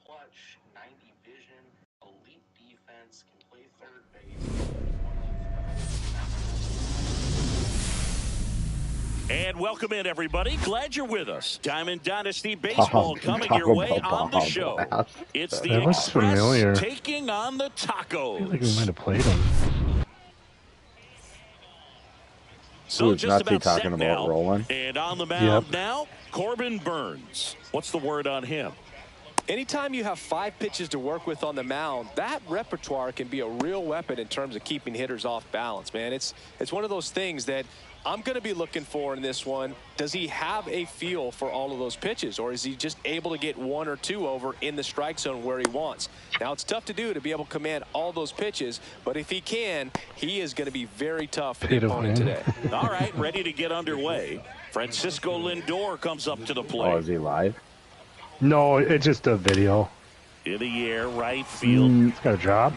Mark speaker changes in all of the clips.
Speaker 1: Clutch, 90 vision, elite defense, can play third base.
Speaker 2: And welcome in, everybody. Glad you're with us. Diamond Dynasty Baseball coming your way on the show. It's the Express familiar. Taking on the Tacos.
Speaker 3: I feel like we might have played him.
Speaker 2: So just about
Speaker 4: talking
Speaker 2: set
Speaker 4: about
Speaker 2: now.
Speaker 4: rolling.
Speaker 2: And on the mound now, Corbin Burns. What's the word on him?
Speaker 5: Anytime you have 5 pitches to work with on the mound, that repertoire can be a real weapon in terms of keeping hitters off balance, man. It's one of those things that I'm going to be looking for in this one. Does he have a feel for all of those pitches, or is he just able to get 1 or 2 over in the strike zone where he wants? Now, it's tough to do to be able to command all those pitches, but if he can, he is going to be very tough for the opponent today.
Speaker 2: All right, ready to get underway. Francisco Lindor comes up to the plate.
Speaker 4: Oh, is he live?
Speaker 3: No, it's just a video.
Speaker 2: In the air, right field.
Speaker 3: It's got a drop.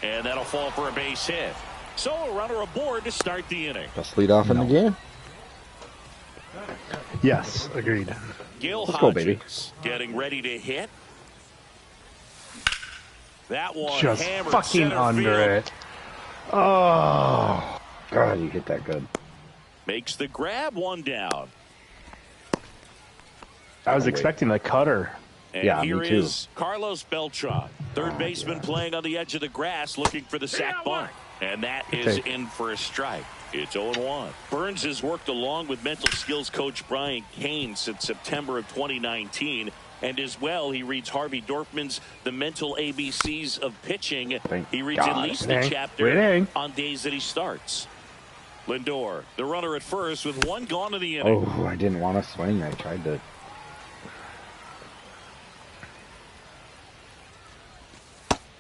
Speaker 2: And that'll fall for a base hit. So a runner aboard to start the inning.
Speaker 4: Best lead off in the game.
Speaker 3: Yes, agreed.
Speaker 2: Gil
Speaker 4: Let's
Speaker 2: Hodges
Speaker 4: go, baby.
Speaker 2: getting ready to hit. That one
Speaker 3: Just
Speaker 2: hammered
Speaker 3: fucking under it. Oh.
Speaker 4: God, you hit that good.
Speaker 2: Makes the grab, 1 down.
Speaker 3: I was expecting a cutter.
Speaker 2: And
Speaker 4: yeah,
Speaker 2: here
Speaker 4: me too.
Speaker 2: is Carlos Beltran, third baseman playing on the edge of the grass looking for the sac bunt. And that is in for a strike. It's 0-1. Burns has worked along with mental skills coach Brian Kane since September of 2019. And as well, he reads Harvey Dorfman's The Mental ABCs of Pitching. He reads at least a chapter on days that he starts. Lindor, the runner at first with 1 gone in the inning.
Speaker 4: Oh, I didn't want to swing. I tried to.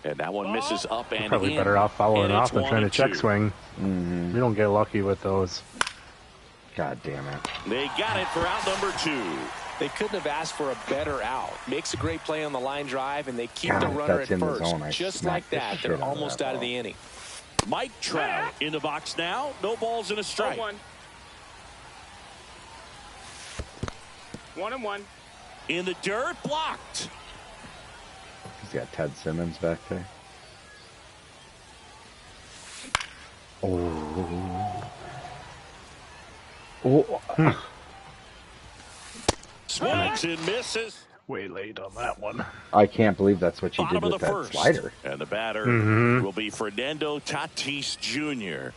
Speaker 2: And that one misses up and
Speaker 3: Probably
Speaker 2: in.
Speaker 3: better off following off than trying to
Speaker 2: 1-2.
Speaker 3: check swing. We don't get lucky with those.
Speaker 4: God damn it.
Speaker 2: They got it for out number 2.
Speaker 5: They couldn't have asked for a better out. Makes a great play on the line drive, and they keep the runner at first. Just like that, they're almost out of the inning.
Speaker 2: Mike Trout in the box now. No balls and a strike.
Speaker 6: 1-1.
Speaker 2: In the dirt, blocked.
Speaker 4: He's got Ted Simmons back there.
Speaker 2: Swings and misses.
Speaker 3: Way late on that one.
Speaker 4: I can't believe that's what you did with that
Speaker 2: first.
Speaker 4: slider.
Speaker 2: And the batter will be Fernando Tatis Jr.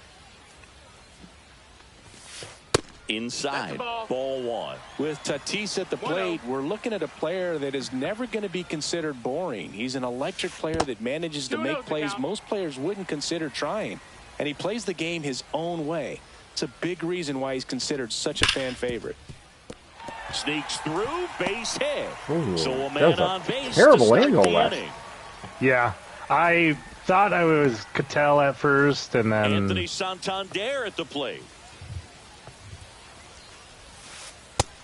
Speaker 2: Inside, ball 1.
Speaker 5: With Tatis at the plate, we're looking at a player that is never going to be considered boring. He's an electric player that manages to make plays most players wouldn't consider trying. And he plays the game his own way. It's a big reason why he's considered such a fan favorite.
Speaker 2: Sneaks through, base hit.
Speaker 4: Ooh,
Speaker 2: so a man on base.
Speaker 4: Terrible angle left.
Speaker 3: Yeah, I thought I was Cattell at first, and then
Speaker 2: Anthony Santander at the plate.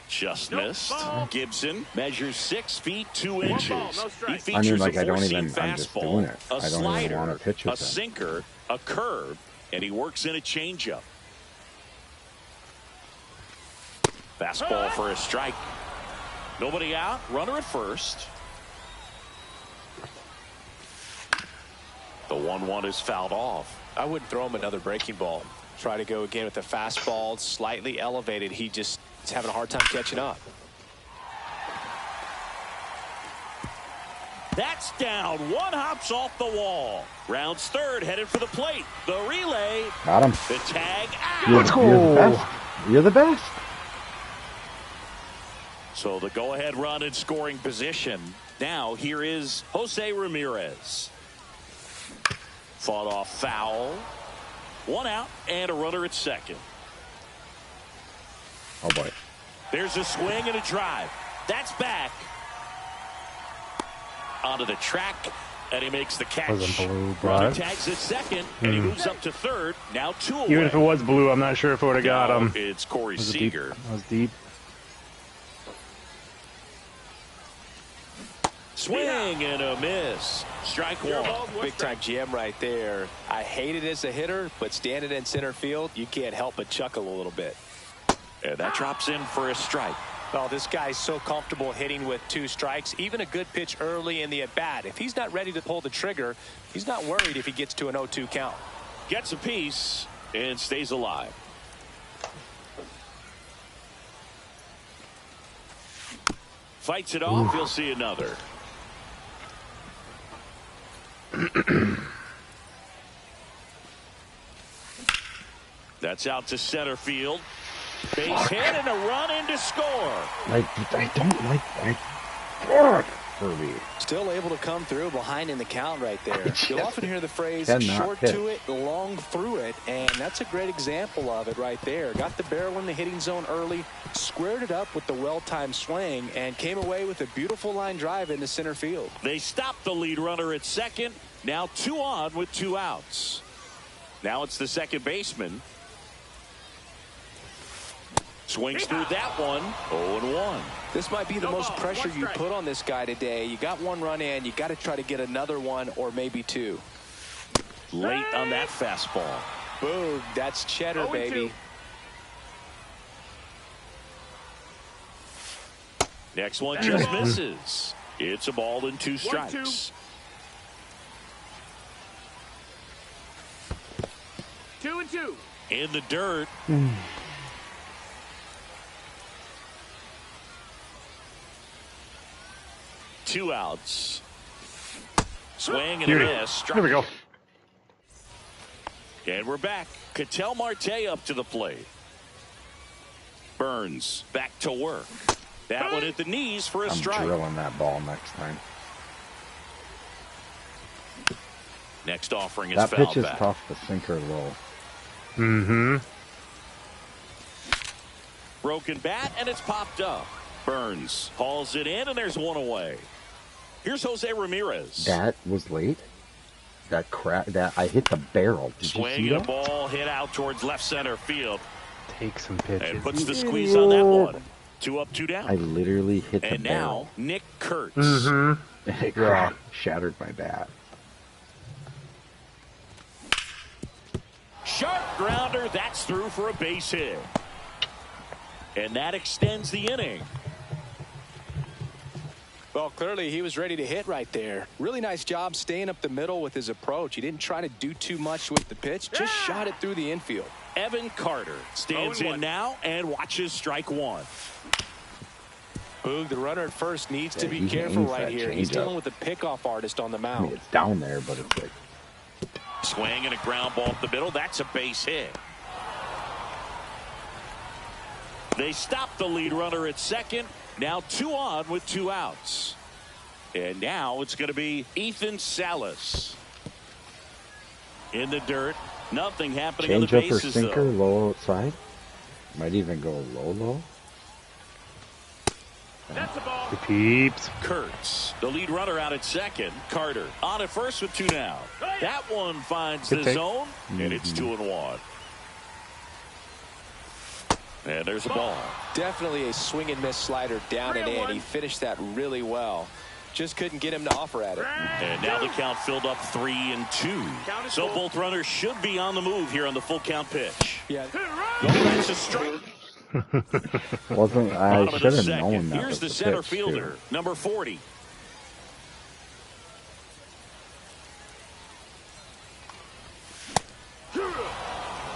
Speaker 2: Just missed. Gibson measures 6 feet 2 inches. He features a 4-seam fastball, a slider, a sinker, a curve, and he works in a changeup. Fastball for a strike. Nobody out. Runner at first. The 1-1 is fouled off.
Speaker 5: I wouldn't throw him another breaking ball. Try to go again with the fastball, slightly elevated. He just is having a hard time catching up.
Speaker 2: That's down. 1 hops off the wall. Rounds third, headed for the plate. The relay.
Speaker 4: Got him.
Speaker 2: The tag out.
Speaker 4: You're the best. You're the best.
Speaker 2: So the go-ahead run in scoring position. Now here is Jose Ramirez. Fought off foul. 1 out and a runner at second.
Speaker 4: Oh boy.
Speaker 2: There's a swing and a drive. That's back. Onto the track, and he makes the catch. Runner tags at second, and he moves up to third. Now 2 away.
Speaker 3: Even if it was blue, I'm not sure if it would have got him.
Speaker 2: It's Corey Seager.
Speaker 3: That was deep.
Speaker 2: Swing and a miss. Strike one.
Speaker 5: Big-time jam right there. I hate it as a hitter, but standing in center field, you can't help but chuckle a little bit.
Speaker 2: And that drops in for a strike.
Speaker 5: Well, this guy's so comfortable hitting with 2 strikes. Even a good pitch early in the at-bat. If he's not ready to pull the trigger, he's not worried if he gets to an 0-2 count.
Speaker 2: Gets a piece and stays alive. Fights it off. You'll see another. That's out to center field. Base hit and a run in to score.
Speaker 4: I don't like that. Kirby.
Speaker 5: Still able to come through behind in the count right there. You'll often hear the phrase short
Speaker 4: hit.
Speaker 5: to it, long through it, and that's a great example of it right there. Got the barrel in the hitting zone early, squared it up with the well-timed swing, and came away with a beautiful line drive into center field.
Speaker 2: They stopped the lead runner at second. Now 2 on with 2 outs. Now it's the second baseman. Swings through that one. 0-1.
Speaker 5: This might be the most pressure you put on this guy today. You got 1 run in. You got to try to get another one or maybe 2.
Speaker 2: Late on that fastball.
Speaker 5: Boom. That's cheddar, baby.
Speaker 2: Next one just misses. It's a ball and 2 strikes.
Speaker 1: 2-2.
Speaker 2: In the dirt. Two outs. Swing and a miss. Strike.
Speaker 3: Here we go.
Speaker 2: And we're back. Ketel Marte up to the plate. Burns back to work. That one at the knees for a strike.
Speaker 4: I'm drilling that ball next time.
Speaker 2: Next offering is
Speaker 4: that
Speaker 2: fouled
Speaker 4: pitch is
Speaker 2: back.
Speaker 4: tough to sinker low.
Speaker 3: Mm-hmm.
Speaker 2: Broken bat, and it's popped up. Burns hauls it in, and there's 1 away. Here's Jose Ramirez.
Speaker 4: That was late. That I hit the barrel. Did
Speaker 2: Swing
Speaker 4: you see
Speaker 2: and a
Speaker 4: that?
Speaker 2: ball hit out towards left center field.
Speaker 3: Take some pitches.
Speaker 2: And puts the squeeze on that one. 2 up, 2 down.
Speaker 4: I literally hit the
Speaker 2: and
Speaker 4: barrel.
Speaker 2: now Nick Kurtz.
Speaker 3: Mm-hmm.
Speaker 4: It shattered my bat.
Speaker 2: Sharp grounder. That's through for a base hit. And that extends the inning.
Speaker 5: Well, clearly he was ready to hit right there. Really nice job staying up the middle with his approach. He didn't try to do too much with the pitch. Just shot it through the infield.
Speaker 2: Evan Carter stands in now and watches strike 1.
Speaker 5: Boog, the runner at first needs to be
Speaker 4: he
Speaker 5: careful
Speaker 4: needs
Speaker 5: right
Speaker 4: that
Speaker 5: here. He's
Speaker 4: changeup.
Speaker 5: dealing with a pickoff artist on the
Speaker 4: I
Speaker 5: mound.
Speaker 4: mean, it's down there, but it's like...
Speaker 2: Swing and a ground ball up the middle. That's a base hit. They stop the lead runner at second. Now 2 on with 2 outs. And now it's going to be Ethan Salas. In the dirt. Nothing happening on the
Speaker 4: Change up or
Speaker 2: bases,
Speaker 4: sinker,
Speaker 2: though.
Speaker 4: low outside. Might even go low.
Speaker 1: That's a ball.
Speaker 3: The peeps.
Speaker 2: Kurtz, the lead runner out at second. Carter on at first with 2 now. That one finds
Speaker 3: Good
Speaker 2: the
Speaker 3: take.
Speaker 2: zone, and it's 2-1. And there's a ball.
Speaker 5: Definitely a swing and miss slider down and in. He finished that really well. Just couldn't get him to offer at it.
Speaker 2: And now the count filled up 3-2. So both runners should be on the move here on the full count pitch.
Speaker 5: Yeah.
Speaker 2: That's a strike.
Speaker 4: Wasn't I
Speaker 2: Bottom of the
Speaker 4: should have
Speaker 2: second.
Speaker 4: known that
Speaker 2: Here's
Speaker 4: was
Speaker 2: the
Speaker 4: the
Speaker 2: center
Speaker 4: pitch,
Speaker 2: fielder,
Speaker 4: too.
Speaker 2: number 40.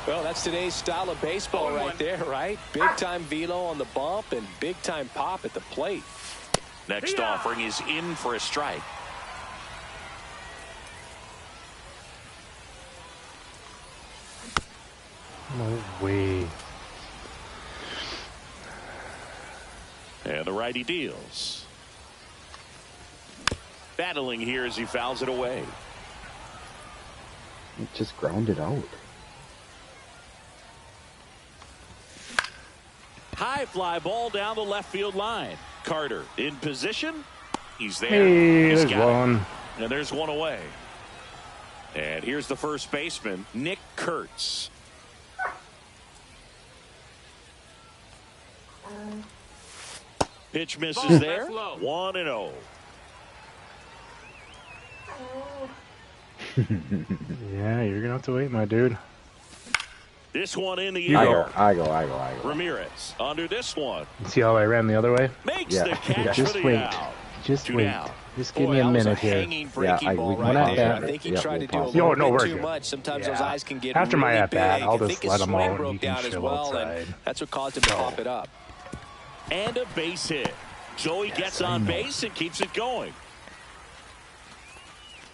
Speaker 5: Well, that's today's style of baseball right there, right? Big-time velo on the bump and big-time pop at the plate.
Speaker 2: Next offering is in for a strike.
Speaker 3: No way.
Speaker 2: And the righty deals. Battling here as he fouls it away.
Speaker 4: It just grounded out.
Speaker 2: High fly ball down the left field line. Carter in position. He's there.
Speaker 3: Hey,
Speaker 2: He's
Speaker 3: there's
Speaker 2: got it.
Speaker 3: one.
Speaker 2: And there's 1 away. And here's the first baseman, Nick Kurtz. Pitch misses there. 1-0.
Speaker 3: Yeah, you're gonna have to wait, my dude.
Speaker 2: This one in the
Speaker 3: You
Speaker 2: air.
Speaker 4: I go.
Speaker 2: Ramirez under this one.
Speaker 3: See how I ran the other way?
Speaker 2: Makes
Speaker 4: Yeah.
Speaker 2: the catch
Speaker 3: Just
Speaker 2: for the
Speaker 3: wait.
Speaker 2: out.
Speaker 3: Just
Speaker 2: Two
Speaker 3: wait.
Speaker 2: down.
Speaker 3: Just give
Speaker 5: Boy,
Speaker 3: me a
Speaker 5: that was
Speaker 3: minute here.
Speaker 5: hanging breaking ball
Speaker 4: we
Speaker 5: right
Speaker 4: went
Speaker 5: there.
Speaker 4: at
Speaker 5: I think he
Speaker 4: it.
Speaker 5: tried to do a
Speaker 4: We'll
Speaker 5: little
Speaker 3: no,
Speaker 5: bit
Speaker 3: we're
Speaker 5: too
Speaker 3: good.
Speaker 5: much. Sometimes
Speaker 3: Yeah.
Speaker 5: those eyes can get
Speaker 3: After my
Speaker 5: really
Speaker 3: at-bat,
Speaker 5: big.
Speaker 3: I'll
Speaker 5: I
Speaker 3: just
Speaker 5: think his
Speaker 3: let him
Speaker 5: swing
Speaker 3: out and
Speaker 5: broke
Speaker 3: he can
Speaker 5: down as
Speaker 3: chill
Speaker 5: well, and
Speaker 3: outside.
Speaker 5: that's what caused him to pop it up.
Speaker 2: And a base hit. So he gets on base and keeps it going.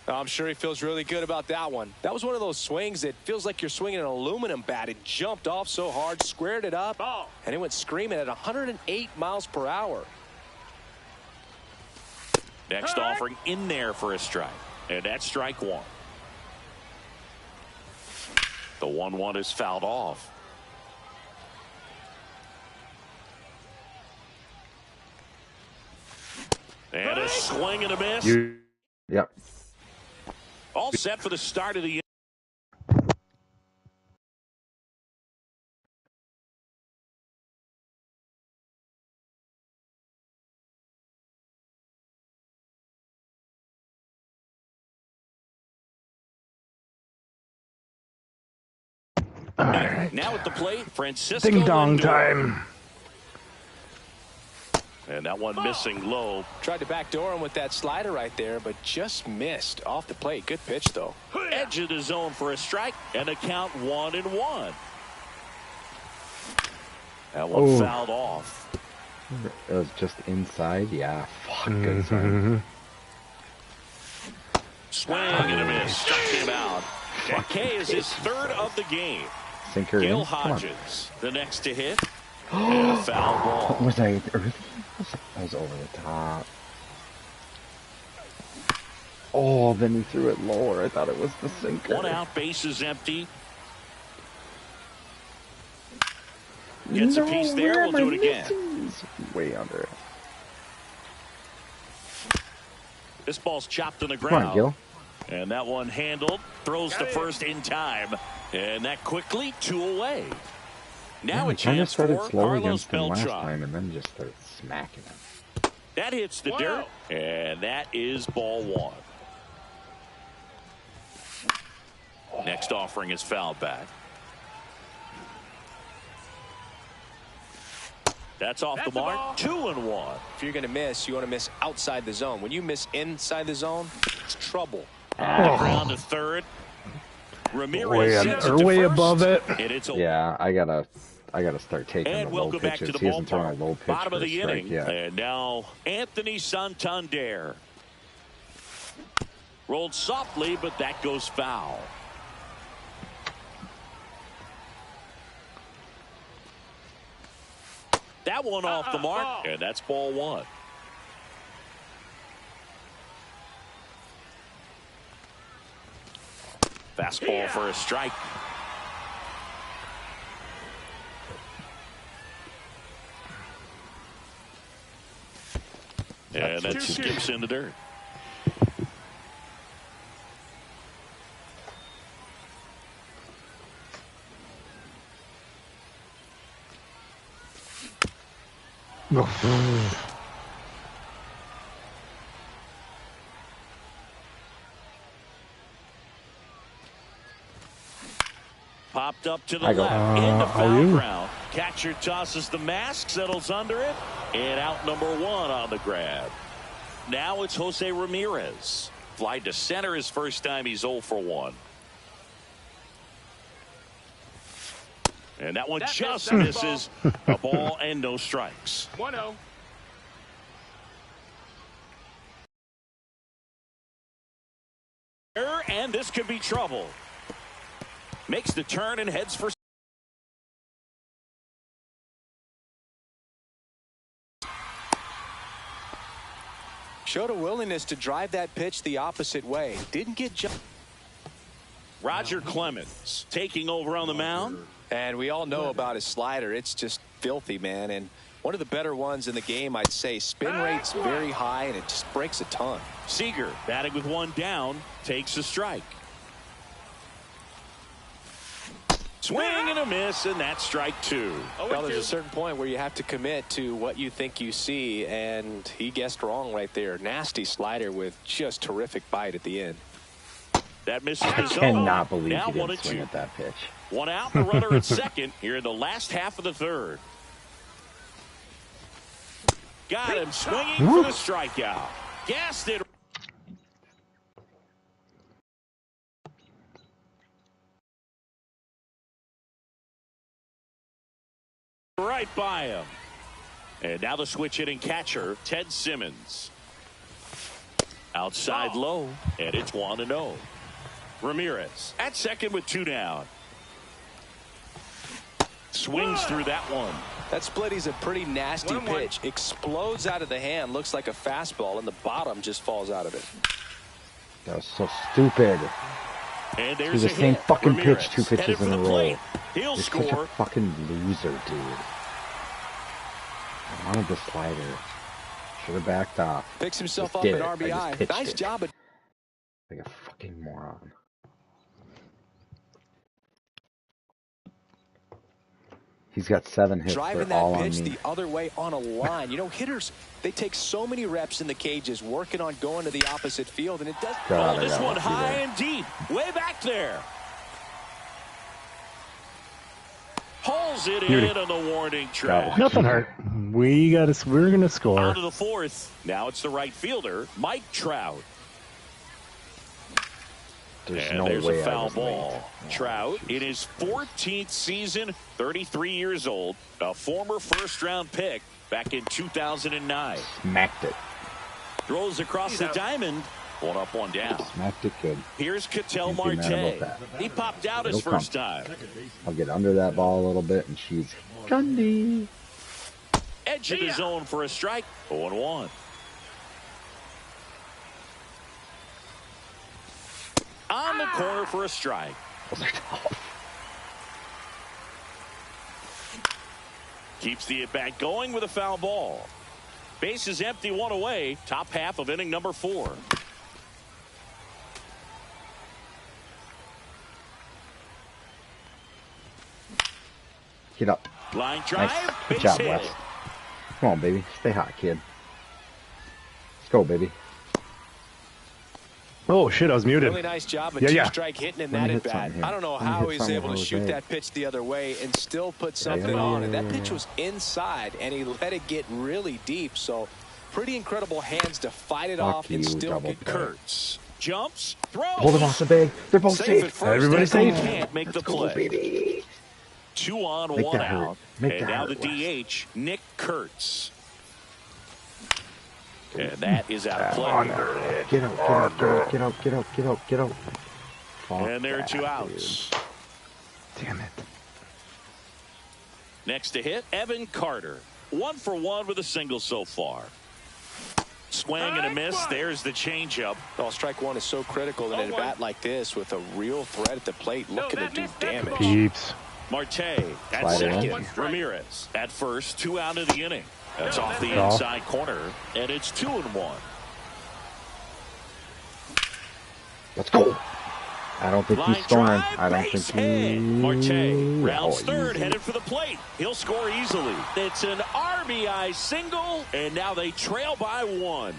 Speaker 5: I'm sure he feels really good about that one. That was one of those swings that feels like you're swinging an aluminum bat. It jumped off so hard, squared it up, and it went screaming at 108 miles per hour.
Speaker 2: Next offering in there for a strike. And that's strike one. The 1-1 is fouled off. And a swing and a miss.
Speaker 4: Yep.
Speaker 2: All set for the start of the
Speaker 3: All right.
Speaker 2: Now at the plate, Francisco
Speaker 3: Ding dong
Speaker 2: Lindor.
Speaker 3: time.
Speaker 2: And that one missing low.
Speaker 5: Tried to backdoor him with that slider right there, but just missed off the plate. Good pitch, though.
Speaker 2: Edge of the zone for a strike, and a count 1-1. That one fouled off.
Speaker 4: It was just inside. Yeah. Fuck. Good sign.
Speaker 2: Swing and a miss. Struck him out. And K is his third of the game.
Speaker 4: Sinker
Speaker 2: Gil
Speaker 4: in. Come on.
Speaker 2: Hodges, the next to hit. And a foul ball.
Speaker 4: Was I early? That was over the top. Oh, then he threw it lower. I thought it was the sinker.
Speaker 2: One out, base is empty. Gets a piece there. We'll do it again.
Speaker 4: Way under it.
Speaker 2: This ball's chopped on the
Speaker 4: Come
Speaker 2: ground.
Speaker 4: on, Gil.
Speaker 2: And that one handled. Throws to first in time. And that quickly 2 away. Now
Speaker 4: Yeah,
Speaker 2: a chance for
Speaker 4: started slow
Speaker 2: Carlos
Speaker 4: against him last
Speaker 2: Beltran.
Speaker 4: time and then just started smacking him.
Speaker 2: That hits the dirt. And that is ball one. Next offering is fouled back. That's off the mark. 2-1.
Speaker 5: If you're going to miss, you want to miss outside the zone. When you miss inside the zone, it's trouble.
Speaker 2: Ground to third. Ramirez sends it to
Speaker 3: way
Speaker 2: first,
Speaker 3: above it.
Speaker 2: And it's a
Speaker 4: Yeah, I gotta start taking
Speaker 2: And
Speaker 4: the
Speaker 2: we'll
Speaker 4: low
Speaker 2: go back to
Speaker 4: pitches.
Speaker 2: the
Speaker 4: He hasn't thrown a
Speaker 2: ballpark.
Speaker 4: low pitch
Speaker 2: Bottom
Speaker 4: for
Speaker 2: of
Speaker 4: a
Speaker 2: the
Speaker 4: strike
Speaker 2: inning.
Speaker 4: yet.
Speaker 2: And now Anthony Santander. Rolled softly, but that goes foul. That one off the mark, and that's ball one. Fastball for a strike. And that skips in the dirt. Popped up to the left into foul ground. Catcher tosses the mask, settles under it, and out number one on the grab. Now it's Jose Ramirez. Fly to center his first time. He's 0 for 1. And that one just misses. A ball and no strikes.
Speaker 5: 1-0.
Speaker 2: And this could be trouble. Makes the turn and heads for.
Speaker 5: Showed a willingness to drive that pitch the opposite way. Didn't get jumped.
Speaker 2: Roger Clemens taking over on the mound.
Speaker 5: And we all know about his slider. It's just filthy, man. And one of the better ones in the game, I'd say. Spin rate's very high, and it just breaks a ton.
Speaker 2: Seager batting with one down, takes a strike. Swing and a miss, and that's strike 2.
Speaker 5: Well, there's a certain point where you have to commit to what you think you see, and he guessed wrong right there. Nasty slider with just terrific bite at the end.
Speaker 2: That misses
Speaker 4: I
Speaker 2: the zone.
Speaker 4: cannot believe
Speaker 2: Now
Speaker 4: he
Speaker 2: 1
Speaker 4: didn't
Speaker 2: and 2.
Speaker 4: swing at that pitch.
Speaker 2: One out, the runner at second here in the last half of the third. Got him swinging for the strikeout. Gassed it. Right by him. And now the switch hitting catcher, Ted Simmons. Outside low, and it's 1-0. Ramirez at second with 2 down. Swings through that one.
Speaker 5: That split is a pretty nasty pitch. Explodes out of the hand, looks like a fastball, and the bottom just falls out of it.
Speaker 4: That was so stupid.
Speaker 2: And there's
Speaker 4: the same
Speaker 2: hit.
Speaker 4: fucking
Speaker 2: Ramirez
Speaker 4: pitch 2 pitches in a row.
Speaker 2: He'll
Speaker 4: You're
Speaker 2: score.
Speaker 4: such a fucking loser, dude. I wanted the slider. Should have backed off.
Speaker 5: Picks himself
Speaker 4: Just
Speaker 5: up
Speaker 4: did
Speaker 5: at
Speaker 4: it. I
Speaker 5: RBI.
Speaker 4: just pitched
Speaker 5: Nice
Speaker 4: it.
Speaker 5: job.
Speaker 4: Like a fucking moron. He's got 7 hits.
Speaker 5: Driving
Speaker 4: They're all
Speaker 5: that
Speaker 4: on
Speaker 5: pitch
Speaker 4: me.
Speaker 5: the other way on a line. You know, hitters, they take so many reps in the cages working on going to the opposite field, and it does.
Speaker 4: God, I
Speaker 2: This
Speaker 4: got
Speaker 2: one
Speaker 4: lucky
Speaker 2: high
Speaker 4: there.
Speaker 2: and deep, way back there. Pulls it
Speaker 3: Beauty.
Speaker 2: in on the warning track.
Speaker 3: Nothing hurt. We're gonna score.
Speaker 2: Out of the fourth. Now it's the right fielder, Mike Trout.
Speaker 4: There's
Speaker 2: And
Speaker 4: no
Speaker 2: there's
Speaker 4: way
Speaker 2: a foul
Speaker 4: I was
Speaker 2: ball.
Speaker 4: late. Oh,
Speaker 2: Trout in his 14th season, 33 years old, a former first-round pick back in 2009.
Speaker 4: Smacked it.
Speaker 2: Throws across the diamond. 1 up, 1 down.
Speaker 4: Smacked it good.
Speaker 2: Here's Ketel
Speaker 4: Can't be mad
Speaker 2: Marte.
Speaker 4: about that.
Speaker 2: He popped out his
Speaker 4: It'll
Speaker 2: first
Speaker 4: come.
Speaker 2: time.
Speaker 4: I'll get under that ball a little bit, and she's Gundy.
Speaker 2: Edge of the zone for a strike. 0-1. On the corner for a strike.
Speaker 4: Those are tough.
Speaker 2: Keeps the at-bat going with a foul ball. Base is empty, 1 away. Top half of inning number 4.
Speaker 4: Get up.
Speaker 2: Line drive.
Speaker 4: Nice. Good
Speaker 2: Base
Speaker 4: job,
Speaker 2: hit.
Speaker 4: Wes. Come on, baby. Stay hot, kid. Let's go, baby.
Speaker 3: Oh shit, I was muted.
Speaker 5: Really nice job of
Speaker 3: Yeah.
Speaker 5: two-strike hitting in
Speaker 4: Let
Speaker 5: that
Speaker 4: me
Speaker 5: at
Speaker 4: hit
Speaker 5: bat.
Speaker 4: something here.
Speaker 5: I don't know
Speaker 4: Let me
Speaker 5: how
Speaker 4: hit
Speaker 5: he's
Speaker 4: something
Speaker 5: able to
Speaker 4: over
Speaker 5: shoot
Speaker 4: there.
Speaker 5: that pitch the other way and still put something on it. That pitch was inside, and he let it get really deep. So pretty incredible hands to fight it
Speaker 4: Fuck
Speaker 5: off and
Speaker 4: you,
Speaker 5: still
Speaker 4: double
Speaker 5: get
Speaker 4: play.
Speaker 2: Kurtz jumps, throws.
Speaker 4: Hold him off the bag. They're both
Speaker 2: Safe at
Speaker 4: safe.
Speaker 2: first.
Speaker 3: Everybody's
Speaker 2: and
Speaker 3: safe.
Speaker 2: Can't make the
Speaker 4: Let's go,
Speaker 2: play.
Speaker 4: baby.
Speaker 2: 2 on,
Speaker 4: Make
Speaker 2: 1
Speaker 4: that hurt.
Speaker 2: out.
Speaker 4: Make
Speaker 2: And
Speaker 4: that
Speaker 2: now
Speaker 4: hurt,
Speaker 2: the DH, Nick Kurtz. And that is out of play.
Speaker 4: Get out, get out, get out, get out, get out, get out, get out. Fuck
Speaker 2: And there are
Speaker 4: that,
Speaker 2: 2 outs.
Speaker 3: Damn it.
Speaker 2: Next to hit, Evan Carter. 1 for 1 with a single so far. Swing and a miss. There's the changeup.
Speaker 5: Well, strike one is so critical in a bat like this with a real threat at the plate looking to do damage.
Speaker 3: Peeps.
Speaker 2: Marte at
Speaker 4: Slide it
Speaker 2: second.
Speaker 4: in.
Speaker 2: Ramirez at first. 2 out of the inning. That's off the
Speaker 3: Ball.
Speaker 2: inside corner, and it's 2-1.
Speaker 4: Let's go. I don't think
Speaker 2: Line
Speaker 4: he's scoring.
Speaker 2: drive,
Speaker 4: I don't
Speaker 2: base
Speaker 4: think
Speaker 2: hit. Marte rounds
Speaker 4: Oh,
Speaker 2: third,
Speaker 4: easy.
Speaker 2: headed for the plate. He'll score easily. It's an RBI single, and now they trail by 1.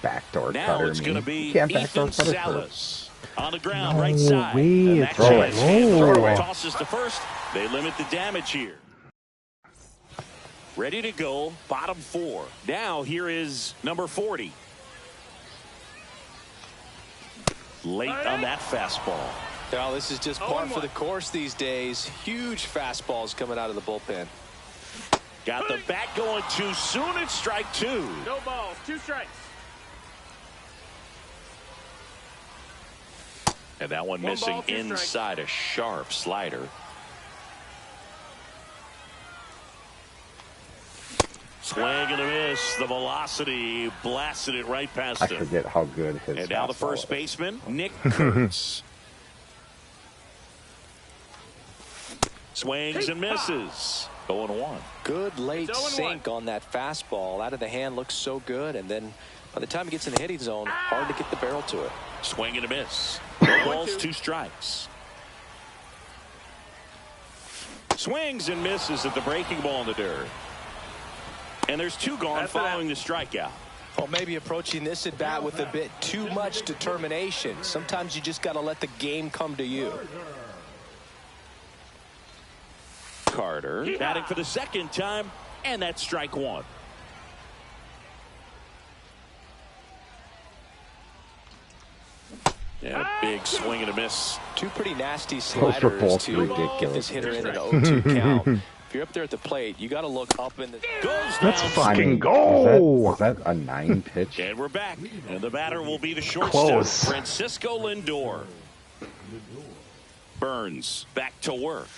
Speaker 4: Backdoor
Speaker 2: Now
Speaker 4: cutter
Speaker 2: it's
Speaker 4: me.
Speaker 2: going to be
Speaker 4: You can't backdoor
Speaker 2: Ethan
Speaker 4: cutter
Speaker 2: Salas on the ground,
Speaker 3: No
Speaker 2: right side.
Speaker 3: way,
Speaker 2: And
Speaker 3: it's
Speaker 2: that
Speaker 4: throw
Speaker 2: chance
Speaker 4: it.
Speaker 2: hit.
Speaker 3: Throw
Speaker 2: Throw
Speaker 3: it.
Speaker 2: tosses to first. They limit the damage here. Ready to go, bottom 4. Now here is number 40. Late on that fastball.
Speaker 5: Well, this is just par for the course these days. Huge fastballs coming out of the bullpen.
Speaker 2: Got the bat going too soon. It's strike 2.
Speaker 1: No balls, 2 strikes.
Speaker 2: And that one
Speaker 1: One
Speaker 2: missing
Speaker 1: ball, 2 strikes.
Speaker 2: inside a sharp slider. Swing and a miss. The velocity blasted it right past
Speaker 4: I
Speaker 2: him.
Speaker 4: forget how good his
Speaker 2: And now the
Speaker 4: fastball
Speaker 2: first
Speaker 4: is.
Speaker 2: baseman, Nick Kurtz. Swings and misses. 0-1.
Speaker 5: Good late
Speaker 1: 0-1.
Speaker 5: sink on that fastball. Out of the hand looks so good, and then by the time it gets in the hitting zone, hard to get the barrel to it.
Speaker 2: Swing and a miss. No balls, 2 strikes. Swings and misses at the breaking ball in the dirt. And there's 2 gone following the strikeout.
Speaker 5: Well, maybe approaching this at bat with a bit too much determination. Sometimes you just got to let the game come to you.
Speaker 2: Carter batting for the 2nd time, and that's strike 1. Yeah, big swing and a miss.
Speaker 5: 2 pretty nasty
Speaker 4: Those were
Speaker 5: sliders
Speaker 4: both
Speaker 5: to
Speaker 4: ridiculous.
Speaker 5: get this hitter in an 0-2 count. If you're up there at the plate, you got to look up in the.
Speaker 2: Goes
Speaker 3: Let's
Speaker 2: down.
Speaker 3: fucking go.
Speaker 4: Was that a 9 pitch?
Speaker 2: And we're back. And the batter will be the shortstop,
Speaker 3: Close.
Speaker 2: Francisco Lindor. Burns back to work.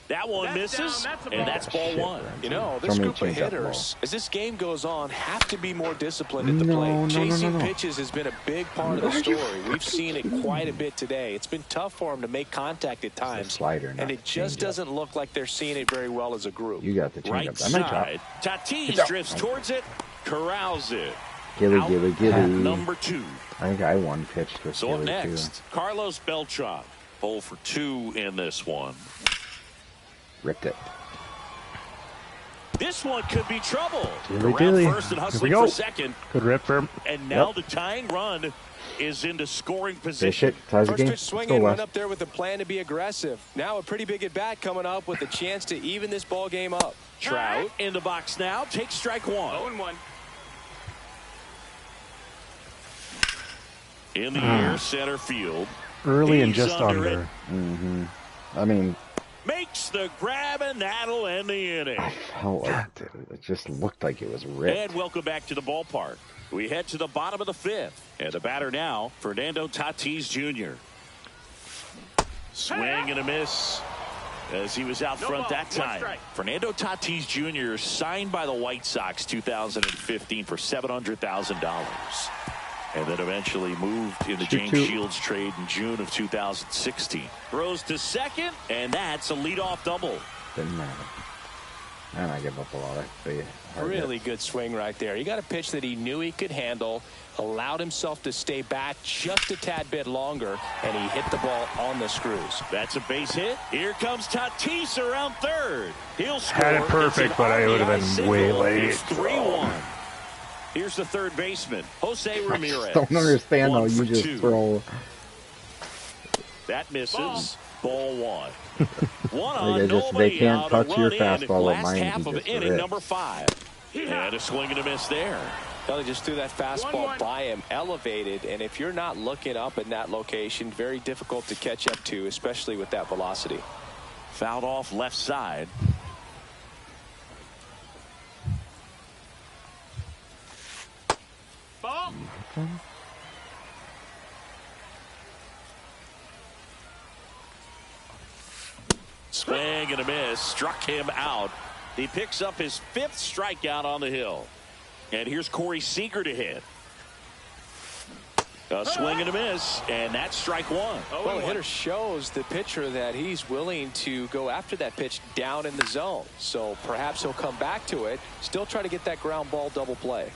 Speaker 2: That one misses, and that's ball 1.
Speaker 5: You know, this
Speaker 4: Somebody
Speaker 5: group of
Speaker 4: change that
Speaker 5: hitters, as this game goes on, have to be more disciplined at the
Speaker 4: No,
Speaker 5: plate.
Speaker 4: no, no,
Speaker 5: Chasing
Speaker 4: no, no.
Speaker 5: pitches has been a big part of the story. We've seen it quite a bit today. It's been tough for them to make contact at times.
Speaker 4: Slider, not
Speaker 5: and it just
Speaker 4: changeup.
Speaker 5: doesn't look like they're seeing it very well as a group.
Speaker 4: You got the
Speaker 2: Right
Speaker 4: changeup. That might drop.
Speaker 2: side. Tatis drifts towards it, corrals it.
Speaker 4: Gilly,
Speaker 2: Out
Speaker 4: gilly,
Speaker 2: at
Speaker 4: gilly.
Speaker 2: number 2.
Speaker 4: I think I one pitched with
Speaker 2: So up
Speaker 4: Gilly, too.
Speaker 2: next, Carlos Beltran. 0 for 2 in this one.
Speaker 4: Ripped it.
Speaker 2: This one could be trouble.
Speaker 3: Dilly
Speaker 2: Around
Speaker 3: dilly.
Speaker 2: first and
Speaker 3: Here we
Speaker 2: hustling
Speaker 3: go.
Speaker 2: for second.
Speaker 3: Good rip for him.
Speaker 2: And now
Speaker 4: Yep.
Speaker 2: the tying run is into scoring
Speaker 4: Fish
Speaker 2: position.
Speaker 4: it. Ties the
Speaker 5: First
Speaker 4: game.
Speaker 5: pitch
Speaker 4: Let's
Speaker 5: swinging,
Speaker 4: go,
Speaker 5: went
Speaker 4: West.
Speaker 5: up there with a plan to be aggressive. Now a pretty big at bat coming up with a chance to even this ball game up.
Speaker 2: Trout in the box now. Takes strike 1.
Speaker 1: 0-1.
Speaker 2: In the air, center field.
Speaker 3: Early and
Speaker 2: He's
Speaker 3: just
Speaker 2: under
Speaker 3: under.
Speaker 2: it.
Speaker 4: I mean,
Speaker 2: Makes the grab, and that'll end the inning.
Speaker 4: I felt like it just looked like it was ripped.
Speaker 2: And welcome back to the ballpark. We head to the bottom of the 5th. And the batter now, Fernando Tatis Jr. Swing and a miss as he was out front that time. Fernando Tatis Jr. signed by the White Sox 2015 for $700,000. And then eventually moved in the James Shields trade in June of 2016. Throws to second, and that's a leadoff double.
Speaker 4: Didn't matter. And I give up a lot of hard
Speaker 5: Really
Speaker 4: hits.
Speaker 5: good swing right there. He got a pitch that he knew he could handle, allowed himself to stay back just a tad bit longer, and he hit the ball on the screws.
Speaker 2: That's a base hit. Here comes Tatis around third. He'll score.
Speaker 3: Had it perfect,
Speaker 2: It's an
Speaker 3: but I would have
Speaker 2: RBI
Speaker 3: been way
Speaker 2: single.
Speaker 3: late.
Speaker 2: It's 3-1. Here's the third baseman, Jose Ramirez.
Speaker 4: Don't understand how
Speaker 2: 1
Speaker 4: you
Speaker 2: for
Speaker 4: just
Speaker 2: 2.
Speaker 4: throw.
Speaker 2: That misses. Ball 1. One
Speaker 4: Like,
Speaker 2: on, nobody
Speaker 4: they can't
Speaker 2: out,
Speaker 4: touch
Speaker 2: a
Speaker 4: your
Speaker 2: run in.
Speaker 4: fastball with
Speaker 2: Last
Speaker 4: mine.
Speaker 2: half
Speaker 4: He
Speaker 2: of
Speaker 4: just
Speaker 2: inning
Speaker 4: ripped.
Speaker 2: number 5. And a swing and a miss there.
Speaker 5: Kelly just threw that fastball
Speaker 1: 1-1.
Speaker 5: by him, elevated, and if you're not looking up in that location, very difficult to catch up to, especially with that velocity.
Speaker 2: Fouled off left side.
Speaker 1: Ball.
Speaker 2: Swing and a miss. Struck him out. He picks up his 5th strikeout on the hill. And here's Corey Seager to hit. A swing and a miss, and that's strike 1.
Speaker 5: Well, the hitter shows the pitcher that he's willing to go after that pitch down in the zone. So perhaps he'll come back to it, still try to get that ground ball double play.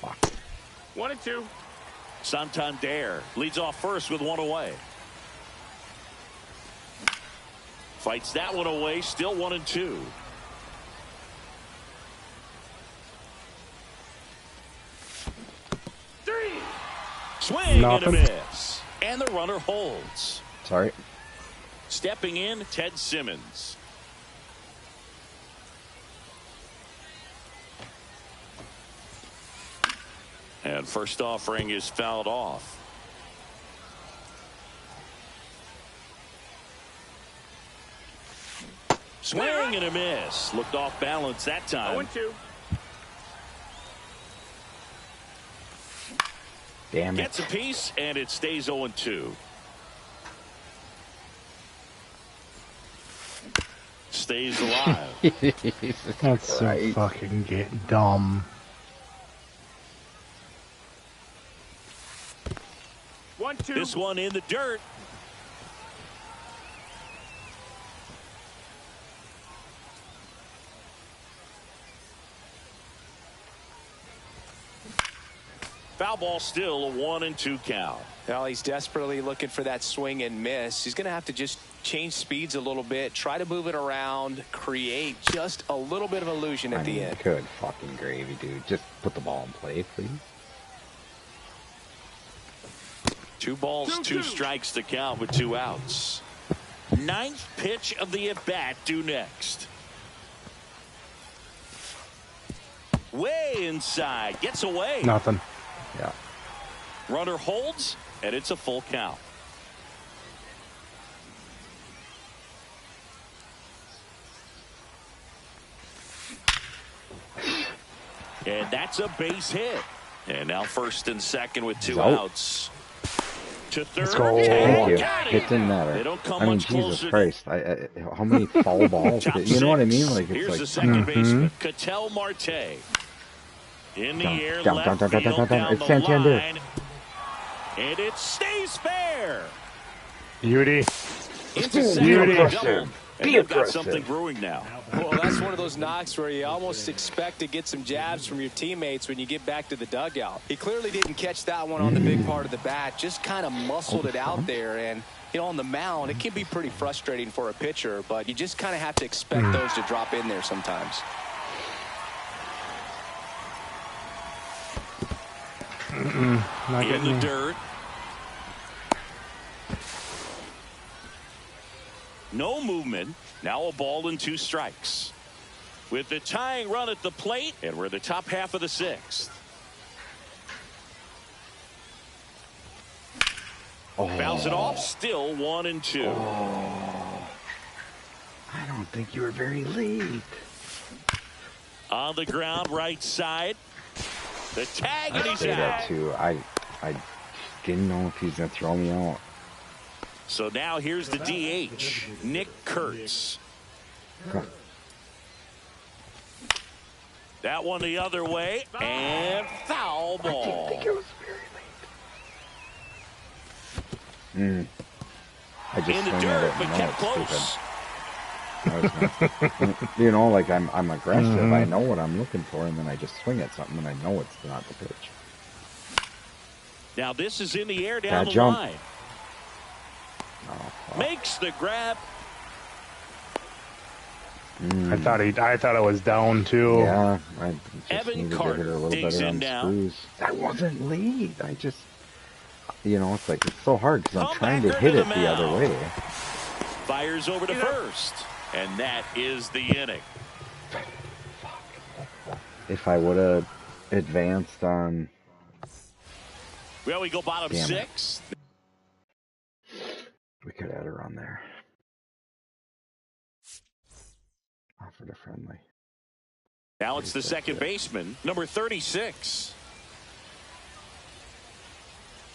Speaker 4: Fuck.
Speaker 1: 1-2.
Speaker 2: Santander leads off first with 1 away. Fights that one away, still 1-2. Swing
Speaker 3: Nothing.
Speaker 2: and a miss. And the runner holds.
Speaker 4: Sorry.
Speaker 2: Stepping in, Ted Simmons. And first offering is fouled off. Swing and a miss. Looked off balance that time.
Speaker 1: 0-2.
Speaker 4: Damn it.
Speaker 2: Gets a piece, and it stays 0-2. Stays alive.
Speaker 3: That's so
Speaker 4: Right.
Speaker 3: fucking dumb.
Speaker 1: 1-2.
Speaker 2: This one in the dirt. Foul ball, still a 1-2 count.
Speaker 5: Well, he's desperately looking for that swing and miss. He's going to have to just change speeds a little bit, try to move it around, create just a little bit of illusion at the end.
Speaker 4: Good fucking gravy, dude. Just put the ball in play, please.
Speaker 2: 2 balls, 2 strikes to count with 2 outs. 9th pitch of the at-bat due next. Way inside, gets away.
Speaker 3: Nothing.
Speaker 4: Yeah.
Speaker 2: Runner holds, and it's a full count. And that's a base hit. And now first and second with 2 outs. To third.
Speaker 3: Let's go.
Speaker 4: Thank you. It didn't matter.
Speaker 2: They don't come
Speaker 4: I mean,
Speaker 2: much
Speaker 4: Jesus
Speaker 2: closer.
Speaker 4: Christ. How many foul balls? You know what I mean? Like, it's
Speaker 2: Here's
Speaker 4: like,
Speaker 2: the second baseman, Ketel Marte. In the air,
Speaker 4: down,
Speaker 2: left
Speaker 4: down,
Speaker 2: field,
Speaker 4: down,
Speaker 2: down
Speaker 4: it's
Speaker 2: the
Speaker 4: Santander.
Speaker 2: line. And it stays fair.
Speaker 3: Beauty.
Speaker 2: Into center,
Speaker 3: Beauty.
Speaker 2: double. And they've got something brewing now.
Speaker 5: Well, that's one of those knocks where you almost expect to get some jabs from your teammates when you get back to the dugout. He clearly didn't catch that one on the big part of the bat, just kind of muscled it out there. And, you know, on the mound, it can be pretty frustrating for a pitcher, but you just kind of have to expect those to drop in there sometimes.
Speaker 3: Not
Speaker 2: In the
Speaker 3: me.
Speaker 2: dirt. No movement. Now a ball and 2 strikes. With the tying run at the plate, and we're the top half of the 6th. Fouls it off, still 1-2.
Speaker 4: I don't think you were very late.
Speaker 2: On the ground, right side. The tag, and he's
Speaker 4: Say that
Speaker 2: out.
Speaker 4: too. I didn't know if he's gonna throw me out.
Speaker 2: So now here's the DH, Nick Kurtz. That one the other way, and foul ball.
Speaker 4: I just
Speaker 2: In the
Speaker 4: swung at
Speaker 2: dirt,
Speaker 4: it
Speaker 2: but
Speaker 4: and
Speaker 2: kept
Speaker 4: know
Speaker 2: close.
Speaker 4: it's stupid. You know, like I'm aggressive. I know what I'm looking for, and then I just swing at something, and I know it's not the pitch.
Speaker 2: Now this is in the air down the
Speaker 4: jump.
Speaker 2: line.
Speaker 4: Oh, fuck.
Speaker 2: Makes the grab.
Speaker 3: I thought it was down too.
Speaker 4: Yeah, I just
Speaker 2: Evan
Speaker 4: needed to
Speaker 2: Cart
Speaker 4: hit her a little
Speaker 2: digs
Speaker 4: better
Speaker 2: in
Speaker 4: on
Speaker 2: now.
Speaker 4: screws. I wasn't late. I just, you know, it's like it's so hard because I'm trying to
Speaker 2: Comebacker
Speaker 4: hit
Speaker 2: to
Speaker 4: it
Speaker 2: the
Speaker 4: the other
Speaker 2: mound.
Speaker 4: way.
Speaker 2: Fires over to first. And that is the inning.
Speaker 4: If I would have advanced on,
Speaker 2: Well, we go bottom
Speaker 4: Damn it.
Speaker 2: 6.
Speaker 4: we could add her on there. Offered a friendly.
Speaker 2: Now it's the second baseman, number 36.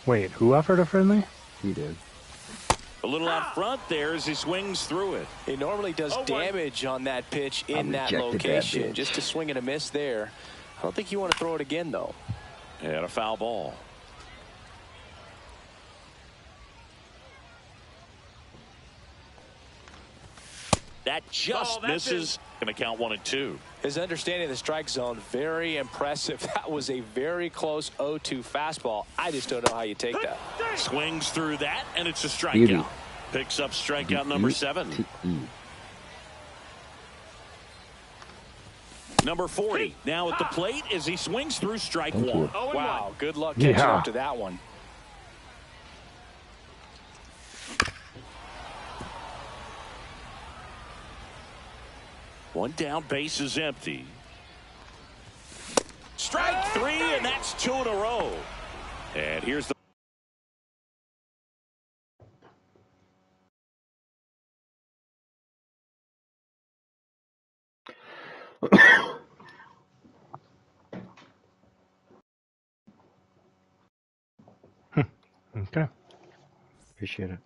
Speaker 3: Wait, who offered a friendly?
Speaker 4: He did.
Speaker 2: A little out front there as he swings through it.
Speaker 5: He normally does damage on that pitch in that
Speaker 4: rejected that
Speaker 5: location.
Speaker 4: bitch.
Speaker 5: Just a swing and a miss there. I don't think you want to throw it again, though.
Speaker 2: And a foul ball. That just misses. Going to count 1 and 2.
Speaker 5: His understanding of the strike zone, very impressive. That was a very close 0-2 fastball. I just don't know how you take that.
Speaker 2: Swings through that, and it's a
Speaker 4: Beauty.
Speaker 2: strikeout. Picks up strikeout number 7.
Speaker 4: E.
Speaker 2: Number 40 now at the plate as he swings through strike
Speaker 4: Thank you.
Speaker 2: 1.
Speaker 5: Wow, good luck catching
Speaker 3: Yeah.
Speaker 5: up to that one.
Speaker 2: One down, base is empty. Strike 3, and that's 2 in a row. And here's the
Speaker 3: Okay.
Speaker 4: Appreciate it.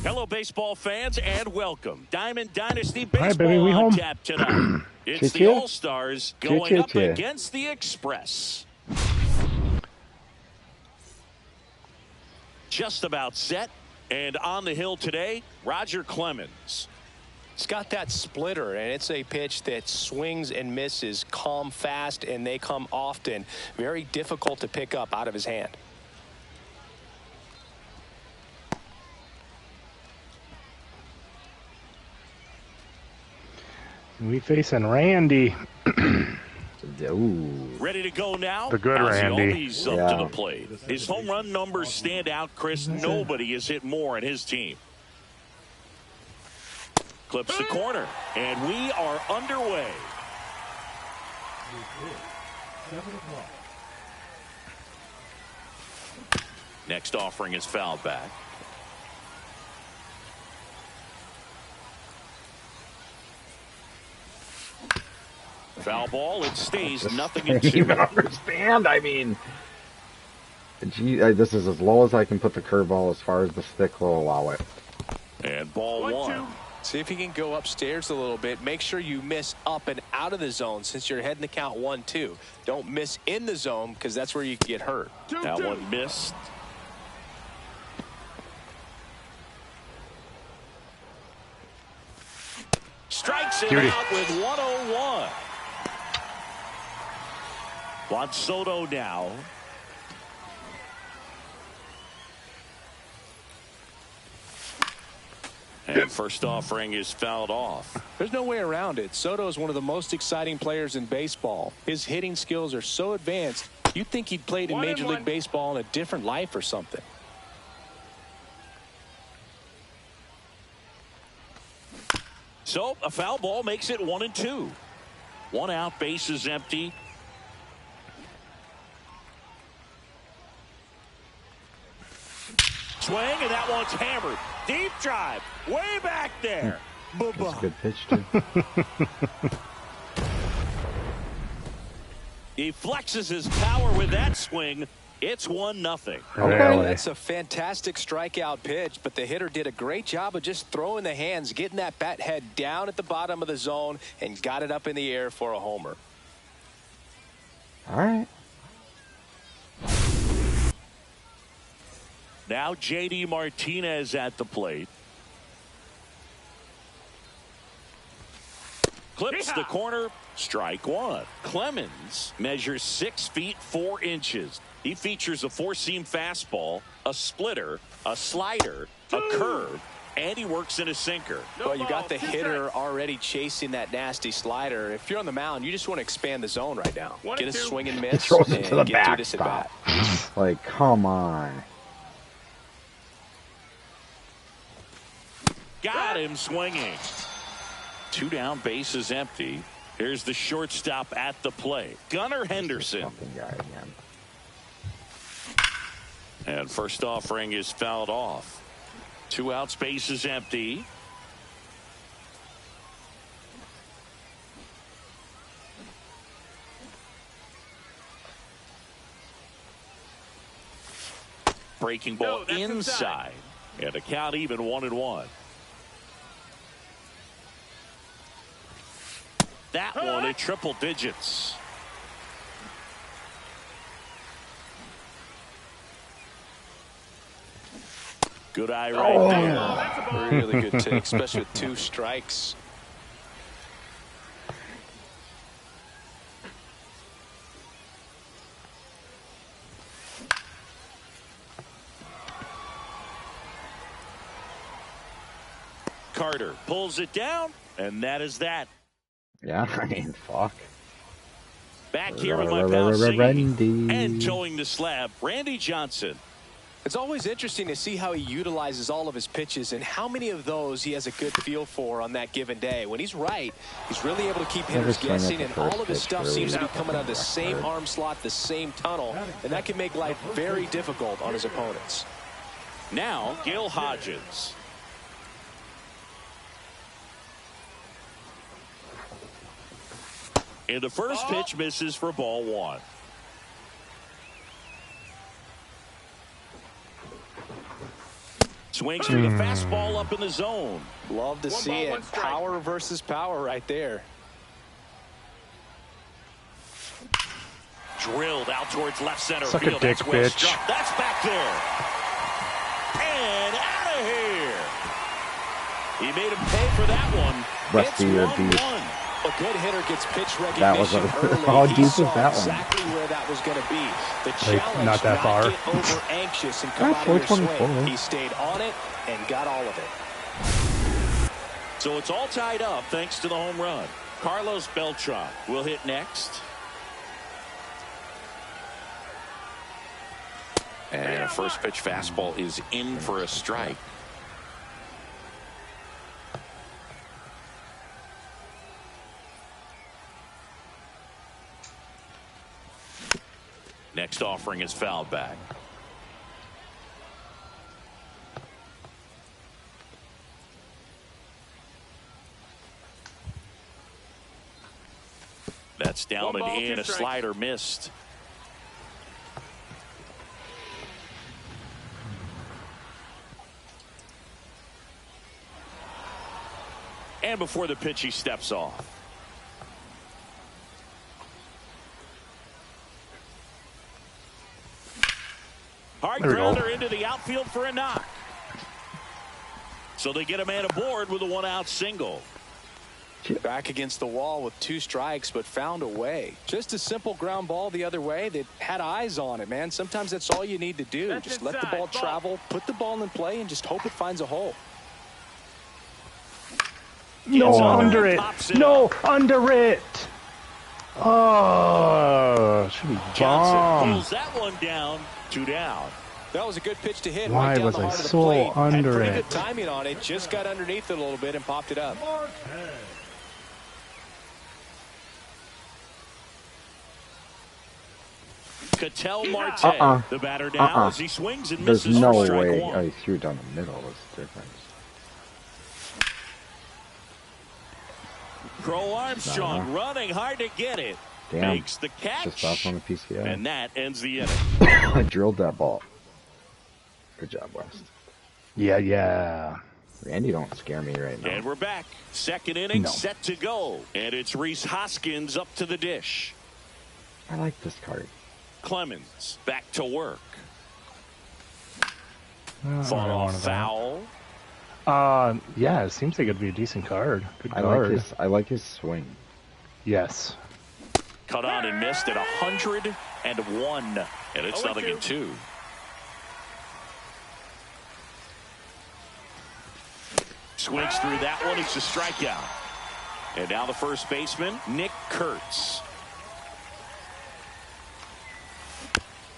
Speaker 2: Hello, baseball fans, and welcome. Diamond Dynasty
Speaker 3: All right,
Speaker 2: Baseball
Speaker 3: baby, we
Speaker 2: on
Speaker 3: home.
Speaker 2: tap tonight. It's the
Speaker 4: Chit-chit.
Speaker 2: All-Stars going up against the Express. Just about set, and on the hill today, Roger Clemens.
Speaker 5: It's got that splitter, and it's a pitch that swings and misses, come fast, and they come often. Very difficult to pick up out of his hand.
Speaker 3: We facing Randy.
Speaker 4: Ooh.
Speaker 2: Ready to go now?
Speaker 3: The good Randy.
Speaker 2: He's up to the plate. His home run numbers stand out, Chris. Nobody has hit more in his team. Clips the corner, and we are underway. Next offering is fouled back. Foul ball. It stays nothing in
Speaker 4: You
Speaker 2: two.
Speaker 4: don't understand. I mean, gee, this is as low as I can put the curveball as far as the stick will allow it.
Speaker 2: And ball one.
Speaker 5: See if you can go upstairs a little bit. Make sure you miss up and out of the zone since you're heading to count 1-2. Don't miss in the zone because that's where you can get hurt.
Speaker 2: That one missed. Strikes it out with 101. Juan Soto now. And first offering is fouled off.
Speaker 5: There's no way around it. Soto is one of the most exciting players in baseball. His hitting skills are so advanced, you'd think he'd played in Major League Baseball in a different life or something.
Speaker 2: So a foul ball makes it 1-2. One out, base is empty. Swing, and that one's hammered. Deep drive, way back there.
Speaker 4: That's a good pitch, too.
Speaker 2: He flexes his power with that swing. It's 1-0.
Speaker 3: Really?
Speaker 5: That's a fantastic strikeout pitch, but the hitter did a great job of just throwing the hands, getting that bat head down at the bottom of the zone, and got it up in the air for a homer.
Speaker 4: All right.
Speaker 2: Now J.D. Martinez at the plate. Clips the corner. Strike one. Clemens measures 6 feet 4 inches. He features a four-seam fastball, a splitter, a slider, a curve, and he works in a sinker.
Speaker 5: Well, you got the hitter already chasing that nasty slider. If you're on the mound, you just want to expand the zone right now. Get a swing and miss
Speaker 4: Throws it to the
Speaker 5: and get through this at
Speaker 4: backstop.
Speaker 5: bat.
Speaker 4: Like, come on.
Speaker 2: Got him swinging. 2 down, base is empty. Here's the shortstop at the plate, Gunnar Henderson.
Speaker 4: Fucking guy again.
Speaker 2: And first offering is fouled off. 2 out, space is empty. Breaking ball inside. And a count even 1-1. That one at triple digits. Good eye right there.
Speaker 5: Really good take, especially with 2 strikes.
Speaker 2: Carter pulls it down, and that is that.
Speaker 4: Yeah, I mean, fuck.
Speaker 2: Back here with my pal singing and towing the slab, Randy Johnson.
Speaker 5: It's always interesting to see how he utilizes all of his pitches and how many of those he has a good feel for on that given day. When he's right, he's really able to keep hitters guessing, and all of his stuff seems to be coming out of the same arm slot, the same tunnel, and that can make life very difficult on his opponents.
Speaker 2: Now, Gil Hodges. And the first pitch misses for ball 1. Swings through the fastball up in the zone.
Speaker 5: Love to see it. Power versus power right there.
Speaker 2: Drilled out towards left center
Speaker 3: Suck
Speaker 2: field.
Speaker 3: a dick,
Speaker 2: That's well
Speaker 3: bitch.
Speaker 2: struck. That's back there. And out of here. He made him pay for that one.
Speaker 4: Westy, you're a
Speaker 2: It's
Speaker 4: beast.
Speaker 2: 1-1.
Speaker 5: A good hitter gets pitch recognition
Speaker 4: That was
Speaker 5: early.
Speaker 4: how deep
Speaker 5: He
Speaker 4: was
Speaker 5: saw
Speaker 4: that one?
Speaker 5: exactly where that was going to be. The
Speaker 3: Like,
Speaker 5: challenge,
Speaker 3: not that far.
Speaker 5: get over anxious and come
Speaker 4: Yeah,
Speaker 5: out of your
Speaker 4: 424.
Speaker 5: swing. He stayed on it and got all of it.
Speaker 2: So it's all tied up thanks to the home run. Carlos Beltran will hit next. And a first pitch fastball is in for a strike. Next offering is fouled back. That's down and in. A slider missed. And before the pitch, he steps off. Hard grounder into the outfield for a knock. So they get a man aboard with a 1-out single.
Speaker 5: Back against the wall with 2 strikes, but found a way. Just a simple ground ball the other way that had eyes on it, man. Sometimes that's all you need to do. Just let the ball travel, put the ball in play, and just hope it finds a hole.
Speaker 3: No, under it. No, under it. Oh, should be
Speaker 2: Johnson
Speaker 3: bomb.
Speaker 2: pulls that one down. 2 down.
Speaker 5: That was a good pitch to hit.
Speaker 3: Why
Speaker 5: right down
Speaker 3: was
Speaker 5: the
Speaker 3: I
Speaker 5: heart of the
Speaker 3: so
Speaker 5: plate.
Speaker 3: under
Speaker 5: Had pretty
Speaker 3: it?
Speaker 5: good timing on it. Just got underneath it a little bit and popped it up.
Speaker 2: Ketel Marte, the batter now as he swings and
Speaker 4: There's
Speaker 2: misses
Speaker 4: no
Speaker 2: for strike
Speaker 4: way.
Speaker 2: 1.
Speaker 4: Oh, he threw it down the middle. That's the difference.
Speaker 2: Crow Armstrong running hard to get it.
Speaker 4: Damn.
Speaker 2: Makes the catch.
Speaker 4: Just off on the PCO.
Speaker 2: And that ends the inning.
Speaker 4: I drilled that ball. Good job, West.
Speaker 3: Yeah.
Speaker 4: Randy don't scare me right now.
Speaker 2: And we're back. Second inning set to go. And it's Rhys Hoskins up to the dish.
Speaker 4: I like this card.
Speaker 2: Clemens back to work.
Speaker 3: I
Speaker 2: Fall
Speaker 3: don't
Speaker 2: off
Speaker 3: want
Speaker 2: foul.
Speaker 3: Yeah, it seems like it'd be a decent card. Good
Speaker 4: I
Speaker 3: card.
Speaker 4: like his swing.
Speaker 3: Yes.
Speaker 2: Cut on and missed at 101. And it's 0-2. Swings through that one. It's a strikeout. And now the first baseman, Nick Kurtz.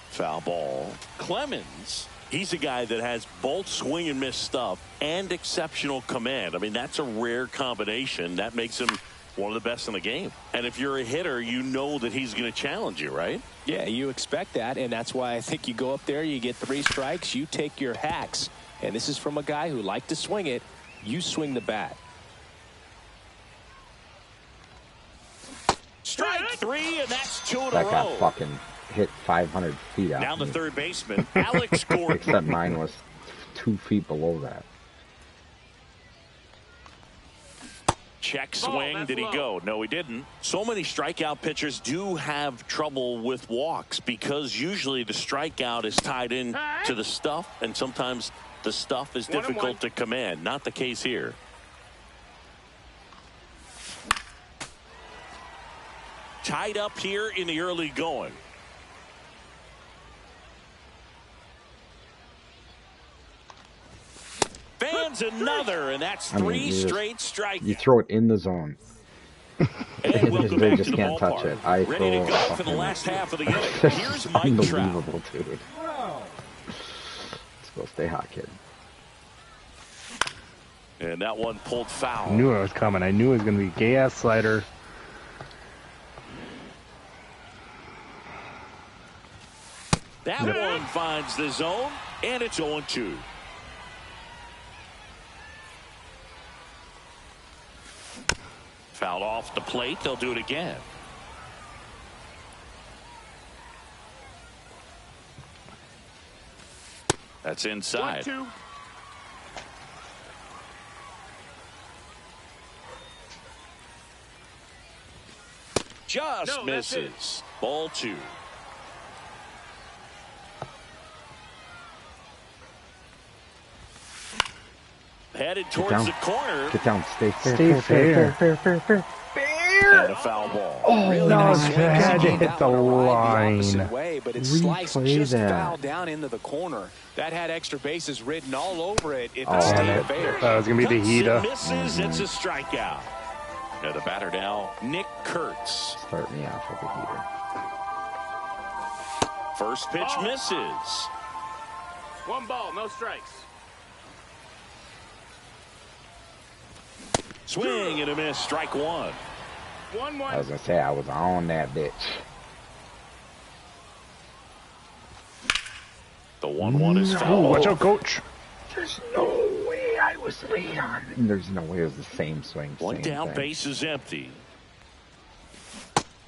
Speaker 2: Foul ball. Clemens, he's a guy that has both swing and miss stuff and exceptional command. I mean, that's a rare combination. That makes him one of the best in the game. And if you're a hitter, you know that he's going to challenge you, right?
Speaker 5: Yeah, you expect that, and that's why I think you go up there, you get 3 strikes, you take your hacks. And this is from a guy who liked to swing it. You swing the bat.
Speaker 2: Strike 3, and that's 2 in a row.
Speaker 4: That got fucking hit 500 feet out.
Speaker 2: Now the third baseman, Alex Gordon.
Speaker 4: Except mine was 2 feet below that.
Speaker 2: Check swing. Did he go? No, he didn't. So many strikeout pitchers do have trouble with walks because usually the strikeout is tied in to the stuff, and sometimes the stuff is difficult to command. Not the case here. Tied up here in the early going. Fans another, and that's 3 straight strikes.
Speaker 4: You throw it in the zone.
Speaker 2: And welcome
Speaker 4: they
Speaker 2: back
Speaker 4: just
Speaker 2: to the
Speaker 4: can't touch
Speaker 2: ballpark.
Speaker 4: it. I
Speaker 2: Ready to
Speaker 4: throw
Speaker 2: go for the last half of the inning. Here's Mike Trout.
Speaker 4: Unbelievable, dude. Let's go stay hot, kid.
Speaker 2: And that one pulled foul.
Speaker 3: I knew it was coming. I knew it was going to be gay-ass slider.
Speaker 2: That one finds the zone, and it's 0-2. Fouled off the plate. They'll do it again. That's inside.
Speaker 1: 1-2.
Speaker 2: Just misses. Ball 2. Headed towards the corner.
Speaker 4: Get down. Stay fair.
Speaker 3: Stay fair.
Speaker 4: Fair.
Speaker 2: And a foul ball.
Speaker 4: Oh,
Speaker 5: Really
Speaker 3: no,
Speaker 5: nice swing.
Speaker 3: it had to
Speaker 5: He
Speaker 3: hit
Speaker 5: that
Speaker 3: the
Speaker 5: one arrived
Speaker 3: line.
Speaker 5: opposite way, but it sliced
Speaker 4: Replay
Speaker 5: just
Speaker 4: that.
Speaker 5: foul down into the corner. That had extra bases written all over it if
Speaker 4: Oh,
Speaker 5: it stayed
Speaker 4: yeah.
Speaker 5: fair.
Speaker 3: That was going to be the heater.
Speaker 2: Misses. It's a strikeout. And the batter now, Nick Kurtz.
Speaker 4: Start me off with a heater.
Speaker 2: First pitch misses.
Speaker 1: 1 ball, no strikes.
Speaker 2: Swing and a miss. Strike 1.
Speaker 1: 1-1.
Speaker 4: I was going to say, I was on that bitch.
Speaker 2: The 1-1 is
Speaker 3: Oh,
Speaker 2: foul.
Speaker 3: watch out, coach.
Speaker 4: There's no way I was late on it. There's no way it was the same swing.
Speaker 2: One
Speaker 4: same
Speaker 2: down,
Speaker 4: thing.
Speaker 2: base is empty.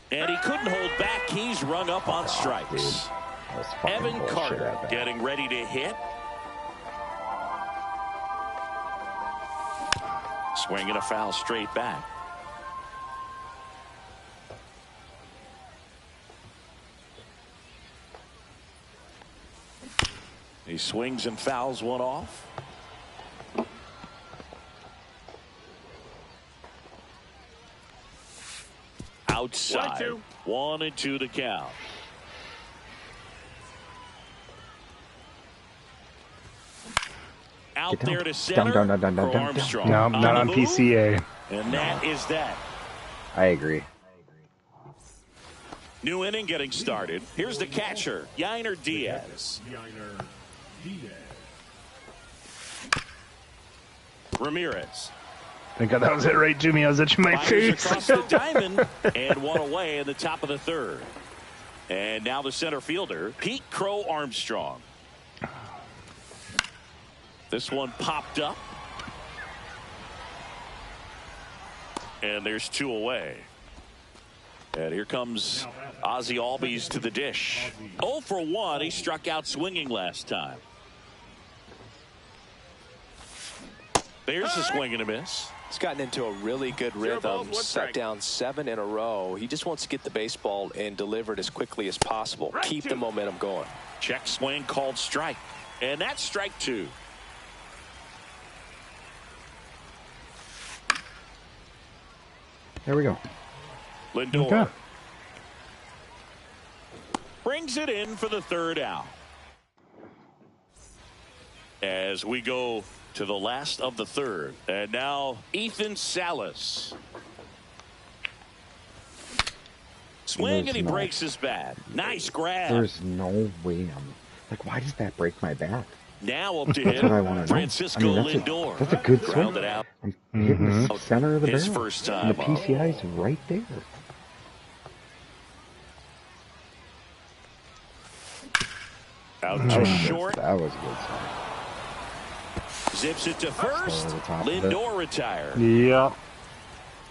Speaker 2: And he couldn't hold back. He's rung up on strikes.
Speaker 4: Dude, that was fucking
Speaker 2: Evan
Speaker 4: bullshit
Speaker 2: Carter
Speaker 4: at that.
Speaker 2: getting ready to hit. Swinging a foul straight back. He swings and fouls one off. Outside.
Speaker 1: 1-2.
Speaker 2: 1-2 to count. Out
Speaker 4: Get down.
Speaker 2: there to center
Speaker 4: Down.
Speaker 2: for Armstrong.
Speaker 3: No, not on
Speaker 2: the move,
Speaker 3: PCA.
Speaker 2: And that is that.
Speaker 4: I agree.
Speaker 2: New inning getting started. Here's the catcher, Yainer Diaz. Ramirez.
Speaker 3: Thank God that was it right, Jimmy. I was itching my
Speaker 2: Fires
Speaker 3: face.
Speaker 2: across the diamond and one away in the top of the third. And now the center fielder, Pete Crow Armstrong. This one popped up. And there's 2 away. And here comes Ozzie Albies to the dish. 0 for 1. He struck out swinging last time. There's a swing and a miss.
Speaker 5: He's gotten into a really good rhythm, set down 7 in a row. He just wants to get the baseball and deliver it as quickly as possible. Keep the momentum going.
Speaker 2: Check swing called strike. And that's strike 2.
Speaker 4: There we go.
Speaker 2: Lindor
Speaker 3: Okay.
Speaker 2: brings it in for the third out. As we go to the last of the third. And now Ethan Salas. Swing and he breaks his bat. Nice grab.
Speaker 4: There's no way I'm... Like, why does that break my back?
Speaker 2: Now up to
Speaker 4: That's what I
Speaker 2: him,
Speaker 4: want to know.
Speaker 2: Francisco Lindor.
Speaker 4: That's a good swing.
Speaker 2: Grounded out.
Speaker 4: I'm hitting the center of the
Speaker 2: His
Speaker 4: barrel.
Speaker 2: first
Speaker 4: And the
Speaker 2: time up.
Speaker 4: PCI is right there.
Speaker 2: Out to short.
Speaker 4: That was a good swing.
Speaker 2: Zips it to first. Lindor retired.
Speaker 3: Yep.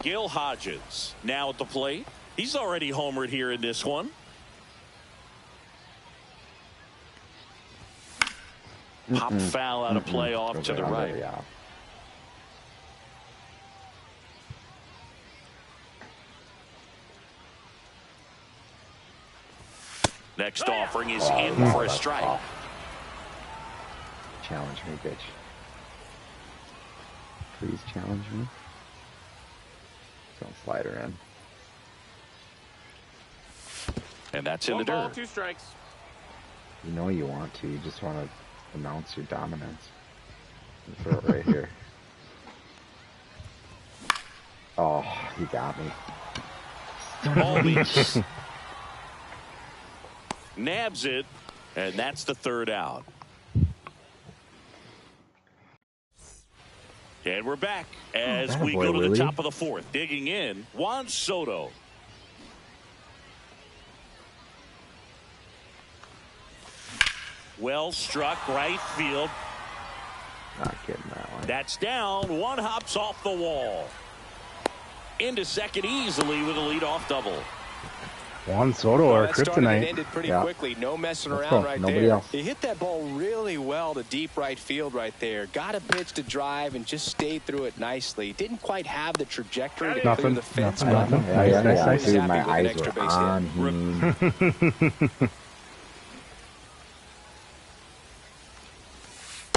Speaker 2: Gil Hodges now at the plate. He's already homered here in this one. Pop foul out of play off to the right.
Speaker 4: Yeah.
Speaker 2: Next offering is in for a strike.
Speaker 4: Challenge me, bitch. Please challenge me. Don't slide her in.
Speaker 2: And that's in the dirt.
Speaker 1: 2 strikes.
Speaker 4: You know you want to. You just want to announce your dominance. And throw it right here. Oh, he got me.
Speaker 2: Always nabs it, and that's the third out. And we're back as we go to the top of the fourth. Digging in, Juan Soto. Well struck right field.
Speaker 4: Not getting that one.
Speaker 2: That's down. One hops off the wall. Into second easily with a leadoff double.
Speaker 3: Juan Soto or kryptonite.
Speaker 5: Ended pretty quickly. No messing
Speaker 4: Let's
Speaker 5: around
Speaker 4: go.
Speaker 5: right
Speaker 4: Nobody
Speaker 5: there.
Speaker 4: else.
Speaker 5: He hit that ball really well to deep right field right there. Got a pitch to drive and just stayed through it nicely. Didn't quite have the trajectory to clear the fence.
Speaker 3: Nothing.
Speaker 4: Yeah. Dude, my
Speaker 5: happy with an
Speaker 4: eyes
Speaker 5: extra
Speaker 4: were
Speaker 5: base
Speaker 4: on him.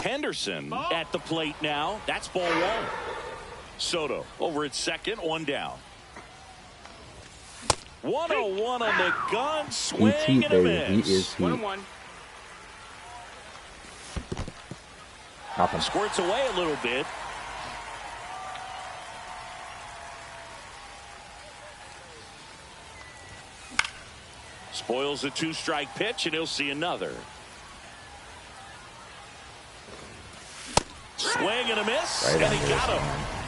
Speaker 2: Henderson at the plate now. That's ball one. Soto over at second, one down. 101 on the gun, swing and a miss.
Speaker 4: He is heat.
Speaker 1: 1-1.
Speaker 2: Squirts away a little bit. Spoils a 2-strike pitch, and he'll see another. Swing and a miss, and he got him.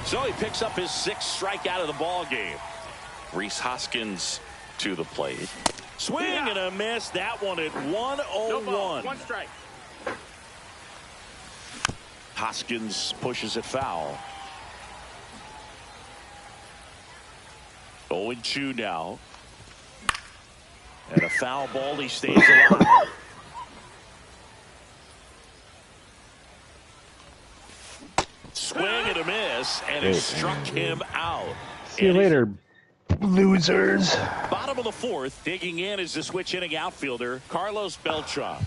Speaker 2: So he picks up his 6th strikeout of the ball game. Rhys Hoskins to the plate. Swing and a miss. That one at 101.
Speaker 1: No ball, 1 strike.
Speaker 2: Hoskins pushes it foul. 0-2 now. And a foul ball. He stays alive. Swing and a miss, and it struck him out.
Speaker 3: See you later, losers.
Speaker 2: Bottom of the fourth, digging in is the switch inning outfielder, Carlos Beltran.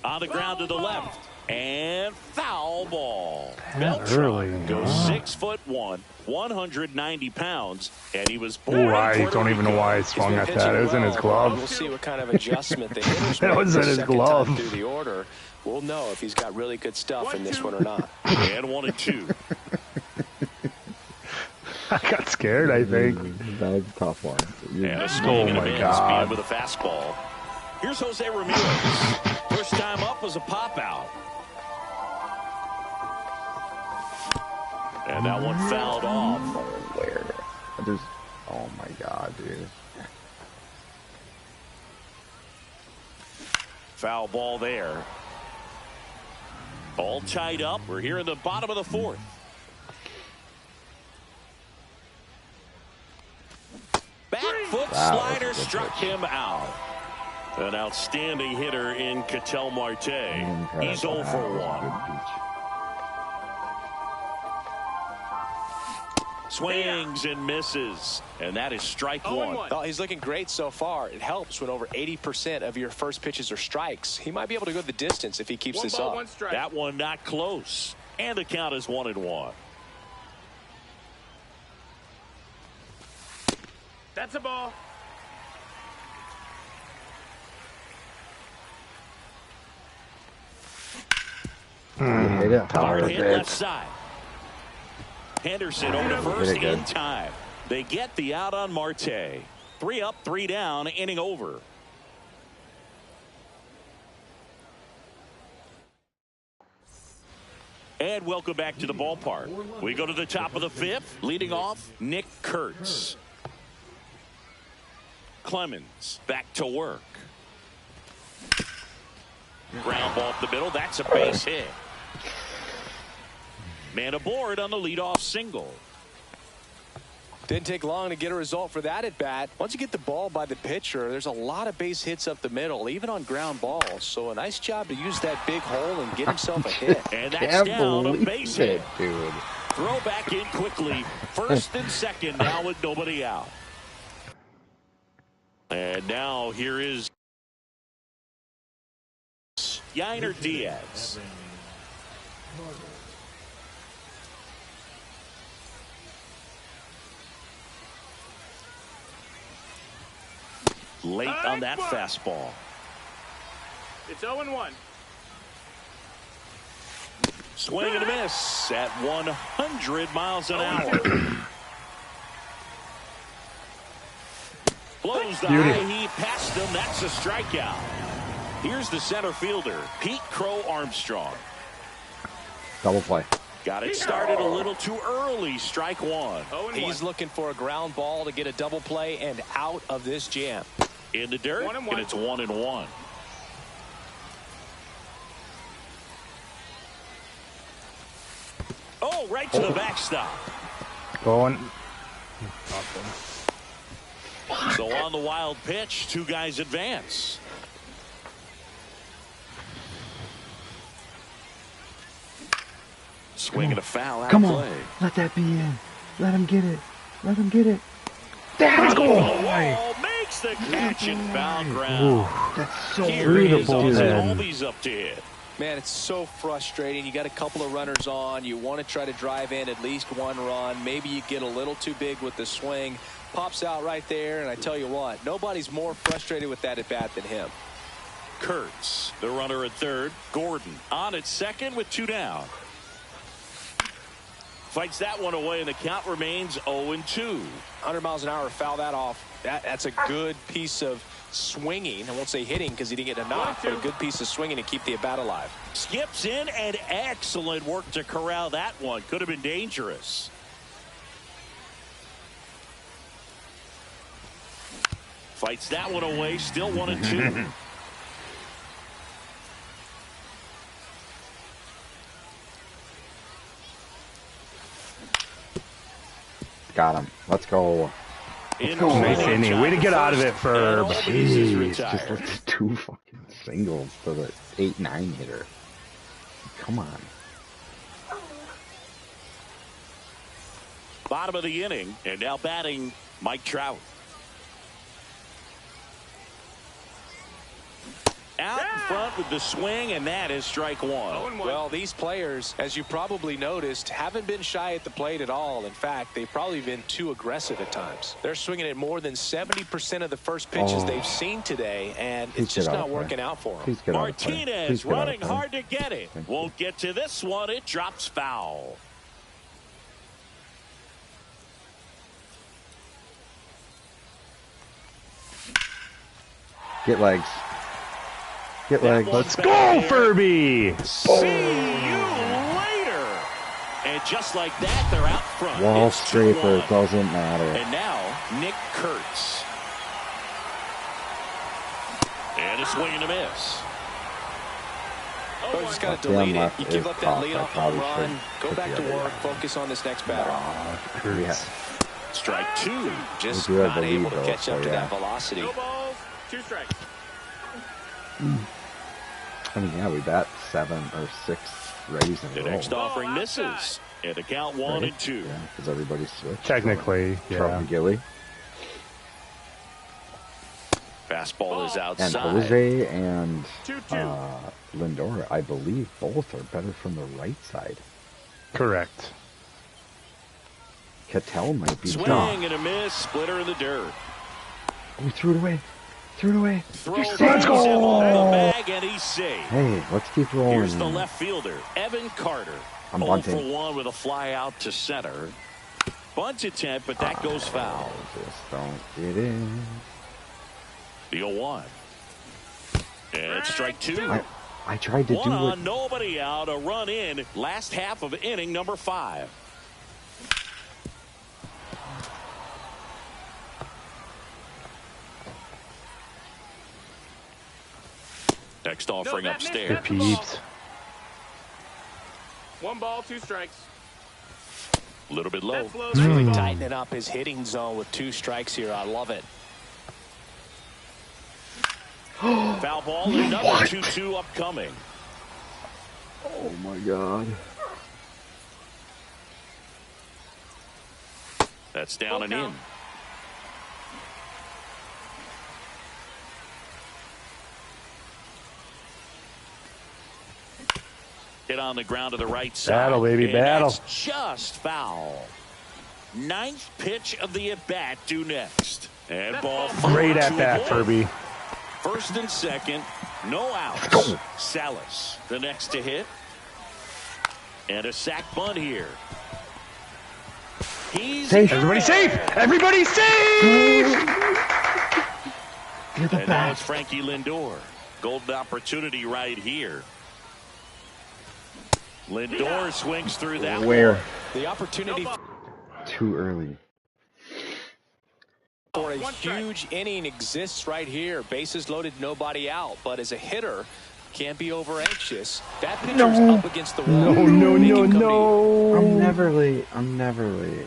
Speaker 2: On the ground to the left, and foul ball. Beltran goes 6'1", 190 pounds, and he was born.
Speaker 3: Oh, I don't even know why I swung at that. It was in his glove.
Speaker 5: We'll see what kind of adjustment the hitters
Speaker 3: That was in his glove.
Speaker 5: through the order. We'll know if he's got really good stuff in this one or not.
Speaker 2: And 1-2.
Speaker 3: I got scared, I think.
Speaker 4: That was a tough one.
Speaker 2: And a swing and a miss,
Speaker 3: God.
Speaker 2: with a fastball. Here's Jose Ramirez. First time up was a pop out. And that one fouled off.
Speaker 4: Where? Oh my God, dude.
Speaker 2: Foul ball there. All tied up. We're here in the bottom of the fourth. Back foot slider struck him out. An outstanding hitter in Ketel Marte. He's 0 for 1. Swings and misses, and that is strike one.
Speaker 5: Well, he's looking great so far. It helps when over 80% of your first pitches are strikes. He might be able to go the distance if he keeps this up.
Speaker 2: That one not close, and the count is 1-1.
Speaker 1: That's a ball.
Speaker 2: Hard hit left side. Henderson over to first in time. They get the out on Marte. 3 up, 3 down, inning over. And welcome back to the ballpark. We go to the top of the 5th. Leading off, Nick Kurtz. Clemens back to work. Ground ball up the middle. That's a base hit. Man aboard on the leadoff single.
Speaker 5: Didn't take long to get a result for that at bat. Once you get the ball by the pitcher, there's a lot of base hits up the middle, even on ground balls. So a nice job to use that big hole and get himself a hit.
Speaker 2: And that's down a base hit.
Speaker 4: Dude.
Speaker 2: Throw back in quickly. First and second now with nobody out. And now here is Yainer Diaz. Late on that fastball.
Speaker 6: It's 0-1.
Speaker 2: Swing and a miss at 100 miles an hour. Blows the high heat past him. That's a strikeout. Here's the center fielder, Pete Crow Armstrong.
Speaker 4: Double play.
Speaker 2: Got it started a little too early. Strike one.
Speaker 5: He's looking for a ground ball to get a double play and out of this jam.
Speaker 2: In the dirt, and it's 1-1. Oh, right to the backstop.
Speaker 3: Going.
Speaker 2: So on the wild pitch, two guys advance. Swing and a foul out
Speaker 4: Come
Speaker 2: of
Speaker 4: on.
Speaker 2: play.
Speaker 4: Let that be in. Let him get it. Let him get it.
Speaker 3: Let's go.
Speaker 2: Oh, makes the catch and foul ground.
Speaker 4: That's so
Speaker 2: Here is
Speaker 3: beautiful.
Speaker 2: Albies up to hit.
Speaker 5: Man, it's so frustrating. You got a couple of runners on. You want to try to drive in at least one run. Maybe you get a little too big with the swing. Pops out right there, and I tell you what, nobody's more frustrated with that at bat than him.
Speaker 2: Kurtz, the runner at third. Gordon on at second with two down. Fights that one away, and the count remains 0-2.
Speaker 5: 100 miles an hour, foul that off. That's a good piece of swinging. I won't say hitting because he didn't get a knock, but a good piece of swinging to keep the at bat alive.
Speaker 2: Skips in, and excellent work to corral that one. Could have been dangerous. Fights that one away, still 1-2.
Speaker 4: Got him. Let's go.
Speaker 3: Nice inning. Way to get out of it, Ferb.
Speaker 4: Jeez, just like 2 fucking singles to the 8-9 hitter. Come on.
Speaker 2: Bottom of the inning, and now batting Mike Trout. Out in front with the swing, and that is strike one.
Speaker 5: Well, these players, as you probably noticed, haven't been shy at the plate at all. In fact, they've probably been too aggressive at times. They're swinging at more than 70% of the first pitches they've seen today, and it's just not working out for them.
Speaker 2: Martinez running hard to get it. Won't get to this one. It drops foul.
Speaker 4: Get legs. Get legs.
Speaker 3: Let's go, Furby.
Speaker 2: See you later. And just like that, they're out front.
Speaker 4: Wall
Speaker 2: It's
Speaker 4: scraper.
Speaker 2: 2-1.
Speaker 4: Doesn't matter.
Speaker 2: And now, Nick Kurtz. And a swing and a miss.
Speaker 5: Oh, just got to
Speaker 4: Damn
Speaker 5: delete it.
Speaker 4: left
Speaker 5: You give
Speaker 4: is
Speaker 5: up that
Speaker 4: tough. I
Speaker 5: leadoff home
Speaker 4: probably
Speaker 5: run.
Speaker 4: should
Speaker 5: Go
Speaker 4: put
Speaker 5: back
Speaker 4: the
Speaker 5: to
Speaker 4: other
Speaker 5: work.
Speaker 4: guy.
Speaker 5: Focus on this next batter.
Speaker 4: Yes.
Speaker 2: Strike two.
Speaker 5: Just
Speaker 4: We do have
Speaker 5: not
Speaker 4: the
Speaker 5: able
Speaker 4: lead,
Speaker 5: to
Speaker 4: though,
Speaker 5: catch up
Speaker 4: so
Speaker 5: to
Speaker 4: yeah.
Speaker 5: that velocity.
Speaker 6: 2 balls, 2 strikes.
Speaker 4: I mean, yeah, we bat 7 or 6 Rays in
Speaker 2: The
Speaker 4: a row.
Speaker 2: next offering misses. And the count 1-2.
Speaker 4: Yeah, because everybody's switched.
Speaker 3: Technically,
Speaker 4: Trump
Speaker 3: yeah.
Speaker 4: and Gilly.
Speaker 2: Fastball is
Speaker 4: And
Speaker 2: outside.
Speaker 4: Jose and
Speaker 6: 2-2.
Speaker 4: Lindor, I believe both are better from the right side.
Speaker 3: Correct.
Speaker 4: Cattell might be
Speaker 2: Swing
Speaker 4: gone.
Speaker 2: and a miss. Splitter in the dirt.
Speaker 4: Oh, he threw it away. Threw it away.
Speaker 2: Throw
Speaker 4: Let's
Speaker 2: brings
Speaker 4: go.
Speaker 2: him over the bag, and he's safe.
Speaker 4: Hey, let's keep rolling.
Speaker 2: Here's the left fielder, Evan Carter.
Speaker 4: I'm
Speaker 2: 0
Speaker 4: bunting.
Speaker 2: for 1 with a fly out to center. Bunt attempt, but that goes foul.
Speaker 4: Just don't get in.
Speaker 2: The 0-1. And strike two.
Speaker 4: I tried to
Speaker 2: One
Speaker 4: do
Speaker 2: on,
Speaker 4: it.
Speaker 2: nobody out. A run in. Last half of inning number 5. Next offering upstairs.
Speaker 6: That's the ball.
Speaker 3: Peeps.
Speaker 6: 1 ball, 2 strikes.
Speaker 2: A little bit low.
Speaker 6: That's low.
Speaker 5: Really
Speaker 6: That's
Speaker 5: tightening up his hitting zone with 2 strikes here. I love it.
Speaker 2: Foul ball, another 2-2 upcoming.
Speaker 4: Oh my God.
Speaker 2: That's down and in. Hit on the ground to the right side.
Speaker 3: Battle, baby,
Speaker 2: and
Speaker 3: battle.
Speaker 2: That's just foul. 9th pitch of the at-bat due next. And ball
Speaker 3: Great
Speaker 2: forward
Speaker 3: at
Speaker 2: to
Speaker 3: bat,
Speaker 2: avoid.
Speaker 3: Furby.
Speaker 2: First and second, no outs. Salas, the next to hit. And a sac bunt here. He's
Speaker 4: Safe.
Speaker 3: Everybody safe! Everybody safe!
Speaker 4: You're the
Speaker 2: And now it's
Speaker 4: best.
Speaker 2: Frankie Lindor. Golden opportunity right here. Lindor swings through that
Speaker 4: Where?
Speaker 2: one.
Speaker 5: The opportunity
Speaker 4: Too early.
Speaker 5: for a huge inning exists right here. Bases loaded, nobody out. But as a hitter, can't be over anxious. That pitcher's up against the wall.
Speaker 3: No,
Speaker 5: They
Speaker 3: no,
Speaker 5: can come to you.
Speaker 3: no.
Speaker 4: I'm never late. I'm never late.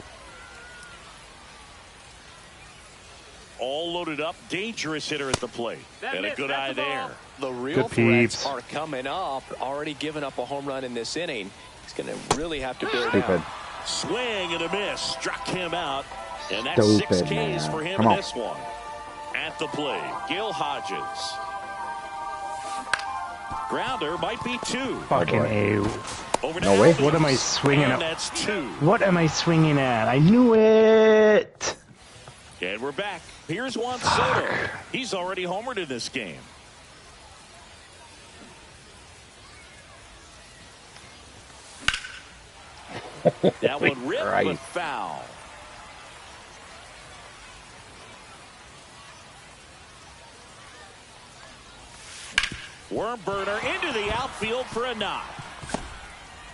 Speaker 2: All loaded up, dangerous hitter at the plate.
Speaker 6: That
Speaker 2: And a
Speaker 6: missed,
Speaker 2: good
Speaker 6: that's
Speaker 2: eye
Speaker 6: the ball.
Speaker 2: there.
Speaker 5: The real
Speaker 3: Good
Speaker 5: threats
Speaker 3: peeps.
Speaker 5: are coming up. Already given up a home run in this inning. He's going to really have to bear
Speaker 4: Stupid.
Speaker 5: down.
Speaker 2: Swing and a miss. Struck him out. And that's
Speaker 4: Stupid,
Speaker 2: 6 Ks
Speaker 4: man.
Speaker 2: for him
Speaker 4: Come
Speaker 2: in
Speaker 4: on.
Speaker 2: this one. At the plate, Gil Hodges. Grounder might be 2.
Speaker 3: Fucking A.
Speaker 2: Over to
Speaker 4: No way.
Speaker 2: Alves.
Speaker 3: What am I swinging
Speaker 2: And
Speaker 3: at?
Speaker 2: that's 2.
Speaker 3: What am I swinging at? I knew it.
Speaker 2: And we're back. Here's Juan Soto. He's already homered in this game. That one ripped, but
Speaker 4: Christ.
Speaker 2: foul. Worm burner into the outfield for a knock.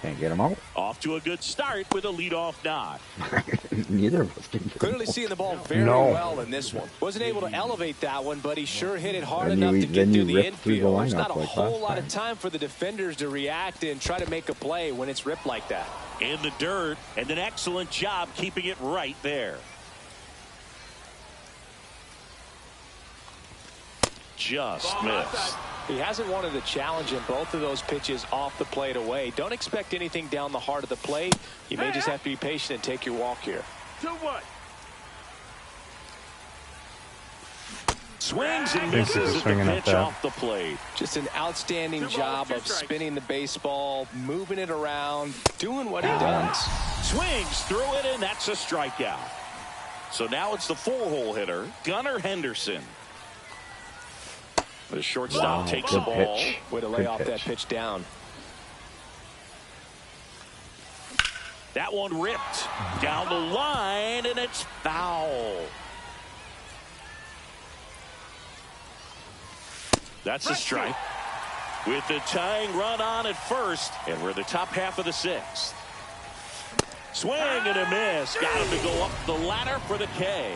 Speaker 4: Can't get him out.
Speaker 2: Off to a good start with a leadoff knock.
Speaker 4: Neither of us can get him
Speaker 5: Clearly
Speaker 4: out.
Speaker 5: seeing the ball very
Speaker 3: No.
Speaker 5: well in this one. Wasn't able to elevate that one, but he sure hit it hard
Speaker 4: Then
Speaker 5: enough
Speaker 4: you-
Speaker 5: to get
Speaker 4: then
Speaker 5: through
Speaker 4: you
Speaker 5: the
Speaker 4: ripped through the
Speaker 5: infield. There's
Speaker 4: lineup
Speaker 5: not a
Speaker 4: like
Speaker 5: whole
Speaker 4: last
Speaker 5: lot of
Speaker 4: time.
Speaker 5: time for the defenders to react and try to make a play when it's ripped like that.
Speaker 2: In the dirt, and an excellent job keeping it right there. Just missed.
Speaker 5: He hasn't wanted a challenge in both of those pitches off the plate away. Don't expect anything down the heart of the plate. You may just have to be patient and take your walk here.
Speaker 6: 2-1.
Speaker 2: Swings and
Speaker 3: Thank you
Speaker 2: misses
Speaker 3: for
Speaker 2: at the
Speaker 3: swinging at
Speaker 2: pitch
Speaker 3: that.
Speaker 2: off the plate.
Speaker 5: Just an outstanding
Speaker 6: 2 balls,
Speaker 5: job
Speaker 6: 2
Speaker 5: of
Speaker 6: strikes.
Speaker 5: spinning the baseball, moving it around, doing what he does.
Speaker 2: Swings through it, and that's a strikeout. So now it's the 4-hole hitter, Gunnar Henderson. The shortstop takes the
Speaker 4: good
Speaker 2: ball.
Speaker 4: pitch.
Speaker 5: Way to lay
Speaker 4: Good
Speaker 5: off that
Speaker 4: pitch.
Speaker 5: pitch down.
Speaker 2: That one ripped down the line, and it's foul. That's a strike. With the tying run on at first, and we're in the top half of the 6th. Swing and a miss. Got him to go up the ladder for the K.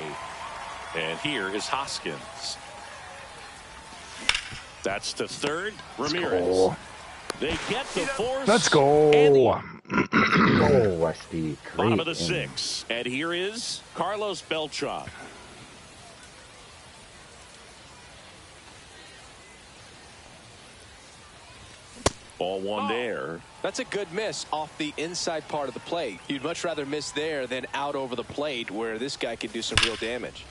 Speaker 2: And here is Hoskins. That's to third. Ramirez.
Speaker 4: go.
Speaker 2: They get the force.
Speaker 3: Let's go.
Speaker 2: And the
Speaker 4: Oh, Westy. Great
Speaker 2: bottom of the
Speaker 4: inning.
Speaker 2: 6th. And here is Carlos Beltran. Ball one there.
Speaker 5: That's a good miss off the inside part of the plate. You'd much rather miss there than out over the plate where this guy could do some real damage.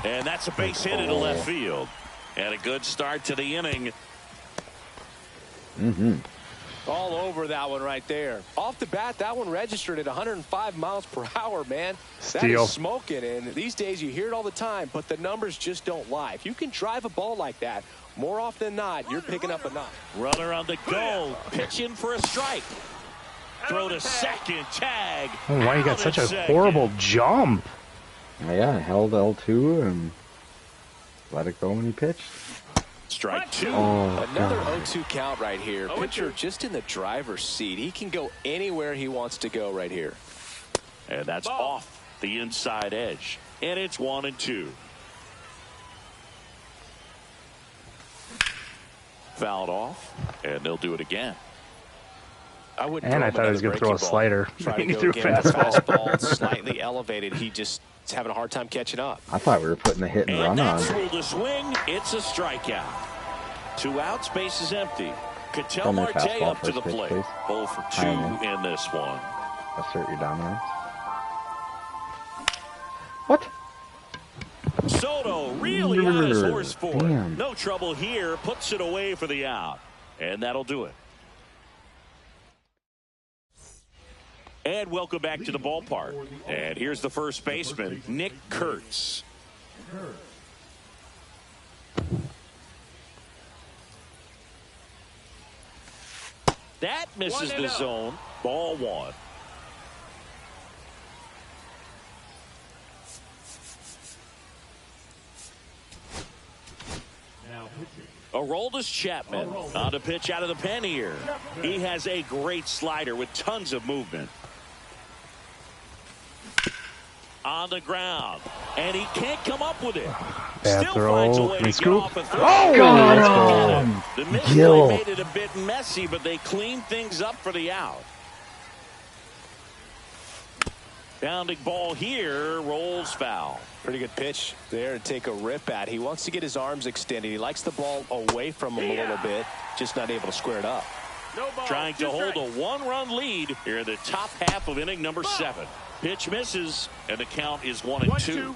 Speaker 2: And that's a base hit into left field. And a good start to the inning.
Speaker 5: All over that one right there. Off the bat, that one registered at 105 miles per hour, man. That
Speaker 3: Steal.
Speaker 5: is smoking, and these days you hear it all the time, but the numbers just don't lie. If you can drive a ball like that, more often than not, you're picking up a knock.
Speaker 2: Runner on the go. Pitch in for a strike. Throw to second. Tag.
Speaker 3: Oh, why you got
Speaker 2: Out
Speaker 3: such
Speaker 2: at
Speaker 3: a
Speaker 2: second.
Speaker 3: horrible jump?
Speaker 4: Oh, yeah, held L2 and let it go when he pitched.
Speaker 2: Strike 2.
Speaker 4: Oh,
Speaker 5: Another
Speaker 4: God.
Speaker 5: 0-2 count right here. Pitcher just in the driver's seat. He can go anywhere he wants to go right here.
Speaker 2: And that's off the inside edge. And it's 1-2. Fouled off, and they'll do it again.
Speaker 5: I wouldn't.
Speaker 3: And I thought he was going to throw a slider.
Speaker 5: Try to
Speaker 3: He
Speaker 5: go
Speaker 3: threw a
Speaker 5: again with the
Speaker 3: fastball.
Speaker 5: fastball slightly elevated. He just is having a hard time catching up.
Speaker 4: I thought we were putting the hit and run on.
Speaker 2: And that's ruled a swing. It's a strikeout. 2 outs, base is empty. Ketel Marte up to the plate. 0 for 2 in this one.
Speaker 4: Assert your dominance. What?
Speaker 2: Soto really on his horse for it. No trouble here. Puts it away for the out. And that'll do it. And welcome back to the ballpark. And here's the first baseman, Nick Kurtz. That misses the zone. Ball 1. Aroldis Chapman on the pitch out of the pen here. He has a great slider with tons of movement. On the ground, and he can't come up with it.
Speaker 3: Bad
Speaker 2: Still finds a way to get
Speaker 3: scoop.
Speaker 2: off a throw.
Speaker 3: Oh,
Speaker 4: God!
Speaker 2: The misplay made it a bit messy, but they cleaned things up for the out. Bounding ball here, rolls foul.
Speaker 5: Pretty good pitch there to take a rip at. He wants to get his arms extended. He likes the ball away from him a little bit, just not able to square it up.
Speaker 6: No ball,
Speaker 2: Trying to hold
Speaker 6: strikes.
Speaker 2: a 1-run lead here in the top half of inning number 7. Pitch misses, and the count is 1-2.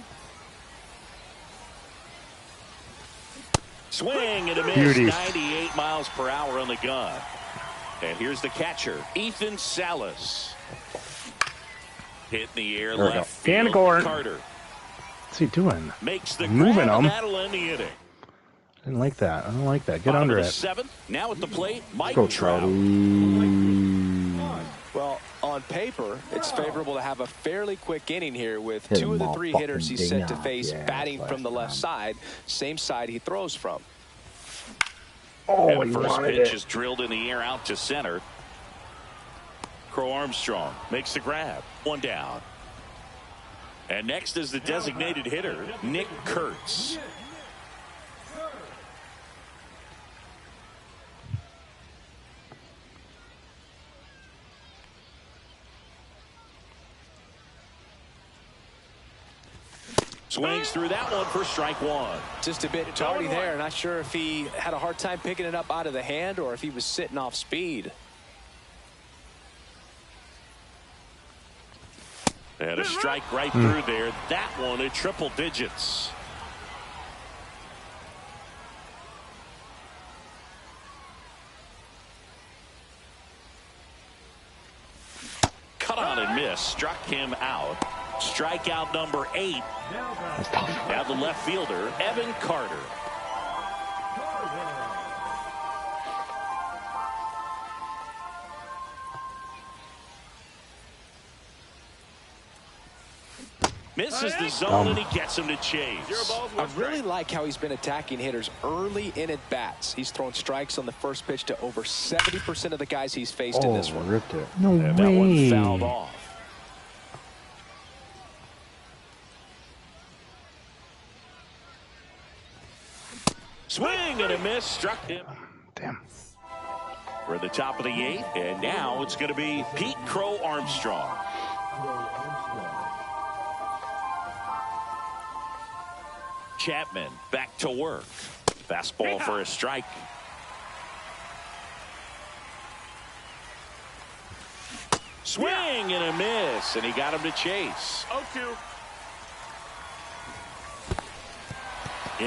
Speaker 2: Swing and a miss.
Speaker 3: Beauty.
Speaker 2: 98 miles per hour on the gun. And here's the catcher, Ethan Salas. Hit in the air,
Speaker 4: There we
Speaker 2: left
Speaker 3: go.
Speaker 2: field.
Speaker 3: And Gordon.
Speaker 2: Carter
Speaker 3: What's he doing?
Speaker 2: makes the
Speaker 3: Moving
Speaker 2: grab,
Speaker 3: him.
Speaker 2: and that'll end the inning.
Speaker 3: I didn't like that. I don't like that. Get
Speaker 2: Bottom
Speaker 3: under
Speaker 2: of the
Speaker 3: it.
Speaker 2: 7th. Now at the plate, Mike
Speaker 4: Go,
Speaker 2: Trout.
Speaker 5: Well, on paper, it's favorable to have a fairly quick inning here with
Speaker 4: Hit
Speaker 5: 2 of
Speaker 4: him
Speaker 5: the
Speaker 4: all
Speaker 5: 3
Speaker 4: fucking
Speaker 5: hitters he's set to
Speaker 4: ding-dong.
Speaker 5: face
Speaker 4: Yeah,
Speaker 5: batting
Speaker 4: that's
Speaker 5: from the left
Speaker 4: last
Speaker 5: side, same side he throws from.
Speaker 4: Oh,
Speaker 2: And
Speaker 4: he
Speaker 2: the first
Speaker 4: wanted
Speaker 2: pitch
Speaker 4: it.
Speaker 2: is drilled in the air out to center. Crow Armstrong makes the grab. 1 down. And next is the designated hitter, Nick Kurtz. Swings through that one for strike 1.
Speaker 5: Just a bit tardy there. Not sure if he had a hard time picking it up out of the hand or if he was sitting off speed.
Speaker 2: And a strike right through there. That one at triple digits. Cut on and miss. Struck him out. Strikeout number 8. Now the left fielder, Evan Carter. Misses the zone, and he gets him to chase.
Speaker 5: I really like how he's been attacking hitters early in at bats. He's thrown strikes on the first pitch to over 70% of the guys he's faced in this one.
Speaker 4: Ripped it.
Speaker 3: No
Speaker 2: And that one
Speaker 3: way.
Speaker 2: fouled off. Swing and a miss. Struck him.
Speaker 3: Damn.
Speaker 2: We're at the top of the 8th, and now it's going to be Pete Crow Armstrong. Chapman back to work. Fastball for a strike. Swing and a miss, and he got him to chase.
Speaker 6: 0-2.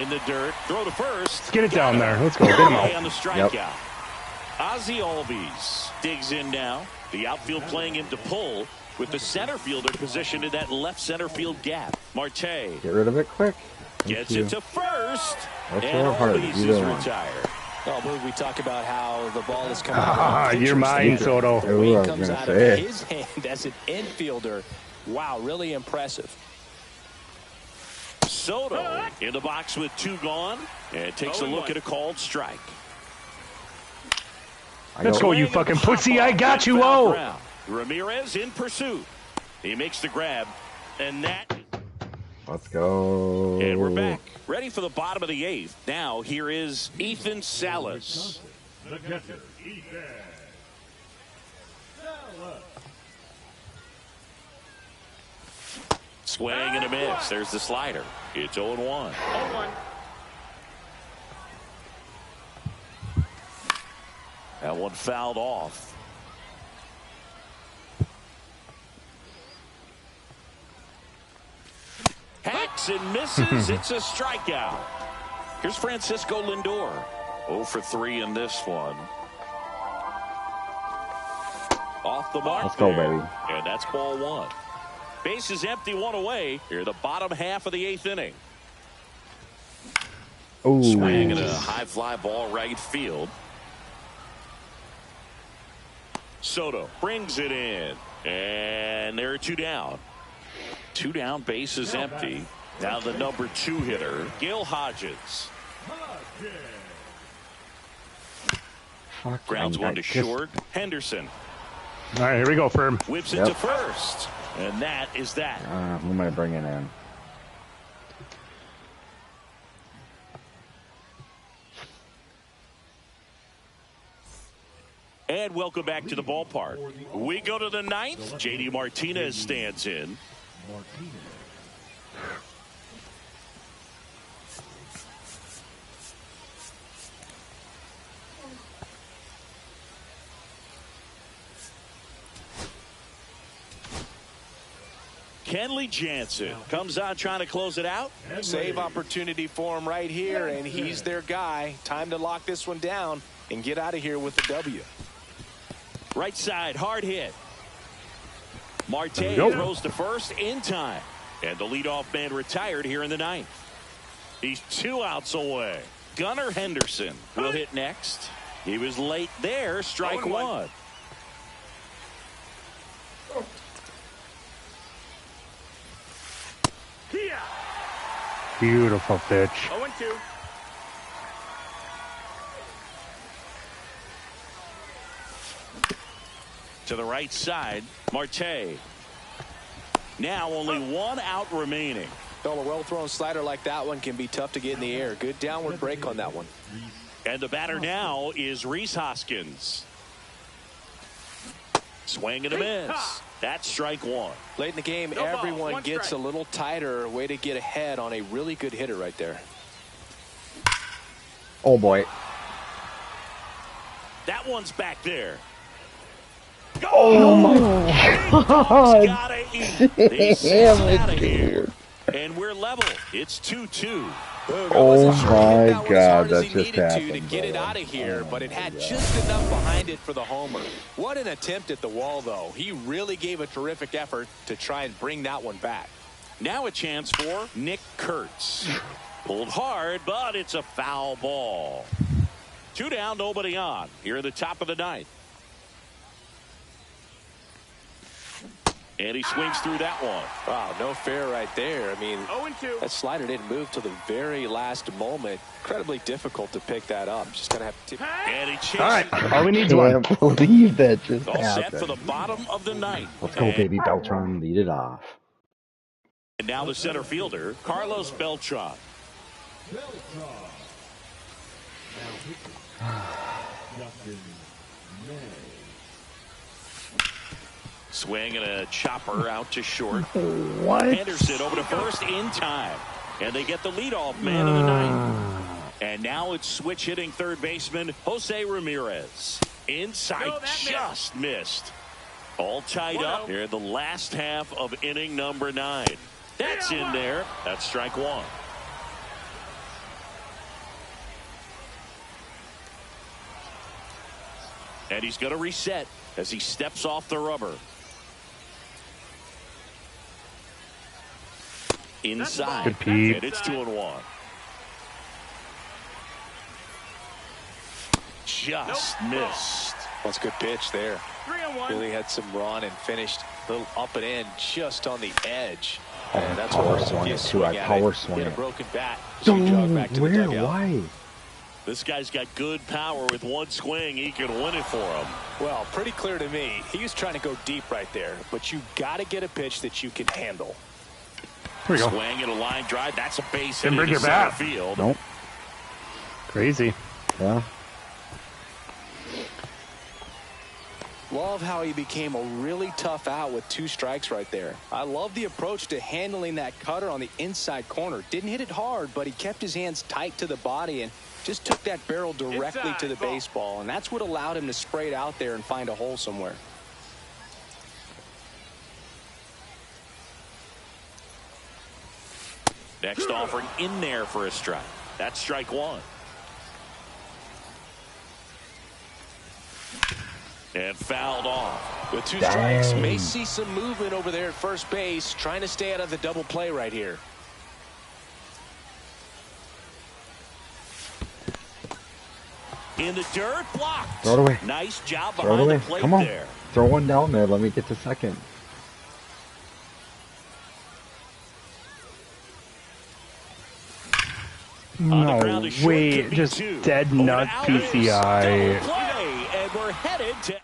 Speaker 2: In the dirt, throw to first.
Speaker 3: Let's get it down there. Let's go. Get him
Speaker 2: Away
Speaker 3: out.
Speaker 2: on the strikeout. Ozzie Albies digs in now. The outfield playing him to pull with the center fielder positioned in that left center field gap. Marte
Speaker 4: Get rid of it quick.
Speaker 2: gets
Speaker 4: you.
Speaker 2: it to first.
Speaker 4: That's
Speaker 2: And
Speaker 4: real hard.
Speaker 2: Albies
Speaker 4: Either
Speaker 2: is
Speaker 4: one.
Speaker 2: retired.
Speaker 5: Well, I believe we talk about how the ball is coming
Speaker 3: Ah,
Speaker 5: out.
Speaker 3: you're mine, Soto.
Speaker 5: The way
Speaker 4: Ooh, I
Speaker 5: it
Speaker 4: was
Speaker 5: comes
Speaker 4: gonna
Speaker 5: out
Speaker 4: say
Speaker 5: of
Speaker 4: it.
Speaker 5: his hand as an infielder. Wow, really impressive.
Speaker 2: Soto in the box with 2 gone and takes a look at a called strike.
Speaker 3: Let's go, you
Speaker 2: Swing
Speaker 3: fucking
Speaker 2: and
Speaker 3: pussy.
Speaker 2: pop
Speaker 3: I
Speaker 2: off
Speaker 3: got
Speaker 2: in
Speaker 3: you.
Speaker 2: foul
Speaker 3: Oh.
Speaker 2: ground. Ramirez in pursuit. He makes the grab, and that
Speaker 4: Let's go.
Speaker 2: And we're back. Ready for the bottom of the 8th. Now, here is Ethan Salas.
Speaker 7: The catcher, Ethan Salas.
Speaker 2: Swing and a miss. There's the slider. It's 0-1.
Speaker 6: 0-1.
Speaker 2: That one fouled off. Hacks and misses. It's a strikeout. Here's Francisco Lindor. 0 for 3 in this one. Off the mark.
Speaker 4: Let's go,
Speaker 2: there.
Speaker 4: baby.
Speaker 2: And that's ball 1. Base is empty, 1 away. Here, the bottom half of the 8th inning.
Speaker 4: Ooh.
Speaker 2: Swing and a high fly ball right field. Soto brings it in. And there are 2 down. 2 down, base is empty. Now the number 2 hitter, Gil Hodges. Grounds one to short. Henderson.
Speaker 3: All right, here we go, Firm.
Speaker 2: Whips it to first. And that is that.
Speaker 4: Who am I bringing in?
Speaker 2: And welcome back to the ballpark. We go to the 9th. J.D. Martinez stands in. Kenley Jansen comes on trying to close it out.
Speaker 5: Save opportunity for him right here, and he's their guy. Time to lock this one down and get out of here with the W.
Speaker 2: Right side, hard hit. Marte
Speaker 3: Go.
Speaker 2: throws to first in time. And the leadoff man retired here in the 9th. He's 2 outs away. Gunnar Henderson will hit next. He was late there. Strike 1.
Speaker 3: Beautiful pitch.
Speaker 6: 0-2.
Speaker 2: To the right side, Marte. Now only 1 out remaining.
Speaker 5: Well, a well-thrown slider like that one can be tough to get in the air. Good downward break on that one.
Speaker 2: And the batter now is Rhys Hoskins. Swing and a miss. That's strike 1.
Speaker 5: Late in the game,
Speaker 6: No ball,
Speaker 5: everyone
Speaker 6: 1
Speaker 5: gets
Speaker 6: strike.
Speaker 5: a little tighter. Way to get ahead on a really good hitter right there.
Speaker 4: Oh, boy.
Speaker 2: That one's back there.
Speaker 4: Oh, my God.
Speaker 2: Gotta eat. They sent it out of here. And we're level. It's 2-2.
Speaker 4: Oh, my God. That just
Speaker 5: to
Speaker 4: happened.
Speaker 5: get it out of here, but it had just enough behind it for the homer. What an attempt at the wall, though. He really gave a terrific effort to try and bring that one back.
Speaker 2: Now a chance for Nick Kurtz. Pulled hard, but it's a foul ball. 2 down, nobody on. Here at the top of the 9th. And he swings through that one.
Speaker 5: Wow, no fair right there. I mean,
Speaker 6: 0-2.
Speaker 5: that slider didn't move till the very last moment. Incredibly difficult to pick that up. Just going to have to...
Speaker 2: And he chases.
Speaker 3: All right, all we need is
Speaker 4: I
Speaker 3: one.
Speaker 4: can't believe that just
Speaker 2: All set
Speaker 4: happened.
Speaker 2: for the bottom of the 9th.
Speaker 4: Let's go, baby. Beltran, lead it off.
Speaker 2: And now the center fielder, Carlos Beltran. Swing and a chopper out to short.
Speaker 4: What?
Speaker 2: Henderson over to first in time. And they get the leadoff man of the 9th. And now it's switch hitting third baseman Jose Ramirez. Inside,
Speaker 6: No, that
Speaker 2: just missed. All tied
Speaker 6: 1-0.
Speaker 2: up here in the last half of inning number 9. That's in there. That's strike 1. And he's going to reset as he steps off the rubber. Inside.
Speaker 3: Good peep.
Speaker 2: And it's 2-1. Just missed.
Speaker 5: That's a good pitch there.
Speaker 6: 3-1.
Speaker 5: Really had some run and finished a little up and in just on the edge.
Speaker 4: Oh,
Speaker 5: And that's
Speaker 4: power
Speaker 5: where if
Speaker 4: swing
Speaker 5: you
Speaker 4: it, too.
Speaker 5: swing
Speaker 4: I
Speaker 5: at
Speaker 4: power
Speaker 5: it,
Speaker 4: swing
Speaker 5: get a
Speaker 4: it.
Speaker 5: broken bat, so you jog back to the
Speaker 4: Where?
Speaker 5: dugout.
Speaker 4: Why?
Speaker 2: This guy's got good power. With one swing, he can win it for him.
Speaker 5: Well, pretty clear to me. He was trying to go deep right there, but you got to get a pitch that you can handle.
Speaker 3: Here we go.
Speaker 2: Swing and a line drive. That's a base hit
Speaker 3: Didn't bring
Speaker 2: into
Speaker 3: your
Speaker 2: center
Speaker 3: bat.
Speaker 2: field.
Speaker 4: Nope.
Speaker 3: Crazy.
Speaker 4: Yeah.
Speaker 5: Love how he became a really tough out with 2 strikes right there. I love the approach to handling that cutter on the inside corner. Didn't hit it hard, but he kept his hands tight to the body and just took that barrel directly to the baseball. And that's what allowed him to spray it out there and find a hole somewhere.
Speaker 2: Next offering in there for a strike. That's strike 1. And fouled off.
Speaker 5: With 2 strikes, may see some movement over there at first base, trying to stay out of the double play right here.
Speaker 2: In the dirt, blocked.
Speaker 4: Throw it away.
Speaker 2: Nice job
Speaker 4: Throw it
Speaker 2: behind
Speaker 4: away.
Speaker 2: the plate
Speaker 4: Come on.
Speaker 2: there.
Speaker 4: Throw one down there. Let me get to second.
Speaker 3: No
Speaker 2: ground is short,
Speaker 3: way.
Speaker 2: could be
Speaker 3: Just
Speaker 2: 2.
Speaker 3: dead
Speaker 2: Over to
Speaker 3: nut
Speaker 2: Alves.
Speaker 3: PCI.
Speaker 2: Double play, and we're headed to...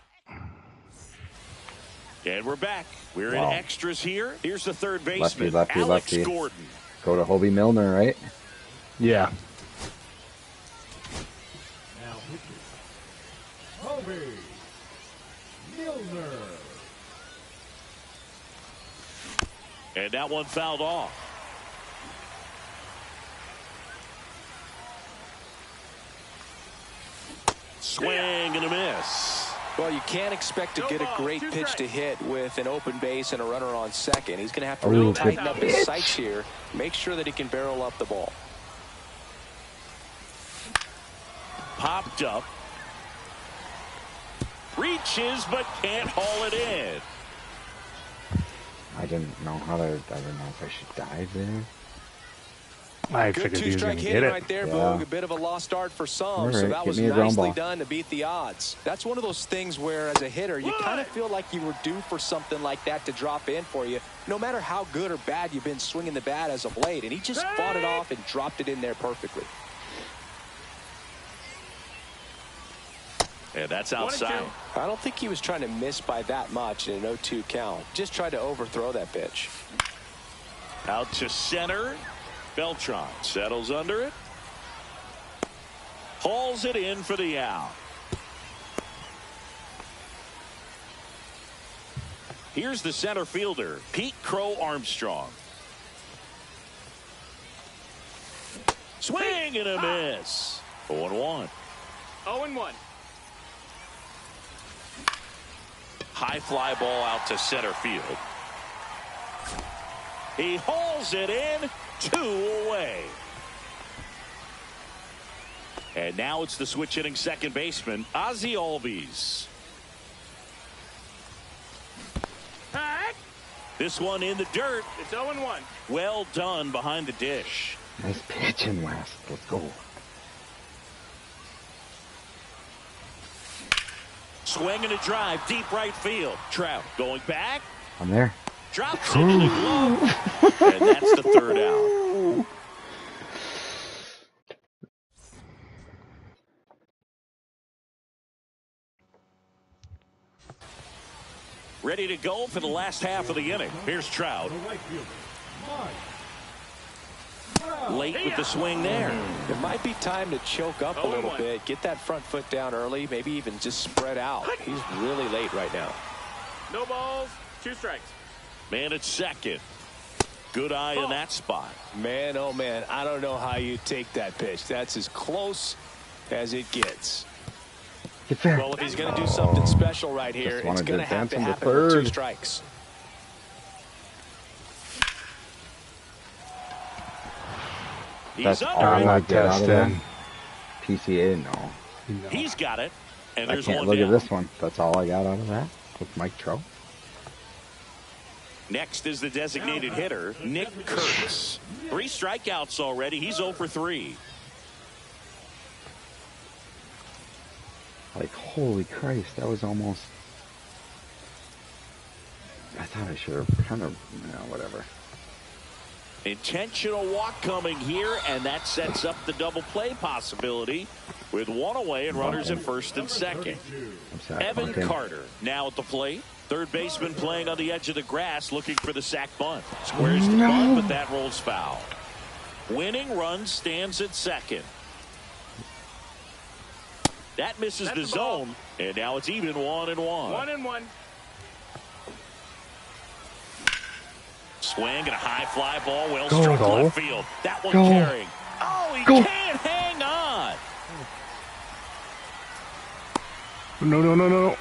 Speaker 2: And we're back. We're in extras here. Here's the third baseman,
Speaker 4: Lefty.
Speaker 2: Alex Gordon.
Speaker 4: Go to Hobie Milner, right?
Speaker 3: Yeah.
Speaker 7: Now pitching. Hobie Milner.
Speaker 2: And that one fouled off. Swing and a miss.
Speaker 5: Well, you can't expect to get a great pitch to hit with an open base and a runner on second. He's going to have to really tighten up his sights here. Make sure that he can barrel up the ball.
Speaker 2: Popped up. Reaches, but can't haul it in.
Speaker 4: I didn't know how to. I didn't know if I should dive there.
Speaker 3: I
Speaker 5: Good
Speaker 3: figured he was going
Speaker 5: two-strike
Speaker 3: to
Speaker 5: hit
Speaker 3: get it.
Speaker 5: right there,
Speaker 4: Yeah.
Speaker 5: Boog. A bit of a lost start for some, so
Speaker 4: right,
Speaker 5: that
Speaker 4: get
Speaker 5: was
Speaker 4: me a ground
Speaker 5: nicely
Speaker 4: ball.
Speaker 5: done to beat the odds. That's one of those things where, as a hitter, you kind of feel like you were due for something like that to drop in for you, no matter how good or bad you've been swinging the bat as of late, and he just fought it off and dropped it in there perfectly.
Speaker 2: And that's outside.
Speaker 5: I don't think he was trying to miss by that much in an 0-2 count. Just tried to overthrow that pitch.
Speaker 2: Out to center. Beltran settles under it. Hauls it in for the out. Here's the center fielder, Pete Crow Armstrong. Swing and a miss. 0-1.
Speaker 6: 0-1.
Speaker 2: High fly ball out to center field. He hauls it in, 2 away. And now it's the switch hitting second baseman, Ozzie Albies.
Speaker 6: Hack.
Speaker 2: This one in the dirt.
Speaker 6: It's 0-1.
Speaker 2: Well done behind the dish.
Speaker 4: Nice pitching, West. Let's go.
Speaker 2: Swing and a drive, deep right field. Trout going back.
Speaker 4: I'm there.
Speaker 2: Drops into the glove. And that's the third out. Ready to go for the last half of the inning. Here's Trout.
Speaker 7: The right fielder, Mike.
Speaker 2: Late with the swing there.
Speaker 5: It might be time to choke up a little bit, get that front foot down early, maybe even just spread out. He's really late right now.
Speaker 6: No balls. 2 strikes.
Speaker 2: Man at second. Good eye in that spot.
Speaker 5: Man, oh man, I don't know how you take that pitch. That's as close as it gets.
Speaker 4: Get fair.
Speaker 5: Well, if he's going to do something special right here,
Speaker 4: Just
Speaker 5: it's
Speaker 4: wanted
Speaker 5: going
Speaker 4: to
Speaker 5: to have
Speaker 4: advance
Speaker 5: to
Speaker 4: him to
Speaker 5: happen with 2
Speaker 4: third.
Speaker 5: strikes.
Speaker 4: That's
Speaker 2: He's
Speaker 4: all
Speaker 2: under
Speaker 3: I'm
Speaker 2: it.
Speaker 3: not testing.
Speaker 4: PCA, no.
Speaker 2: He's got it. And
Speaker 4: I
Speaker 2: there's
Speaker 4: can't
Speaker 2: one
Speaker 4: look
Speaker 2: down.
Speaker 4: at this one. That's all I got out of that with Mike Trout.
Speaker 2: Next is the designated hitter, Nick Kurtz. 3 strikeouts already. He's 0 for 3.
Speaker 4: Like, holy Christ, that was almost... I thought I should have kind of, whatever.
Speaker 2: Intentional walk coming here, and that sets up the double play possibility with one away and runners at first and second. Evan Carter now at the plate. Third baseman playing on the edge of the grass looking for the sac bunt. Squares the bunt, but that rolls foul. Winning run stands at second. That misses the zone, and now it's even 1-1.
Speaker 6: 1-1.
Speaker 2: Swing and a high fly ball, well struck left field. That one carrying. Oh, he can't hang on.
Speaker 3: No.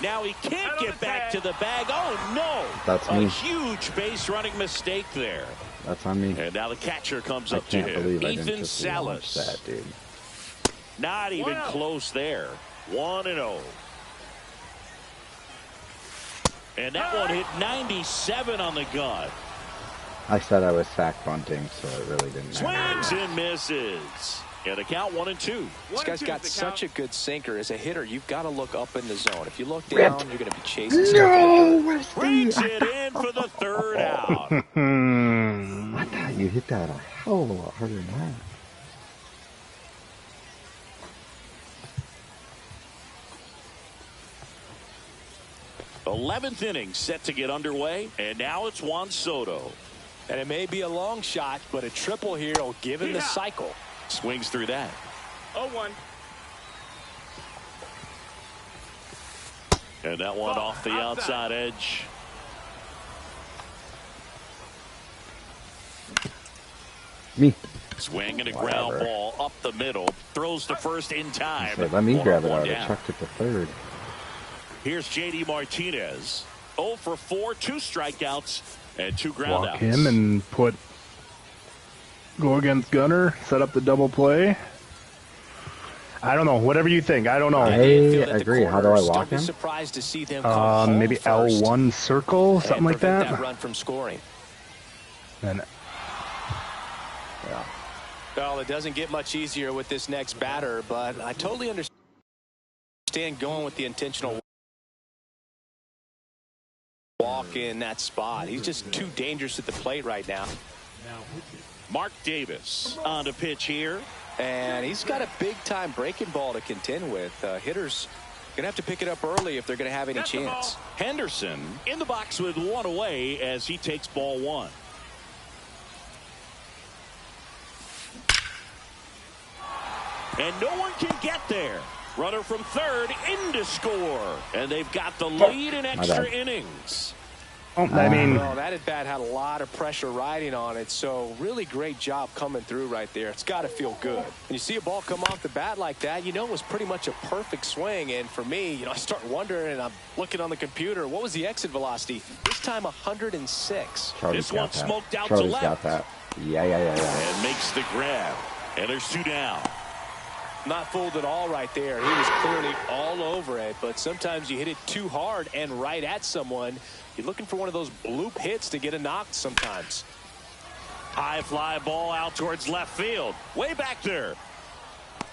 Speaker 2: Now he can't get back to the bag. Oh, no.
Speaker 4: That's me.
Speaker 2: A huge base running mistake there.
Speaker 4: That's on me.
Speaker 2: And now the catcher comes
Speaker 4: I
Speaker 2: up to
Speaker 4: can't
Speaker 2: him.
Speaker 4: believe I
Speaker 2: Ethan
Speaker 4: didn't just launch
Speaker 2: Salas.
Speaker 4: that, dude.
Speaker 2: Not even close there. 1-0. And that one hit 97 on the gun.
Speaker 4: I said I was sack bunting, so it really didn't matter.
Speaker 2: Swings and misses. And a count 1-2.
Speaker 5: This guy's got such a good sinker. As a hitter, you've got to look up in the zone. If you look down, you're going to be chasing stuff.
Speaker 4: No, Westy!
Speaker 2: Brings it in for the third out.
Speaker 4: I thought you hit that a hell of a lot harder than that.
Speaker 2: The 11th inning set to get underway, and now it's Juan Soto.
Speaker 5: And it may be a long shot, but a triple here will give him the cycle.
Speaker 2: Swings through that.
Speaker 6: 0-1.
Speaker 2: And that one off the outside edge.
Speaker 4: Me.
Speaker 2: Swing and a ground ball up the middle. Throws to first in time.
Speaker 4: So let me grab it
Speaker 2: 1-1
Speaker 4: out. I
Speaker 2: down.
Speaker 4: chucked it to third.
Speaker 2: Here's J.D. Martinez. 0 for 4, 2 strikeouts, and 2 groundouts.
Speaker 3: Walk him and go against Gunner, set up the double play. I don't know. Whatever you think. I don't know.
Speaker 4: I agree. How do I walk him?
Speaker 5: Surprised to see them come
Speaker 3: Maybe L1 circle, something like that.
Speaker 5: Run from scoring.
Speaker 3: And
Speaker 4: yeah.
Speaker 5: Well, it doesn't get much easier with this next batter, but I totally understand going with the intentional walk in that spot. He's just too dangerous at the plate right now.
Speaker 2: Mark Davis on to pitch here.
Speaker 5: And he's got a big-time breaking ball to contend with. Hitters going to have to pick it up early if they're going to have any chance.
Speaker 2: Henderson in the box with 1 away as he takes ball 1. And no one can get there. Runner from third in to score. And they've got the lead in extra innings.
Speaker 3: I mean,
Speaker 5: well, that at bat had a lot of pressure riding on it, so really great job coming through right there. It's got to feel good. When you see a ball come off the bat like that, you know it was pretty much a perfect swing. And for me, I start wondering, and I'm looking on the computer, what was the exit velocity? This time 106.
Speaker 2: This one smoked out
Speaker 4: Charlie's
Speaker 2: to left.
Speaker 4: got that. Yeah.
Speaker 2: And makes the grab. And there's 2 down.
Speaker 5: Not fooled at all right there. He was clearly all over it, but sometimes you hit it too hard and right at someone. You're looking for one of those bloop hits to get a knock sometimes.
Speaker 2: High fly ball out towards left field. Way back there.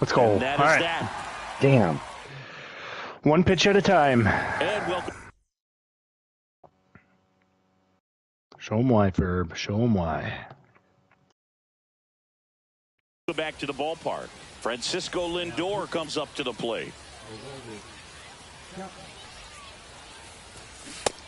Speaker 3: let's go.
Speaker 2: And that
Speaker 3: All
Speaker 2: is
Speaker 3: right.
Speaker 2: that.
Speaker 4: Damn.
Speaker 3: One pitch at a time.
Speaker 2: And welcome.
Speaker 3: Show him why, Ferb. Show him why.
Speaker 2: Back to the ballpark. Francisco Lindor comes up to the plate.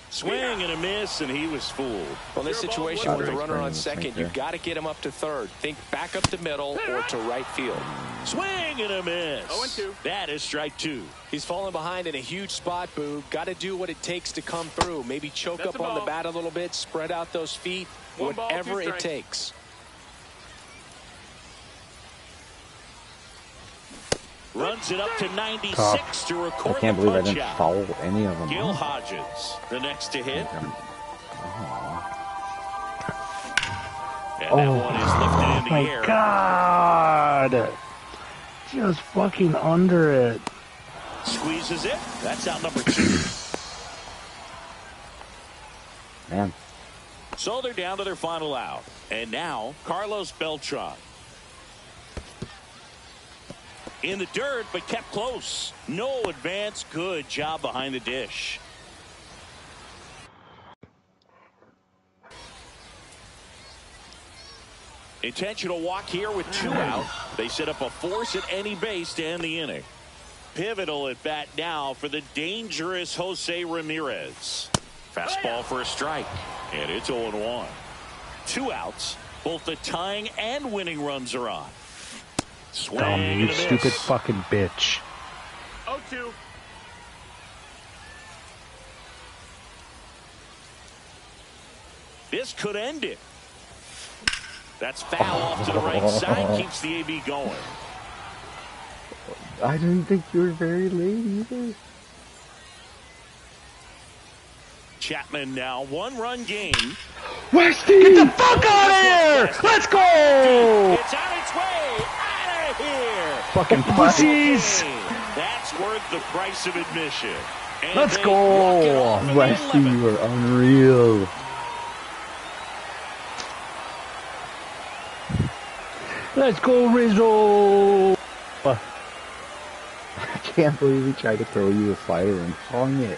Speaker 2: Swing and a miss, and he was fooled.
Speaker 5: Well, in this situation with the runner on second, you've got to get him up to third. Think back up to middle or to right field.
Speaker 2: Swing and a miss.
Speaker 6: 0-2.
Speaker 2: That is strike 2.
Speaker 5: He's falling behind in a huge spot, Boo. Got to do what it takes to come through. Maybe choke up on the bat a little bit, spread out those feet, whatever it takes.
Speaker 2: Runs it up to 96 to record
Speaker 4: I can't
Speaker 2: the
Speaker 4: believe I
Speaker 2: punch
Speaker 4: didn't
Speaker 2: out.
Speaker 4: foul any of them.
Speaker 2: Gil Hodges, the next to hit. And that one is lifted in the
Speaker 3: My
Speaker 2: air.
Speaker 3: God. Just fucking under it.
Speaker 2: Squeezes it. That's out number 2.
Speaker 4: Man.
Speaker 2: So they're down to their final out. And now, Carlos Beltran. In the dirt, but kept close. No advance. Good job behind the dish. Intentional walk here with 2 out. They set up a force at any base to end the inning. Pivotal at bat now for the dangerous Jose Ramirez. Fastball for a strike, and it's 0-1. 2 outs. Both the tying and winning runs are on. Swing and
Speaker 3: You
Speaker 2: a miss.
Speaker 3: stupid fucking bitch.
Speaker 6: 0-2.
Speaker 2: This could end it. That's foul off to the right side. Keeps the AB going.
Speaker 4: I didn't think you were very late either.
Speaker 2: Chapman now 1-run game.
Speaker 4: Westy!
Speaker 3: Get the fuck out of here! Let's go!
Speaker 2: It's on its way out of here.
Speaker 3: Fucking pussies!
Speaker 2: That's worth the price of admission. And
Speaker 3: Let's
Speaker 2: they
Speaker 3: go.
Speaker 2: walk it off in the
Speaker 4: Westy,
Speaker 2: 11th.
Speaker 4: you were unreal.
Speaker 3: Let's go, Rizzo!
Speaker 4: I can't believe he tried to throw you a slider and hung it.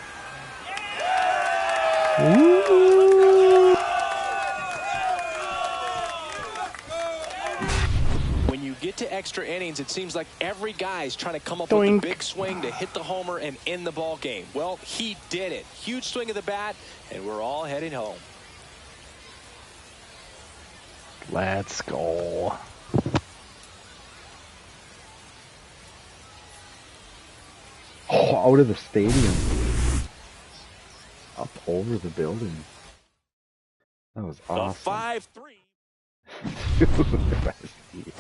Speaker 5: When you get to extra innings, it seems like every guy's trying to come up with
Speaker 3: Doink.
Speaker 5: a big swing to hit the homer and end the ball game. Well, he did it. Huge swing of the bat, and we're all heading home.
Speaker 3: Let's go.
Speaker 4: Oh, out of the stadium. Up over the building. That was
Speaker 2: The
Speaker 4: awesome.
Speaker 2: 5-3.
Speaker 4: Dude, Westy.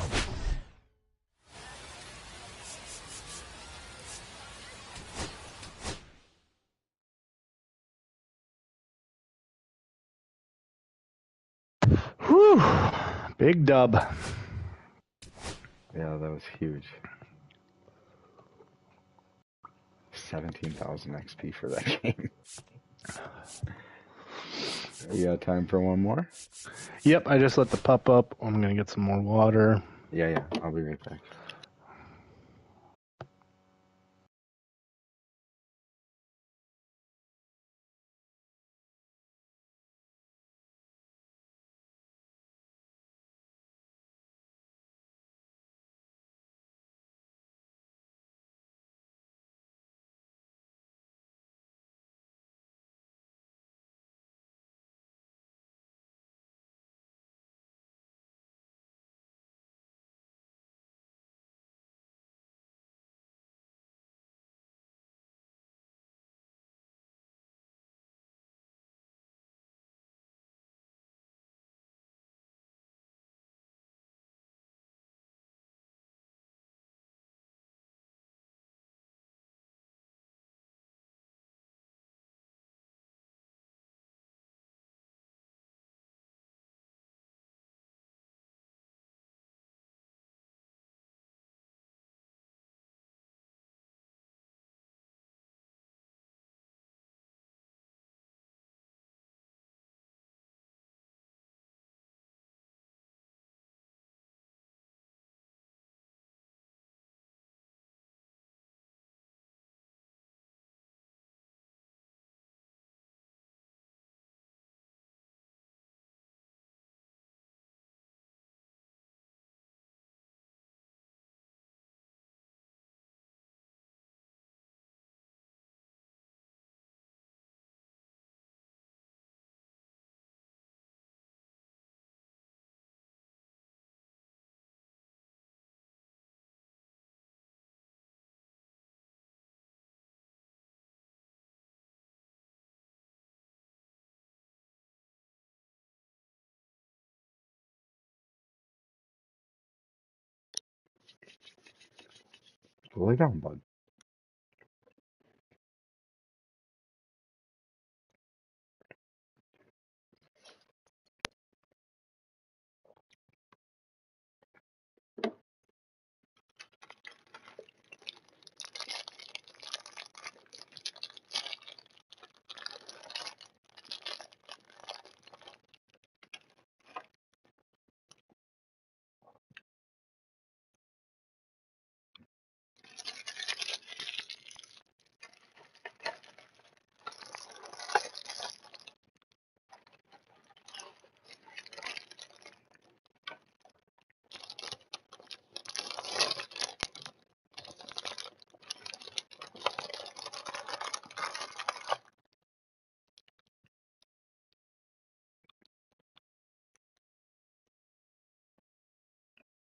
Speaker 3: Whew. Big dub.
Speaker 4: Yeah, that was huge. 17,000 XP for that game. You got time for one more?
Speaker 3: Yep, I just let the pup up. I'm gonna get some more water.
Speaker 4: Yeah, I'll be right back. Lay down, bud.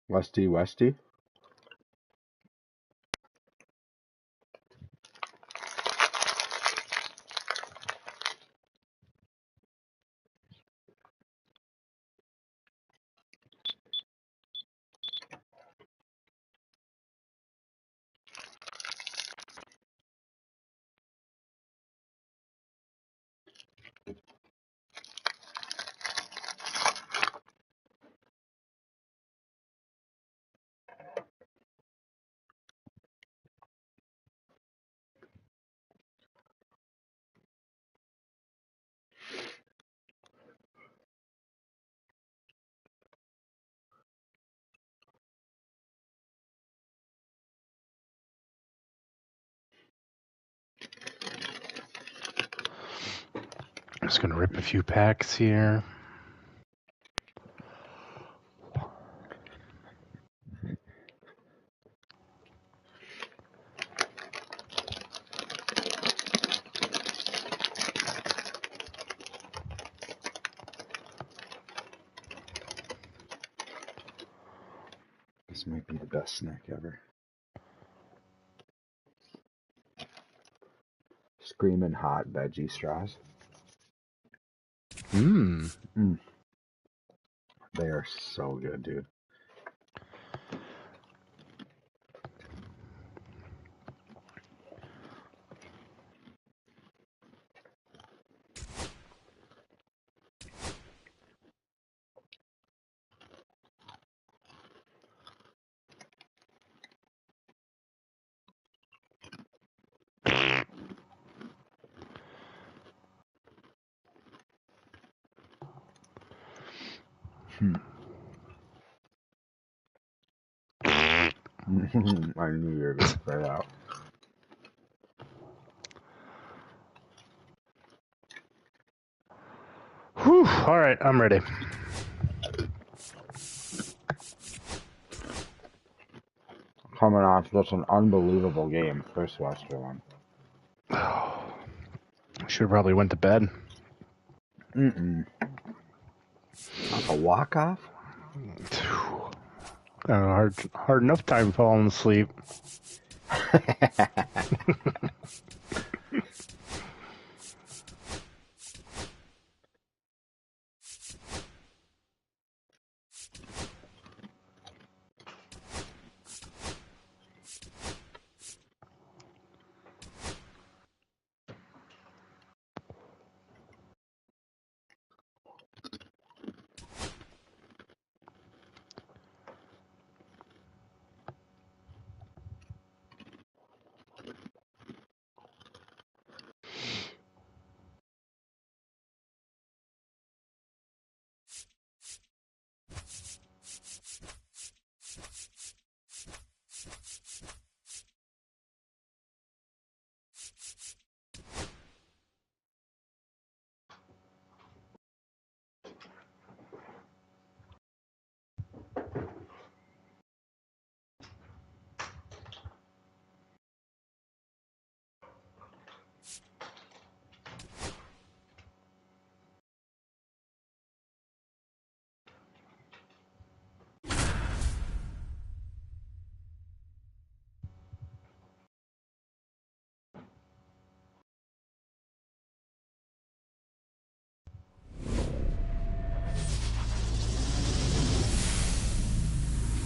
Speaker 4: Westy.
Speaker 3: I'm just going to rip a few packs here.
Speaker 4: This might be the best snack ever. Screaming hot veggie straws.
Speaker 3: Mmm.
Speaker 4: They are so good, dude. I knew you were going to say that.
Speaker 3: Whew. All right, I'm ready.
Speaker 4: Coming off just an unbelievable game, first Western one.
Speaker 3: Should have probably went to bed.
Speaker 4: A walk-off?
Speaker 3: Hard enough time falling asleep.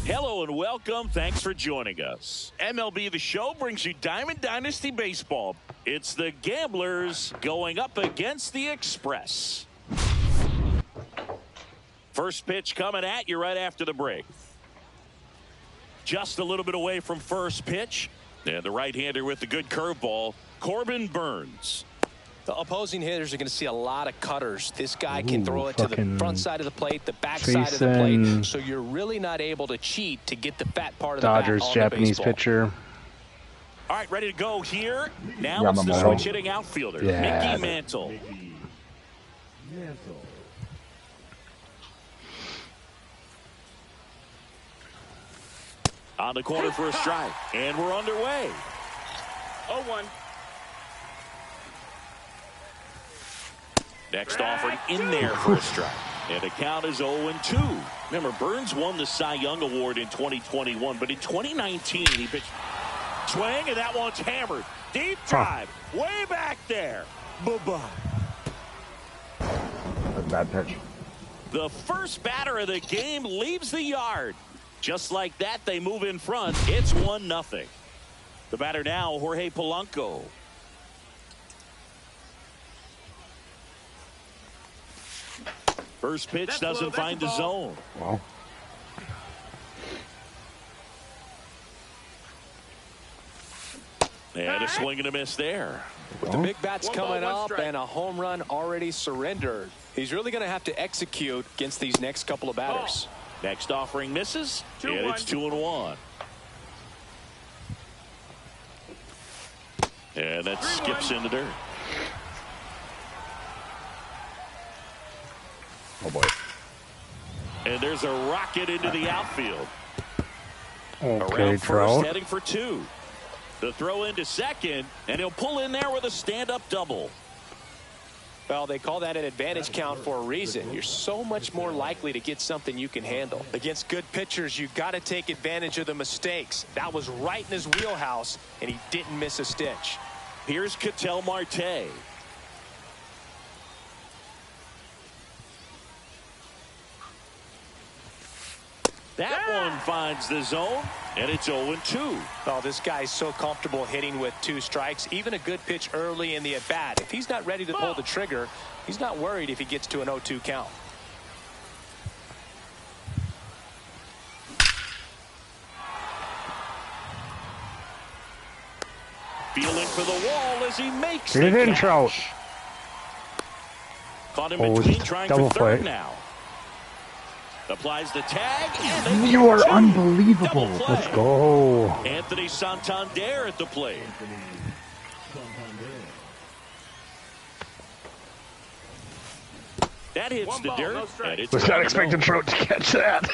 Speaker 2: Hello and welcome. Thanks for joining us. MLB The Show brings you Diamond Dynasty Baseball. It's the Gamblers going up against the Express. First pitch coming at you right after the break. Just a little bit away from first pitch. And the right-hander with the good curveball, Corbin Burns.
Speaker 5: The opposing hitters are going to see a lot of cutters. This guy can throw it to the front side of the plate, the back side of the plate. So you're really not able to cheat to get the fat part of the bat on
Speaker 3: Dodgers Japanese pitcher.
Speaker 2: All right, ready to go here. Now it's the switch hitting outfielder, Mickey Mantle. On the corner for a strike, and we're underway.
Speaker 6: 0-1.
Speaker 2: Next offered in there for a strike. And the count is 0-2. Remember, Burns won the Cy Young Award in 2021, but in 2019 he pitched swing, and that one's hammered. Deep drive, way back there. Bye-bye.
Speaker 4: That's a bad pitch.
Speaker 2: The first batter of the game leaves the yard. Just like that, they move in front. It's 1-0. The batter now, Jorge Polanco. First pitch doesn't find the zone.
Speaker 4: Wow.
Speaker 2: And a swing and a miss there.
Speaker 5: With the big bats coming up and a home run already surrendered, he's really going to have to execute against these next couple of batters.
Speaker 2: Next offering misses, and it's 2-1. And that skips in the dirt.
Speaker 4: Oh, boy.
Speaker 2: And there's a rocket into the outfield.
Speaker 3: Okay,
Speaker 2: Around
Speaker 3: Trout.
Speaker 2: first, heading for 2. The throw into second, and he'll pull in there with a stand-up double.
Speaker 5: Well, they call that an advantage count for a reason. You're so much more likely to get something you can handle. Against good pitchers, you got to take advantage of the mistakes. That was right in his wheelhouse, and he didn't miss a stitch.
Speaker 2: Here's Ketel Marte. That one finds the zone, and it's 0-2.
Speaker 5: Oh, this guy's so comfortable hitting with 2 strikes. Even a good pitch early in the at-bat. If he's not ready to pull the trigger, he's not worried if he gets to an 0-2 count.
Speaker 2: Feeling for the wall as he makes
Speaker 3: Get it
Speaker 2: the
Speaker 3: in,
Speaker 2: catch.
Speaker 3: Trout.
Speaker 2: Caught him
Speaker 3: Oh,
Speaker 2: between,
Speaker 3: it's
Speaker 2: trying
Speaker 3: double
Speaker 2: for third
Speaker 3: play.
Speaker 2: now. Applies the tag, and they
Speaker 4: You are
Speaker 2: get 2.
Speaker 4: unbelievable.
Speaker 2: Double play.
Speaker 3: Let's go.
Speaker 2: Anthony Santander at the plate. That hits the dirt, and it's
Speaker 3: Was not
Speaker 2: 1-0.
Speaker 3: expecting Trout to catch that.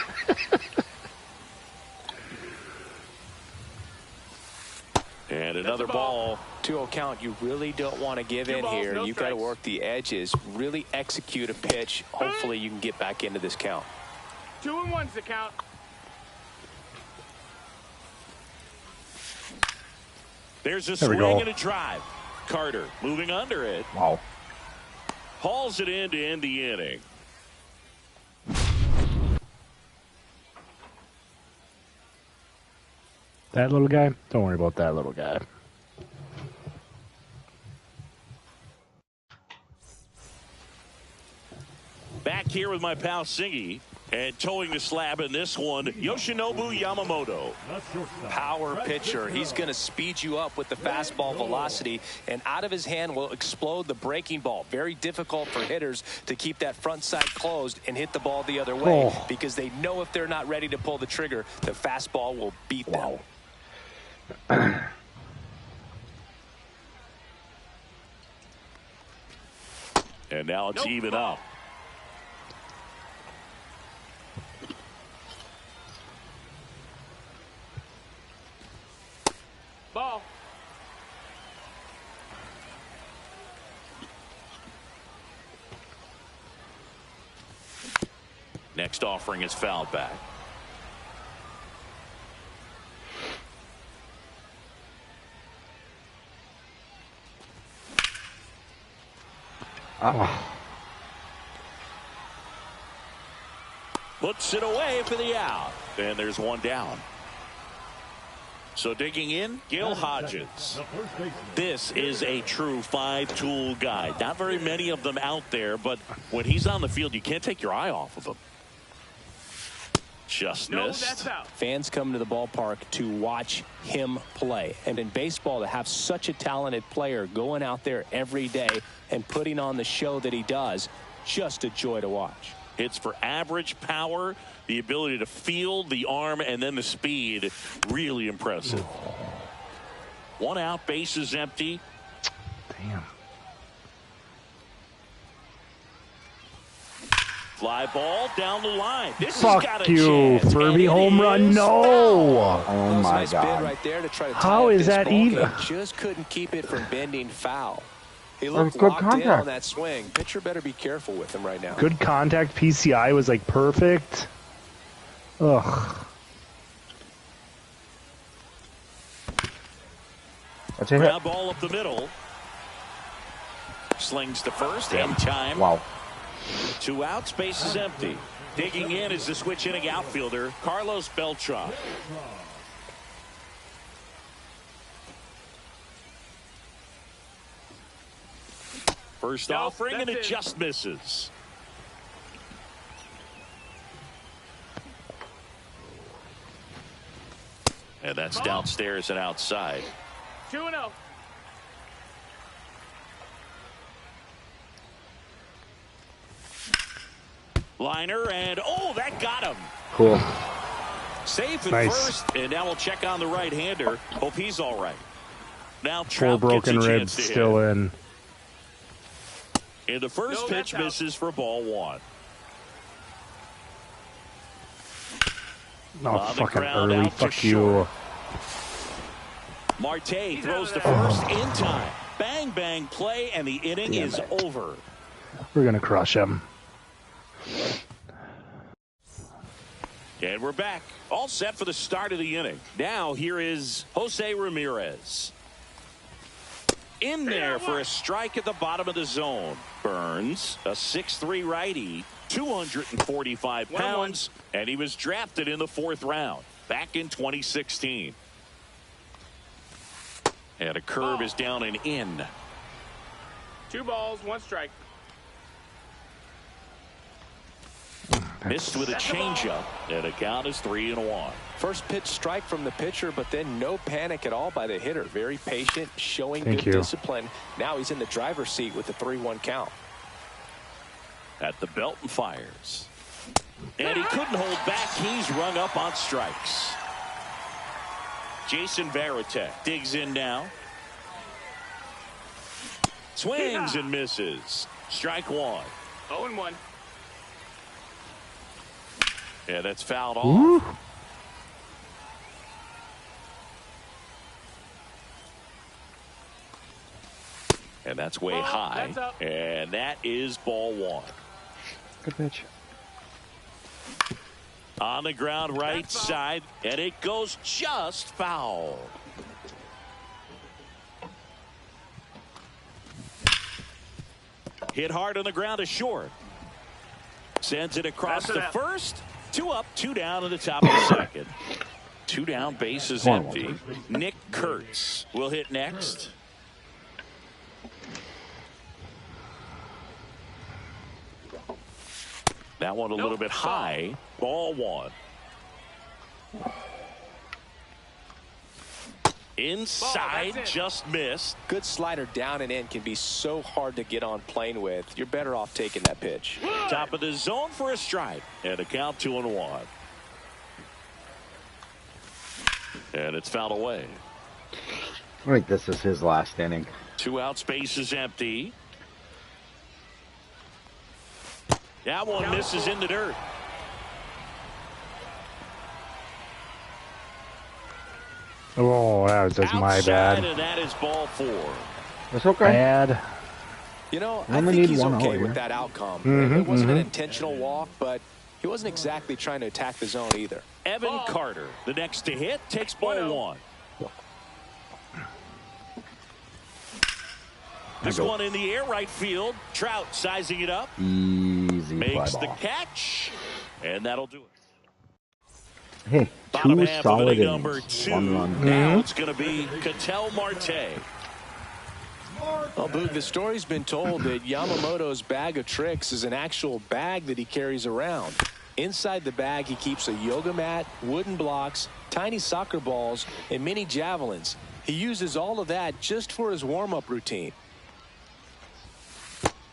Speaker 2: And another ball.
Speaker 5: 2-0 count. You really don't want to give in here. You've got to work the edges, really execute a pitch. Hopefully you can get back into this count.
Speaker 6: 2-1's the count.
Speaker 2: There's a
Speaker 3: There we
Speaker 2: swing
Speaker 3: go.
Speaker 2: and a drive. Carter moving under it.
Speaker 4: Wow.
Speaker 2: Hauls it in to end the inning.
Speaker 3: That little guy? Don't worry about that little guy.
Speaker 2: Back here with my pal Singy. And towing the slab in this one, Yoshinobu Yamamoto.
Speaker 5: Power pitcher. He's going to speed you up with the fastball velocity, and out of his hand will explode the breaking ball. Very difficult for hitters to keep that front side closed and hit the ball the other way because they know if they're not ready to pull the trigger, the fastball will beat them.
Speaker 2: And now it's even up.
Speaker 6: Ball.
Speaker 2: Next offering is fouled back. Puts it away for the out. And there's one down. So digging in, Gil Hodges. This is a true 5-tool guy. Not very many of them out there, but when he's on the field, you can't take your eye off of him. Just missed.
Speaker 6: That's out.
Speaker 5: Fans come to the ballpark to watch him play. And in baseball, to have such a talented player going out there every day and putting on the show that he does, just a joy to watch.
Speaker 2: Hits for average power, the ability to field, the arm, and then the speed. Really impressive. One out, base is empty.
Speaker 3: Damn.
Speaker 2: Fly ball down the line. This
Speaker 3: Fuck
Speaker 2: has got a
Speaker 3: you,
Speaker 2: chance.
Speaker 3: Furby
Speaker 2: And it
Speaker 3: home run.
Speaker 2: is
Speaker 3: No.
Speaker 2: foul.
Speaker 4: Oh
Speaker 5: That was a
Speaker 4: my
Speaker 5: nice bid
Speaker 4: God.
Speaker 5: right there to try to tie
Speaker 3: How
Speaker 5: up
Speaker 3: is
Speaker 5: this
Speaker 3: that
Speaker 5: ball
Speaker 3: even?
Speaker 5: game. Just couldn't keep it from bending foul. He looked
Speaker 4: good
Speaker 5: locked in
Speaker 4: contact
Speaker 5: on that swing. Pitcher better be careful with him right now.
Speaker 3: Good contact. PCI was like perfect. Ugh.
Speaker 4: That's a hit.
Speaker 2: Ground ball up the middle. Slings to first in time.
Speaker 4: Wow.
Speaker 2: 2 outs, base is empty. Digging in is the switch inning outfielder, Carlos Beltran. First offering, and it just misses. And that's downstairs and outside.
Speaker 6: 2-0.
Speaker 2: Liner, and oh, that got him.
Speaker 4: Cool.
Speaker 2: Safe at
Speaker 3: Nice.
Speaker 2: first, and now we'll check on the right-hander. Hope he's all right. Now
Speaker 3: 4
Speaker 2: Trout
Speaker 3: broken
Speaker 2: gets a
Speaker 3: ribs
Speaker 2: chance to
Speaker 3: still
Speaker 2: hit.
Speaker 3: in.
Speaker 2: And the first
Speaker 6: No,
Speaker 2: pitch
Speaker 6: that's out.
Speaker 2: misses for ball 1.
Speaker 3: Oh,
Speaker 2: On the
Speaker 3: fucking
Speaker 2: ground,
Speaker 3: early.
Speaker 2: out to
Speaker 3: Fuck you.
Speaker 2: short. Marte throws to first in time. Bang, bang play, and the inning
Speaker 3: Damn
Speaker 2: is
Speaker 3: it.
Speaker 2: over.
Speaker 3: We're going to crush him.
Speaker 2: And we're back. All set for the start of the inning. Now here is Jose Ramirez. In there for a strike at the bottom of the zone. Burns, a 6'3" righty, 245 pounds, and he was drafted in the 4th round back in 2016. And a curve is down and in.
Speaker 6: 2 balls, 1 strike.
Speaker 2: Missed with a changeup, and a count is 3-1.
Speaker 5: First pitch strike from the pitcher, but then no panic at all by the hitter. Very patient, showing
Speaker 3: Thank
Speaker 5: good
Speaker 3: you.
Speaker 5: discipline. Now he's in the driver's seat with the 3-1 count.
Speaker 2: At the belt and fires. And he couldn't hold back. He's rung up on strikes. Jason Varitek digs in now. Swings and misses. Strike 1.
Speaker 6: 0-1.
Speaker 2: Yeah, that's fouled off.
Speaker 3: Ooh.
Speaker 2: And that's way
Speaker 6: Ball,
Speaker 2: high.
Speaker 6: that's up.
Speaker 2: And that is ball 1.
Speaker 4: Good pitch.
Speaker 2: On the ground right
Speaker 6: That's foul.
Speaker 2: side, and it goes just foul. Hit hard on the ground to short. Sends it across
Speaker 6: That's
Speaker 2: the
Speaker 6: it out.
Speaker 2: first. 2 up, 2 down in the top of the second. 2 down, base is empty. Nick Kurtz will hit next. That one a little bit high. Ball 1. Inside,
Speaker 6: that's it.
Speaker 2: just missed.
Speaker 5: Good slider down and in can be so hard to get on plane with. You're better off taking that pitch.
Speaker 2: Top of the zone for a strike. And a count 2-1. And it's fouled away.
Speaker 4: I think this is his last inning.
Speaker 2: 2 out, space is empty. That one misses in the dirt.
Speaker 3: Oh, that was just my
Speaker 2: Outside,
Speaker 3: bad.
Speaker 2: and that is ball 4.
Speaker 4: It's okay.
Speaker 3: Bad.
Speaker 5: You know,
Speaker 4: We
Speaker 5: I
Speaker 4: only
Speaker 5: think
Speaker 4: need
Speaker 5: he's
Speaker 4: one
Speaker 5: okay
Speaker 4: out
Speaker 5: with
Speaker 4: here.
Speaker 5: that outcome.
Speaker 3: Mhm,
Speaker 5: It wasn't an
Speaker 3: mhm.
Speaker 5: intentional walk, but he wasn't exactly trying to attack the zone either.
Speaker 2: Evan
Speaker 6: Ball.
Speaker 2: Carter, the next to hit, takes ball 1. This one in the air, right field. Trout sizing it up.
Speaker 4: Easy fly
Speaker 2: Makes the
Speaker 4: ball.
Speaker 2: catch. And that'll do it.
Speaker 4: Hey,
Speaker 2: Bottom
Speaker 4: 2
Speaker 2: half of
Speaker 4: solid
Speaker 2: inning number
Speaker 4: innings.
Speaker 2: 2.
Speaker 4: 1 run.
Speaker 2: Now it's going to be Ketel Marte.
Speaker 5: Well, Boog, the story's been told that Yamamoto's bag of tricks is an actual bag that he carries around. Inside the bag, he keeps a yoga mat, wooden blocks, tiny soccer balls, and mini javelins. He uses all of that just for his warm-up routine.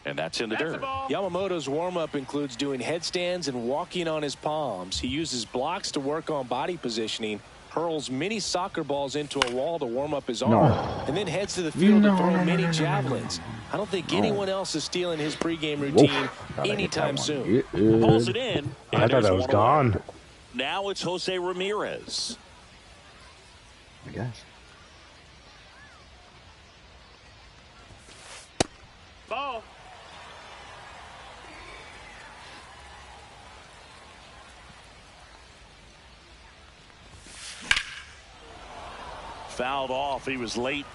Speaker 2: And that's in the
Speaker 6: That's a
Speaker 2: dirt.
Speaker 6: ball.
Speaker 5: Yamamoto's warm-up includes doing headstands and walking on his palms. He uses blocks to work on body positioning, hurls mini soccer balls into a wall to warm up his arm, and then heads to the field to throw mini javelins. I don't think anyone else is stealing his pregame routine
Speaker 4: Gotta hit
Speaker 5: anytime
Speaker 4: that one.
Speaker 5: soon.
Speaker 4: It
Speaker 2: Pulls
Speaker 4: is.
Speaker 2: it in.
Speaker 3: I
Speaker 2: and
Speaker 3: thought
Speaker 2: there's
Speaker 3: that was
Speaker 2: one away.
Speaker 3: gone.
Speaker 2: Now it's Jose Ramirez.
Speaker 4: I guess.
Speaker 2: Fouled off. He was late.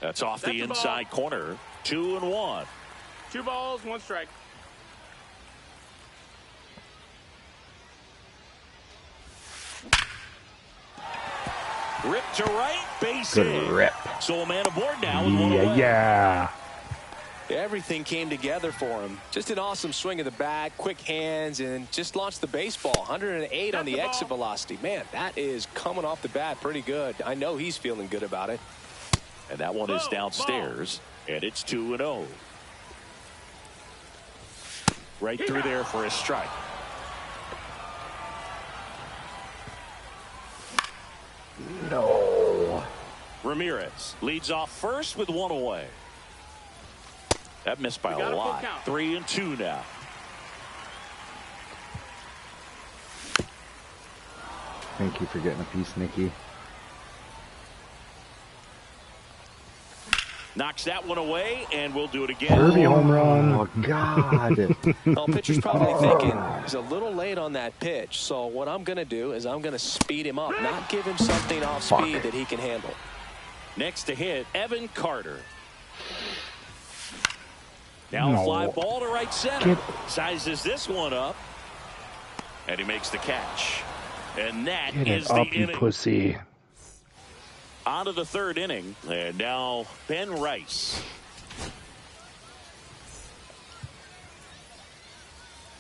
Speaker 2: That's off the inside corner. 2-1.
Speaker 6: 2 balls, 1 strike.
Speaker 2: Rip to right, base
Speaker 4: Good
Speaker 2: hit.
Speaker 4: rip.
Speaker 2: So a man aboard now with one away.
Speaker 3: Yeah.
Speaker 5: Everything came together for him. Just an awesome swing of the bat, quick hands, and just launched the baseball. 108 on the exit velocity. Man, that is coming off the bat pretty good. I know he's feeling good about it.
Speaker 2: And that one is downstairs, and it's 2-0. Right through there for a strike.
Speaker 4: No.
Speaker 2: Ramirez leads off first with 1 away. That missed by a lot. 3-2 now.
Speaker 4: Thank you for getting a piece, Nicky.
Speaker 2: Knocks that one away, and we'll do it again.
Speaker 3: Kirby home run.
Speaker 4: Oh, God.
Speaker 5: Well, pitcher's probably thinking he's a little late on that pitch. So what I'm going to do is I'm going to speed him up, not give him something off speed that he can handle.
Speaker 2: Next to hit, Evan Carter. Now a fly ball to right center. Sizes this one up, and he makes the catch. And that is the inning.
Speaker 3: Pussy.
Speaker 2: On to the 3rd inning, and now Ben Rice.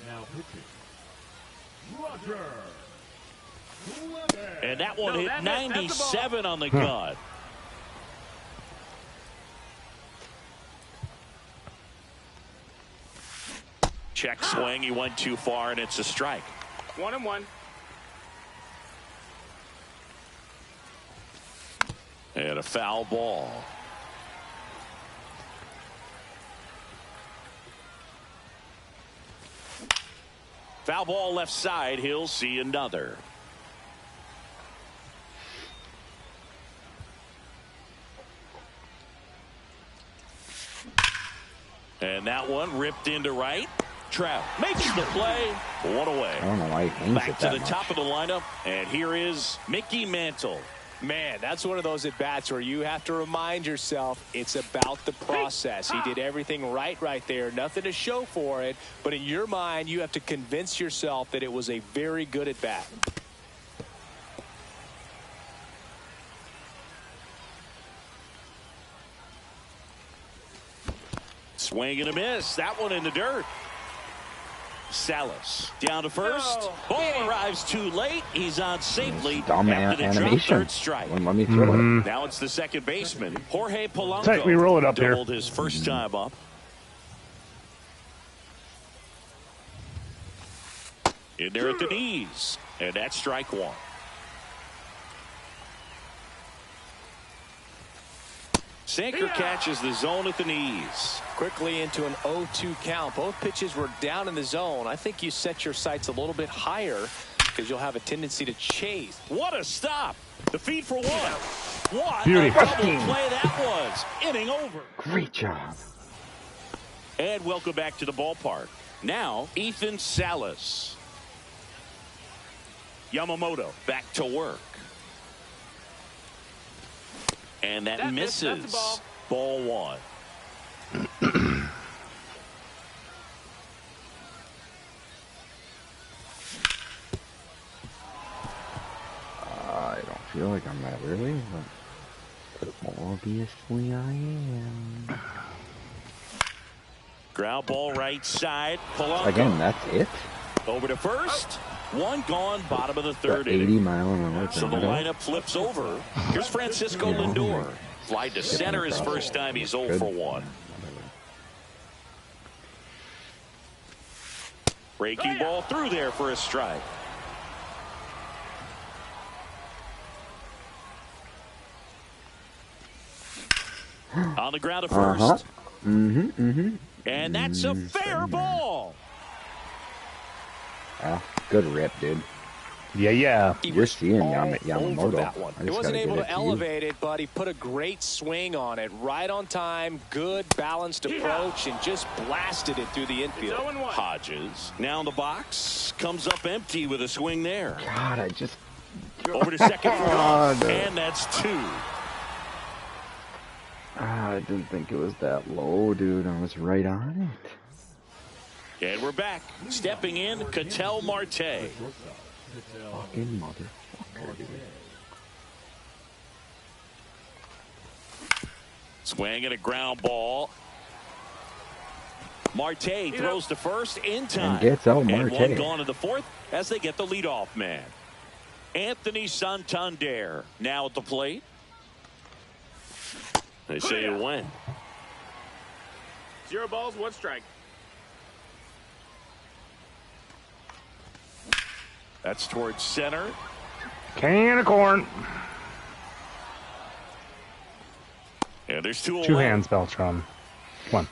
Speaker 7: Now pitching. Roger.
Speaker 2: And that one hit 97 on the gun. Check swing. He went too far, and it's a strike.
Speaker 6: 1-1.
Speaker 2: And a foul ball. Foul ball left side. He'll see another. And that one ripped into right. Trout makes the play. 1 away.
Speaker 4: I don't know why he hangs
Speaker 2: Back
Speaker 4: it
Speaker 2: to
Speaker 4: that
Speaker 2: the
Speaker 4: much.
Speaker 2: top of the lineup, and here is Mickey Mantle.
Speaker 5: Man, that's one of those at-bats where you have to remind yourself it's about the process. He did everything right there. Nothing to show for it. But in your mind, you have to convince yourself that it was a very good at-bat.
Speaker 2: Swing and a miss. That one in the dirt. Salas down to first. Ball arrives too late. He's on safely
Speaker 4: Dumb
Speaker 2: after the drop.
Speaker 4: animation.
Speaker 2: 3rd strike.
Speaker 4: Wouldn't let me throw it.
Speaker 2: Now it's the second baseman, Jorge Polanco.
Speaker 3: Tight, we roll it up here.
Speaker 2: Doubled his first time up. In there at the knees. And that's strike 1. Sinker catches the zone at the knees.
Speaker 5: Quickly into an 0-2 count. Both pitches were down in the zone. I think you set your sights a little bit higher because you'll have a tendency to chase.
Speaker 2: What a stop. The feed for 1. What
Speaker 3: Beauty.
Speaker 2: a double play that was. Inning over.
Speaker 4: Great job.
Speaker 2: And welcome back to the ballpark. Now, Ethan Salas. Yamamoto back to work. And that misses.
Speaker 6: That's the
Speaker 2: ball 1.
Speaker 4: I don't feel like I'm that early, but obviously I am.
Speaker 2: Ground ball right side. Polanco.
Speaker 4: Again, that's it?
Speaker 2: Over to first. 1 gone, bottom of the 3rd
Speaker 4: 80
Speaker 2: inning.
Speaker 4: mile an hour.
Speaker 2: So the lineup flips over. Here's Francisco Lindor. Fly to center his first time. He's 0 for 1. Breaking ball through there for a strike. On the ground at first. And that's a fair ball.
Speaker 4: Ah, good rip, dude.
Speaker 3: Yeah.
Speaker 4: You're seeing
Speaker 5: over
Speaker 4: Yamamoto.
Speaker 5: that one. He wasn't able to elevate it, but he put a great swing on it. Right on time, good balanced approach, and just blasted it through the infield.
Speaker 2: Hodges now in the box, comes up empty with a swing there.
Speaker 4: God, I just...
Speaker 2: Over to second for Goff, and that's 2.
Speaker 4: I didn't think it was that low, dude. I was right on it.
Speaker 2: And we're back. Stepping in, Ketel Marte.
Speaker 4: Fucking motherfucker, dude.
Speaker 2: Swing at a ground ball. Marte throws to first in time.
Speaker 4: And gets out
Speaker 2: And
Speaker 4: Marte.
Speaker 2: one gone in the 4th as they get the leadoff man. Anthony Santander now at the plate. They say a win.
Speaker 6: 0 balls, 1 strike.
Speaker 2: That's towards center.
Speaker 3: Can of corn.
Speaker 2: And there's 2 away.
Speaker 3: 2 hands, Beltran. 1.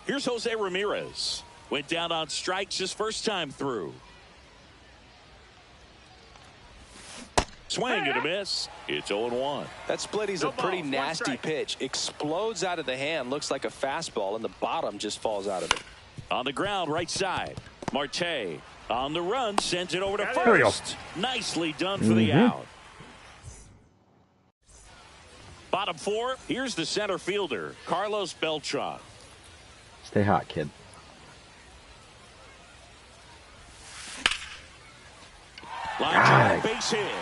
Speaker 2: Here's Jose Ramirez. Went down on strikes his first time through. Swing and a miss. It's 0-1.
Speaker 5: That splitty's a pretty nasty pitch. Explodes out of the hand. Looks like a fastball, and the bottom just falls out of it.
Speaker 2: On the ground, right side. Marte on the run, sends it over to
Speaker 3: There we go.
Speaker 2: first. Nicely done for the out. Bottom 4, here's the center fielder, Carlos Beltran.
Speaker 4: Stay hot, kid.
Speaker 2: Line drive, base hit.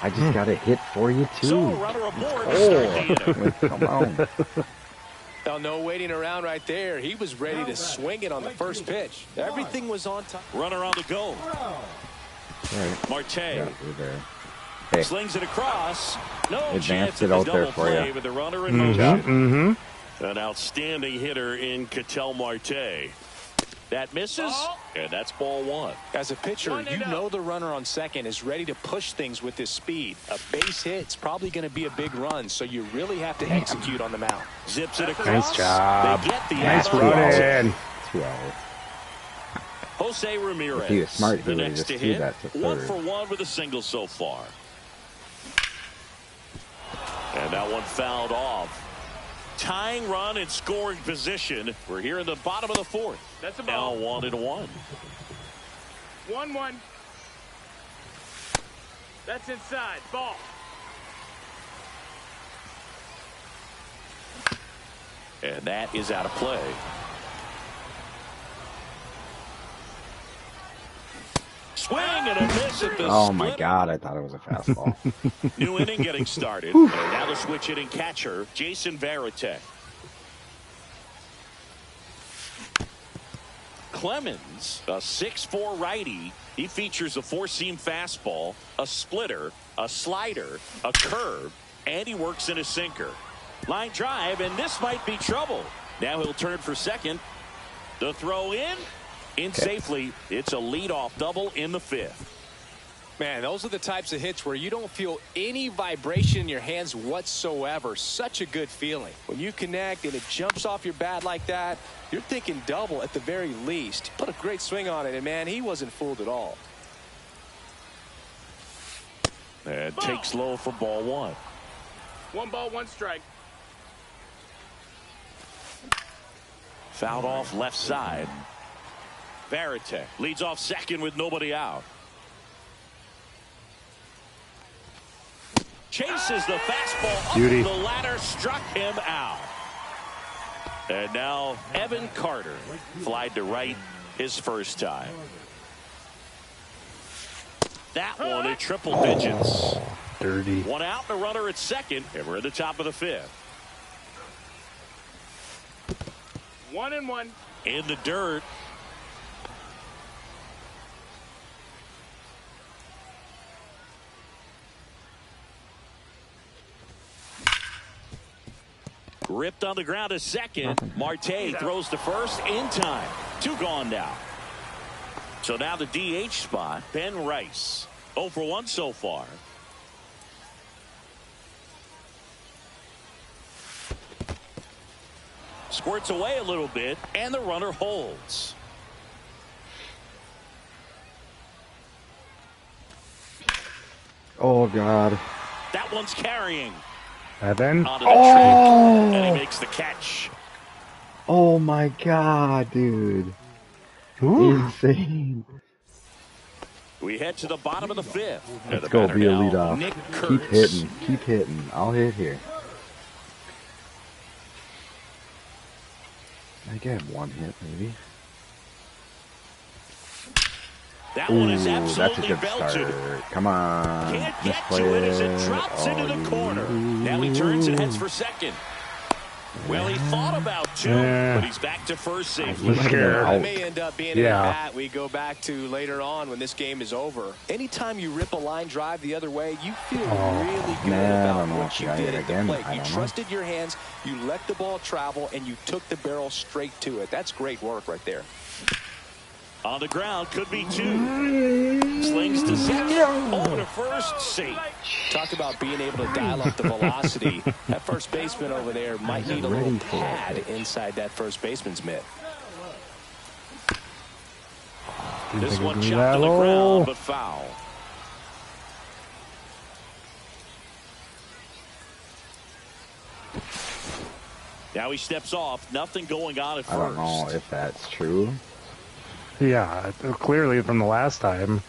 Speaker 4: I just got a hit for you, too.
Speaker 2: So, runner aboard to start the inning.
Speaker 4: Come on.
Speaker 5: Oh, no waiting around right there. He was ready to swing it on the first pitch. Everything was on time.
Speaker 2: Runner on the go.
Speaker 4: Right.
Speaker 2: Marte
Speaker 4: Yeah, we're there. Hey.
Speaker 2: slings it across. No
Speaker 4: Advanced
Speaker 2: chance
Speaker 4: it
Speaker 2: of
Speaker 4: out
Speaker 2: the
Speaker 4: there
Speaker 2: double
Speaker 4: for
Speaker 2: play
Speaker 4: you.
Speaker 2: with the runner in motion.
Speaker 3: Mm-hmm.
Speaker 2: An outstanding hitter in Ketel Marte. That misses, and that's ball 1.
Speaker 5: As a pitcher, you know the runner on second is ready to push things with his speed. A base hit's probably going to be a big run, so you really have to execute on the mound.
Speaker 2: Zips it across.
Speaker 3: Nice job.
Speaker 2: They get the
Speaker 3: Nice
Speaker 2: out.
Speaker 3: running.
Speaker 4: 2 out.
Speaker 2: Jose Ramirez.
Speaker 4: If he was smart, he
Speaker 2: the
Speaker 4: would've
Speaker 2: next
Speaker 4: just
Speaker 2: to
Speaker 4: threw
Speaker 2: hit.
Speaker 4: that to
Speaker 2: 1
Speaker 4: third.
Speaker 2: for 1 with a single so far. And that one fouled off. Tying run in scoring position. We're here in the bottom of the 4th.
Speaker 6: That's a
Speaker 2: Now
Speaker 6: ball.
Speaker 2: 1-1.
Speaker 6: 1-1. That's inside. Ball.
Speaker 2: And that is out of play. Swing and a miss at the
Speaker 4: Oh, my
Speaker 2: splitter.
Speaker 4: God. I thought it was a fastball.
Speaker 2: New inning getting started. And now the switch hitting catcher, Jason Varitek. Clemens, a 6'4" righty. He features a 4-seam fastball, a splitter, a slider, a curve, and he works in a sinker. Line drive, and this might be trouble. Now he'll turn for second. The throw in safely. It's a leadoff double in the 5th.
Speaker 5: Man, those are the types of hits where you don't feel any vibration in your hands whatsoever. Such a good feeling. When you connect and it jumps off your bat like that, you're thinking double at the very least. Put a great swing on it, and man, he wasn't fooled at all.
Speaker 2: And takes low for ball 1.
Speaker 6: 1 ball, 1 strike.
Speaker 2: Fouled off left side. Varitek leads off second with nobody out. Chases the fastball up
Speaker 3: Beauty.
Speaker 2: the ladder, struck him out. And now Evan Carter flied to right his first time. That one at triple digits.
Speaker 3: Dirty.
Speaker 2: 1 out and a runner at second, and we're at the top of the 5th.
Speaker 6: 1-1.
Speaker 2: In the dirt. Ripped on the ground to second. Marte throws to first in time. 2 gone now. So now the DH spot, Ben Rice. 0 for 1 so far. Squirts away a little bit, and the runner holds.
Speaker 4: Oh, God.
Speaker 2: That one's carrying.
Speaker 3: And then,
Speaker 2: Onto the track, and he makes the catch.
Speaker 4: Oh, my God, dude.
Speaker 3: ooh,
Speaker 4: Insane.
Speaker 2: We head to the bottom of the fifth. And
Speaker 4: Let's
Speaker 2: the
Speaker 4: go,
Speaker 2: batter
Speaker 4: be a
Speaker 2: now,
Speaker 4: leadoff.
Speaker 2: Nick
Speaker 4: Keep
Speaker 2: Kurtz.
Speaker 4: hitting. Keep hitting. I'll hit here. I get one hit, maybe.
Speaker 2: That one is
Speaker 4: Ooh, that's a
Speaker 2: absolutely
Speaker 4: good
Speaker 2: belted.
Speaker 4: start. Come on.
Speaker 2: Can't get
Speaker 4: Misplay
Speaker 2: to it as it
Speaker 4: it.
Speaker 2: drops
Speaker 4: Oh,
Speaker 2: into the corner. Now he turns and heads for second. Well, he thought about two, but he's back to first safely.
Speaker 3: was scared.
Speaker 5: That may end up being an
Speaker 3: Yeah.
Speaker 5: at-bat we go back to later on when this game is over. Anytime you rip a line drive the other way, you feel really good
Speaker 4: man, I
Speaker 5: about
Speaker 4: don't know
Speaker 5: what
Speaker 4: if
Speaker 5: you
Speaker 4: I
Speaker 5: did
Speaker 4: hit
Speaker 5: at the
Speaker 4: again.
Speaker 5: plate.
Speaker 4: I
Speaker 5: You
Speaker 4: don't know.
Speaker 5: trusted your hands, you let the ball travel, and you took the barrel straight to it. That's great work right there.
Speaker 2: On the ground, could be two. Slings to second. Over to first, safe.
Speaker 5: Talk about being able to dial up the velocity. That first baseman over there might need a little pad inside that first baseman's mitt.
Speaker 2: This one chopped to the ground, but foul. Now he steps off. Nothing going on at first.
Speaker 4: I don't know if that's true.
Speaker 3: Yeah, clearly from the last time.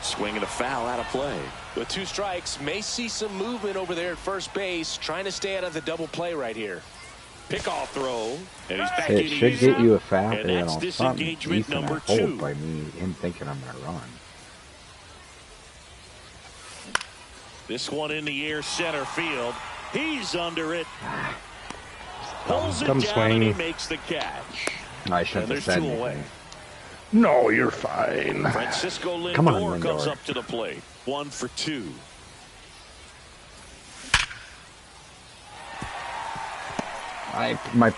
Speaker 2: Swinging a foul out of play.
Speaker 5: With two strikes, may see some movement over there at first base, trying to stay out of the double play right here.
Speaker 2: Pickoff throw, and he's back
Speaker 4: It
Speaker 2: in
Speaker 4: should
Speaker 2: easy.
Speaker 4: get you a foul.
Speaker 2: And
Speaker 4: You
Speaker 2: that's
Speaker 4: know, something
Speaker 2: disengagement
Speaker 4: decent,
Speaker 2: number
Speaker 4: I hope,
Speaker 2: 2.
Speaker 4: by me, him thinking I'm going to run.
Speaker 2: This one in the air, center field. He's under it. Pulls it
Speaker 3: Dumb
Speaker 2: down,
Speaker 3: swing.
Speaker 2: and he makes the catch.
Speaker 4: I
Speaker 2: And
Speaker 4: shouldn't have
Speaker 2: there's
Speaker 4: said
Speaker 2: two
Speaker 4: anything.
Speaker 2: away.
Speaker 3: No, you're fine.
Speaker 2: Francisco
Speaker 4: Come on,
Speaker 2: Lindor comes
Speaker 4: Lindor.
Speaker 2: up to the plate. 1 for 2.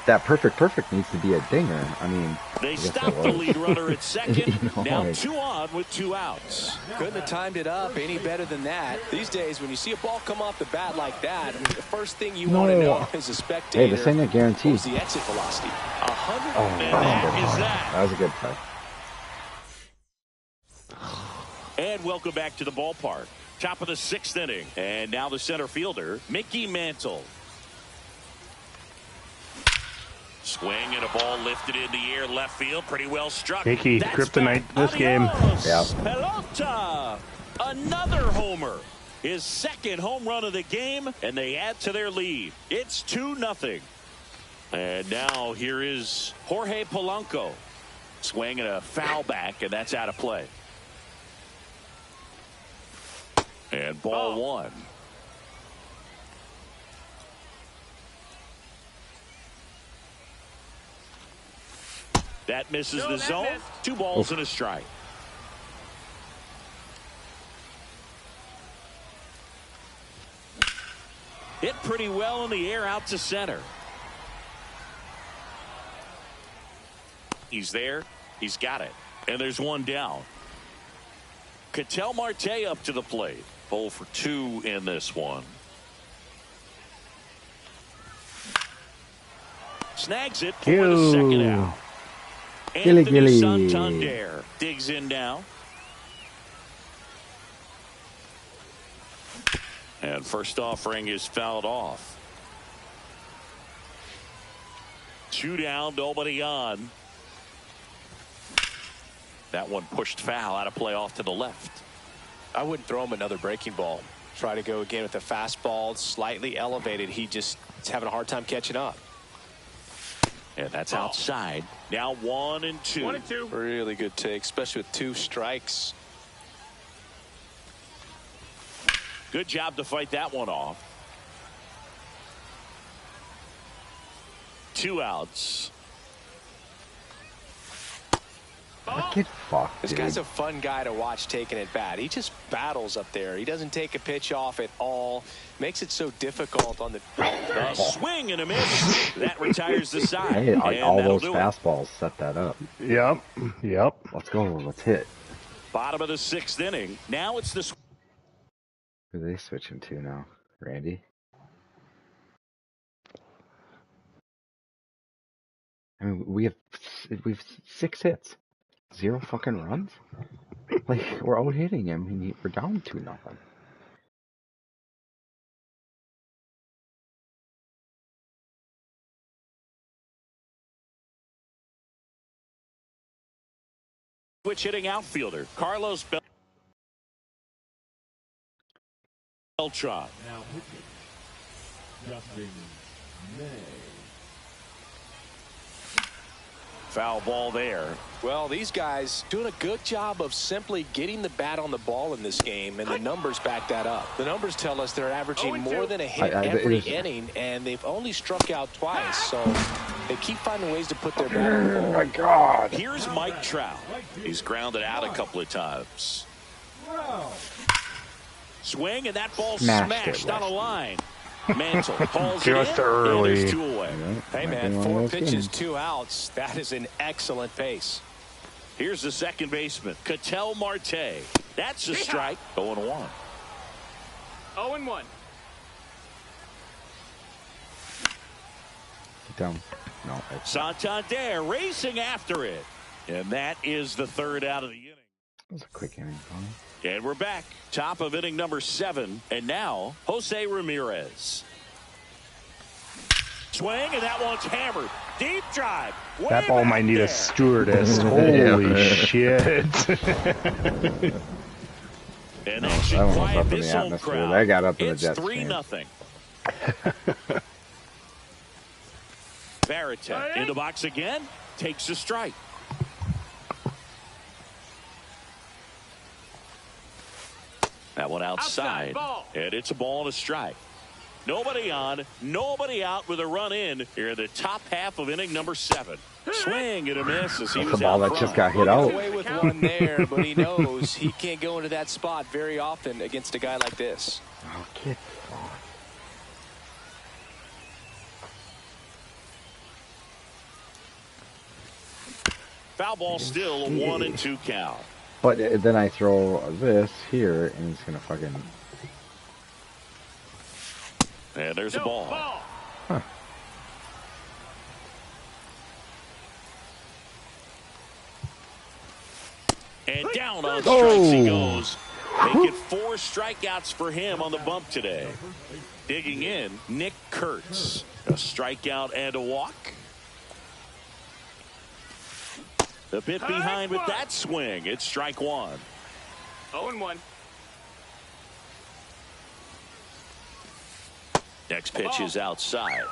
Speaker 4: That perfect needs to be a dinger. I mean,
Speaker 2: They
Speaker 4: I guess
Speaker 2: stop
Speaker 4: it
Speaker 2: the
Speaker 4: was.
Speaker 2: lead runner at second.
Speaker 4: You know,
Speaker 2: Now
Speaker 4: like-
Speaker 2: 2 on with 2 outs.
Speaker 5: Couldn't have timed it up any better than that. These days, when you see a ball come off the bat like that, I mean, the first thing you want to know as a spectator,
Speaker 4: Hey, this ain't a guarantee.
Speaker 5: what was the exit velocity? 100.
Speaker 4: Oh,
Speaker 2: And
Speaker 4: that
Speaker 2: that
Speaker 4: was a good
Speaker 2: is
Speaker 4: play.
Speaker 2: that.
Speaker 4: That was a good play.
Speaker 2: And welcome back to the ballpark. Top of the 6th inning. And now the center fielder, Mickey Mantle. Swing and a ball lifted in the air, left field, pretty well struck.
Speaker 3: Mickey,
Speaker 2: That's
Speaker 3: kryptonite
Speaker 2: back.
Speaker 3: this game.
Speaker 2: Adios.
Speaker 4: Yeah.
Speaker 2: Pelota. Another homer. His second home run of the game, and they add to their lead. It's 2-0. And now here is Jorge Polanco. Swing and a foul back, and that's out of play. And ball 1. That misses the zone. 2 balls and a strike. Hit pretty well in the air out to center. He's there. He's got it. And there's 1 down. Ketel Marte up to the plate. 0 for 2 in this one. Snags it for the second out.
Speaker 4: Gilly,
Speaker 2: Anthony
Speaker 4: gilly.
Speaker 2: Santander digs in now. And first offering is fouled off. 2 down, nobody on. That one pushed foul out of play off to the left.
Speaker 5: I wouldn't throw him another breaking ball. Try to go again with the fastball, slightly elevated. He just is having a hard time catching up.
Speaker 2: And that's outside. Now 1 and 2.
Speaker 6: 1 and 2.
Speaker 5: Really good take, especially with 2 strikes.
Speaker 2: Good job to fight that one off. 2 outs.
Speaker 4: Get fucked,
Speaker 5: This
Speaker 4: dude.
Speaker 5: guy's a fun guy to watch taking at bat. He just battles up there. He doesn't take a pitch off at all. Makes it so difficult on the.
Speaker 2: A swing and a miss. That retires the side.
Speaker 4: Hey,
Speaker 2: And
Speaker 4: all
Speaker 2: that'll
Speaker 4: those
Speaker 2: do it.
Speaker 4: fastballs set that up.
Speaker 3: Yep.
Speaker 4: Let's go. Let's hit.
Speaker 2: Bottom of the 6th inning. Now it's the
Speaker 4: Who are they switching to now? Randy? I mean, we have 6 hits. 0 fucking runs? Like, we're out hitting him and we're down 2-0.
Speaker 2: Switch hitting outfielder Carlos Beltran.
Speaker 7: Now pitching. Justin May.
Speaker 2: Foul ball there.
Speaker 5: Well, these guys doing a good job of simply getting the bat on the ball in this game, and the numbers back that up. The numbers tell us they're averaging more than a hit every inning, and they've only struck out twice, so they keep finding ways to put their bat on the ball.
Speaker 4: Oh my God!
Speaker 2: Here's Mike Trout. He's grounded out a couple of times. Swing, and that ball smashed on a line. Mantle calls
Speaker 3: Just
Speaker 2: it in,
Speaker 3: early.
Speaker 2: and it's 2 away.
Speaker 5: Hey, man, 4 pitches, 2 outs. That is an excellent pace.
Speaker 2: Here's the second baseman, Ketel Marte. That's a strike. 0-1.
Speaker 6: 0-1.
Speaker 4: Get down. No.
Speaker 2: Santander racing after it. And that is the 3rd out of the inning.
Speaker 4: That was a quick inning, Colin.
Speaker 2: And we're back. Top of inning number 7. And now, Jose Ramirez. Swing, and that one's hammered. Deep drive.
Speaker 3: That ball might need
Speaker 2: there.
Speaker 3: a stewardess. Holy shit.
Speaker 2: And that
Speaker 4: That
Speaker 2: should
Speaker 4: one was
Speaker 2: quiet
Speaker 4: up in
Speaker 2: this
Speaker 4: the
Speaker 2: home
Speaker 4: atmosphere.
Speaker 2: crowd.
Speaker 4: That got up in the
Speaker 2: It's
Speaker 4: Jets
Speaker 2: 3-0. Varitek in the box again. Takes a strike. That one outside. And it's a ball and a strike. Nobody on, nobody out with a run in here in the top half of inning number 7. Swing and a miss as he
Speaker 4: That's
Speaker 2: was
Speaker 4: the ball
Speaker 2: out
Speaker 4: that
Speaker 2: front.
Speaker 4: just got hit out.
Speaker 5: Away with one there, but he knows he can't go into that spot very often against a guy like this.
Speaker 4: Oh, get off.
Speaker 2: Foul ball still a 1-2 count.
Speaker 4: But then I throw this here, and he's gonna fucking.
Speaker 2: And there's a ball.
Speaker 4: Huh.
Speaker 2: And down on strikes he goes. Making 4 strikeouts for him on the bump today. Digging in, Nick Kurtz. A strikeout and a walk. A bit behind with that swing. It's strike 1.
Speaker 6: 0-1.
Speaker 2: Next pitch is outside.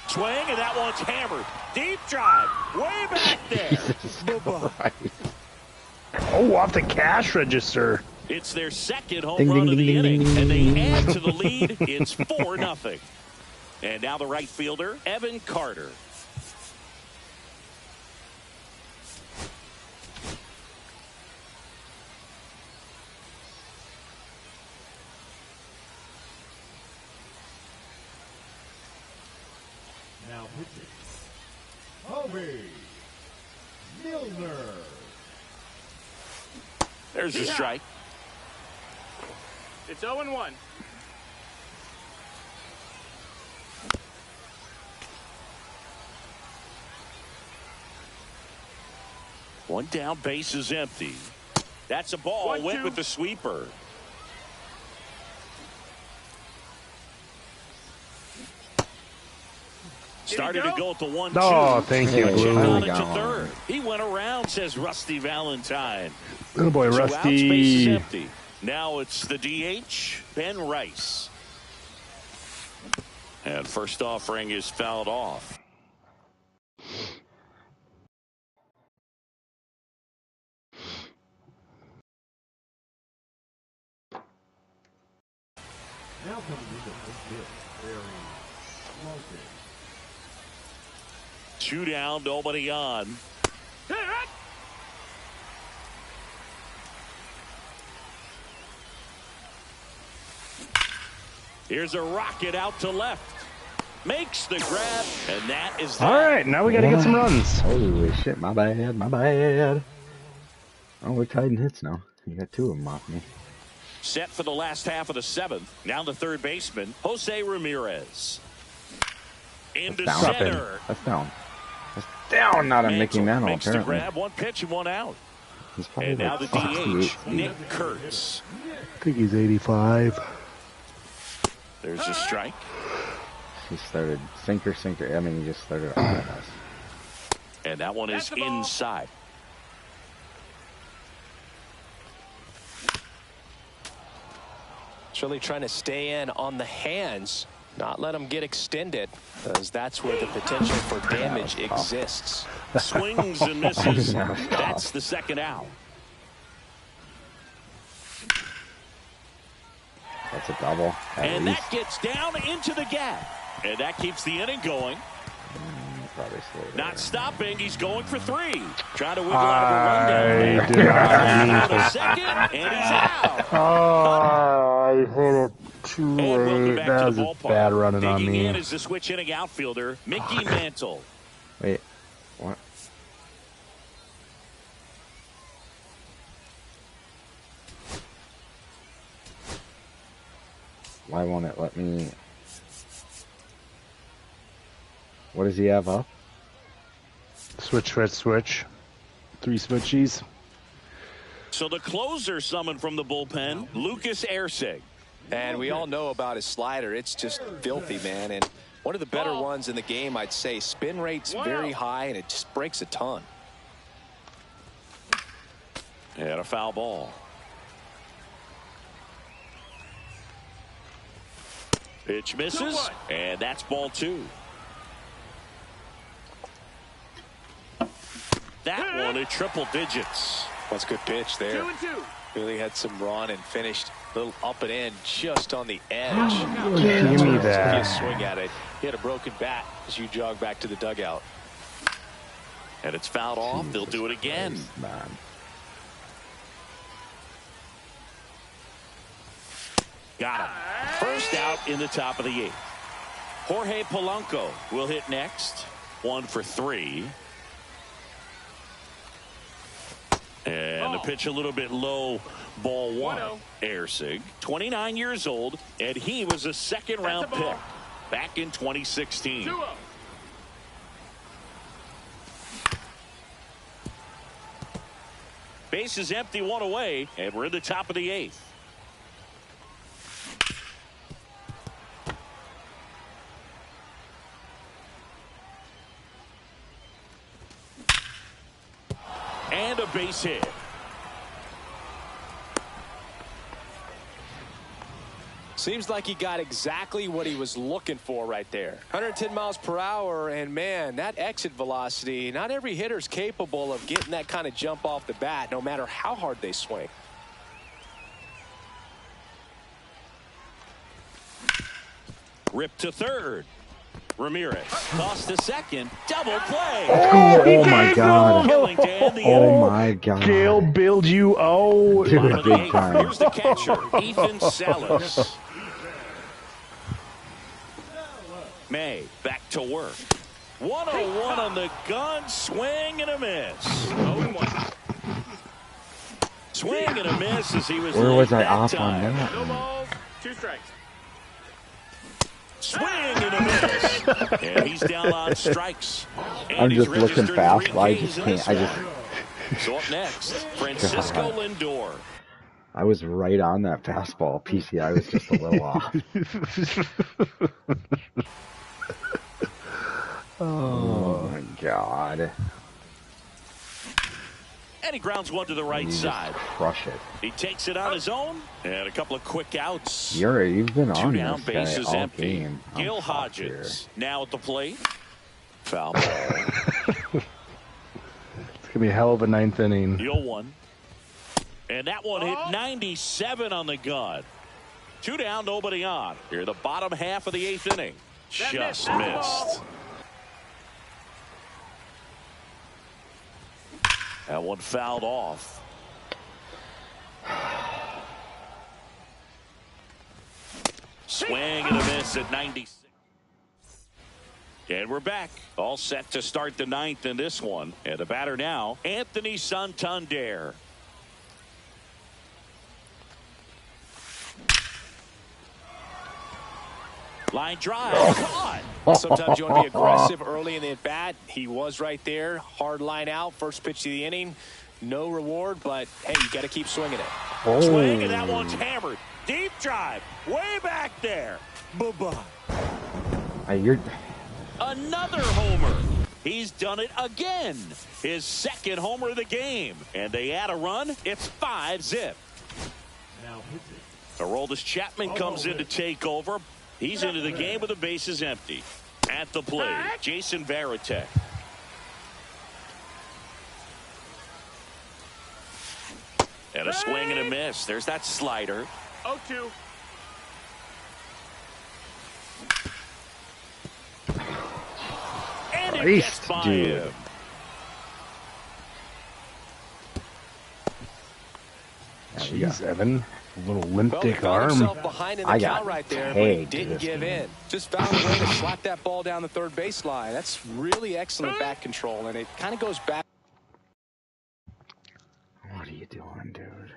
Speaker 2: Swing, and that one's hammered. Deep drive. Way back there.
Speaker 3: Oh, off the cash register.
Speaker 2: It's their second home
Speaker 4: Ding,
Speaker 2: run
Speaker 4: ding,
Speaker 2: of the
Speaker 4: ding,
Speaker 2: inning,
Speaker 4: ding,
Speaker 2: and
Speaker 4: ding,
Speaker 2: they
Speaker 4: ding.
Speaker 2: add to the lead. It's 4-0. And now the right fielder, Evan Carter.
Speaker 7: Now pitching. Hobie Milner.
Speaker 2: There's a strike.
Speaker 6: It's 0-1.
Speaker 2: One down, base is empty. That's a ball.
Speaker 6: 1-2.
Speaker 2: Went with the sweeper. Started to go at the 1-2.
Speaker 3: Oh, thank you,
Speaker 4: Yeah,
Speaker 3: Blue.
Speaker 2: Down
Speaker 4: Blue.
Speaker 2: into third. He went around, says Rusty Valentine.
Speaker 3: Good boy,
Speaker 2: 2 outs, base
Speaker 3: Rusty.
Speaker 2: is empty. Now it's the DH, Ben Rice. And first offering is fouled off.
Speaker 7: Now coming into first pitch. Very Walter.
Speaker 2: 2 down, nobody on. Here's a rocket out to left. Makes the grab, and that is that.
Speaker 3: All right, now we got to get some runs.
Speaker 4: Holy shit, my bad, my bad. Oh, we're tied in hits now. You got 2 of them off me.
Speaker 2: Set for the last half of the 7th. Now the third baseman, Jose Ramirez. Into center.
Speaker 4: That's down. That's down, not a Mickey Mantle,
Speaker 2: makes
Speaker 4: apparently.
Speaker 2: the grab, 1 pitch and 1 out.
Speaker 4: He's probably
Speaker 2: And now
Speaker 4: like
Speaker 2: the
Speaker 4: 68
Speaker 2: DH, Nick Kurtz.
Speaker 3: I think he's 85.
Speaker 2: There's a strike.
Speaker 4: He started sinker. I mean, he just started on us.
Speaker 2: And that one is inside.
Speaker 5: It's really trying to stay in on the hands, not let them get extended, because that's where the potential for damage exists.
Speaker 2: Swings and misses. That's the second out.
Speaker 4: That's a double.
Speaker 2: And that gets down into the gap. And that keeps the inning going.
Speaker 4: Probably
Speaker 2: not stopping. He's going for 3. Trying to wiggle out of a rundown. Second, and he's out.
Speaker 3: Oh, I hit it too late. That was a bad running on me.
Speaker 2: Digging in is the switch hitting outfielder, Mickey Mantle.
Speaker 4: Wait, what? Why won't it let me? What does he have up?
Speaker 3: Switch. 3 switchies.
Speaker 2: So the closer summoned from the bullpen, Lucas Erceg.
Speaker 5: And we all know about his slider. It's just filthy, man. And one of the better ones in the game, I'd say. Spin rate's very high, and it just breaks a ton.
Speaker 2: And a foul ball. Pitch misses, and that's ball 2. That one at triple digits.
Speaker 5: That's a good pitch there.
Speaker 6: 2-2.
Speaker 5: Really had some run and finished a little up and in just on the edge.
Speaker 3: Give me that.
Speaker 5: If you swing at it, he had a broken bat as you jog back to the dugout.
Speaker 2: And it's fouled off. They'll do it again.
Speaker 4: Man.
Speaker 2: Got him. First out in the top of the 8th. Jorge Polanco will hit next. 1 for 3. And the pitch a little bit low, ball 1. Erceg, 29 years old, and he was a second-round pick back in 2016. Base is empty, 1 away, and we're in the top of the 8th. And a base hit.
Speaker 5: Seems like he got exactly what he was looking for right there. 110 miles per hour, and man, that exit velocity, not every hitter's capable of getting that kind of jump off the bat, no matter how hard they swing.
Speaker 2: Rip to third. Ramirez toss to second. Double play.
Speaker 4: Oh my God. Oh my God.
Speaker 3: Gale build you. Oh.
Speaker 4: Dude, big time.
Speaker 2: Here's the catcher, Ethan Salas. May back to work. 101 on the gun. Swing and a miss.
Speaker 6: 0-1.
Speaker 2: Swing and a miss as he was.
Speaker 4: Where was I
Speaker 2: that
Speaker 4: off
Speaker 2: time.
Speaker 4: on that?
Speaker 6: No balls, 2 strikes.
Speaker 2: Swing and a miss. And he's down on strikes. And
Speaker 4: I'm
Speaker 2: he's
Speaker 4: just looking
Speaker 2: registered
Speaker 4: fast.
Speaker 2: 3
Speaker 4: I
Speaker 2: Ks
Speaker 4: just
Speaker 2: in
Speaker 4: can't.
Speaker 2: this
Speaker 4: I just.
Speaker 2: one. So up next, Francisco Lindor.
Speaker 4: I was right on that fastball. PCI was just a little off. Oh my God.
Speaker 2: And he grounds one to the right side.
Speaker 4: Crush it.
Speaker 2: He takes it on his own. And a couple of quick outs.
Speaker 4: You've been
Speaker 2: 2
Speaker 4: on
Speaker 2: down,
Speaker 4: this guy
Speaker 2: bases
Speaker 4: all
Speaker 2: empty.
Speaker 4: game.
Speaker 2: Gil Hodges now at the plate. Foul ball.
Speaker 3: It's going to be a hell of a 9th inning.
Speaker 2: 0-1. And that one hit 97 on the gun. 2 down, nobody on. Here, the bottom half of the 8th inning. Just missed. That one fouled off. Swing and a miss at 96. And we're back. All set to start the 9th in this one. And the batter now, Anthony Santander. Line drive. Caught.
Speaker 5: Sometimes you want to be aggressive early in the at-bat. He was right there. Hard line out. First pitch of the inning. No reward, but, hey, you got to keep swinging it.
Speaker 2: Swing, and that one's hammered. Deep drive. Way back there. Bye-bye.
Speaker 4: You're...
Speaker 2: Another homer. He's done it again. His second homer of the game. And they add a run. It's 5-zip.
Speaker 7: Now hits it.
Speaker 2: Aroldis Chapman comes in to take over. He's into the game with the bases empty. At the plate, Jason Varitek. And a swing and a miss. There's that slider.
Speaker 6: 0-2.
Speaker 2: And it gets by him.
Speaker 3: Jeez, Evan. A little limp dick
Speaker 5: Well,
Speaker 3: arm.
Speaker 5: himself behind in the count right there, but he didn't give in. Just found a way to slap that ball down the third baseline. That's really excellent back control, and it kind of goes back.
Speaker 4: What are you doing, dude?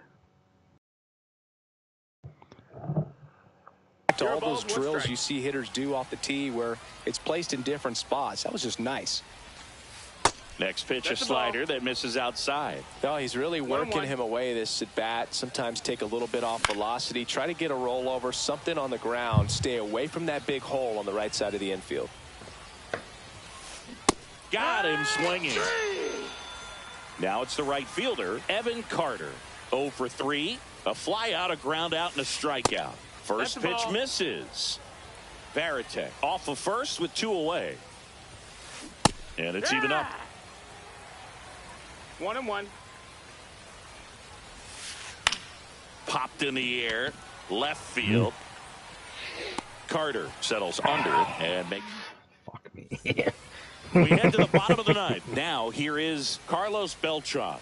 Speaker 5: To all those drills you see hitters do off the tee where it's placed in different spots. That was just nice.
Speaker 2: Next pitch, a slider that misses outside.
Speaker 5: No, he's really working him away this at bat. Sometimes take a little bit off velocity. Try to get a rollover, something on the ground. Stay away from that big hole on the right side of the infield.
Speaker 2: Got him swinging. Now it's the right fielder, Evan Carter. 0 for 3. A fly out, a ground out, and a strikeout. First pitch misses. Varitek off of first with 2 away. And it's even up.
Speaker 6: 1-1.
Speaker 2: Popped in the air. Left field. Carter settles under and makes.
Speaker 4: Fuck me.
Speaker 2: We head to the bottom of the ninth. Now here is Carlos Beltran.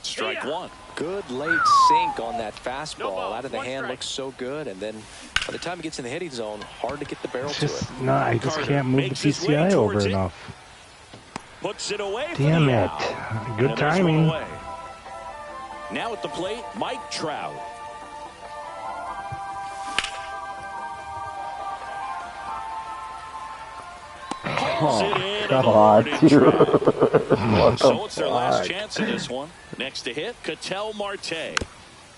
Speaker 2: Strike one.
Speaker 5: Good late sink on that fastball. Out of the hand, looks so good. And then by the time it gets in the hitting zone, hard to get the barrel to it.
Speaker 3: No, I just can't move the PCI over enough.
Speaker 2: Puts it away.
Speaker 3: Damn it. Good timing.
Speaker 2: Now at the plate, Mike Trout.
Speaker 4: Oh, God, dude.
Speaker 2: So it's their last chance in this one. Next to hit, Ketel Marte.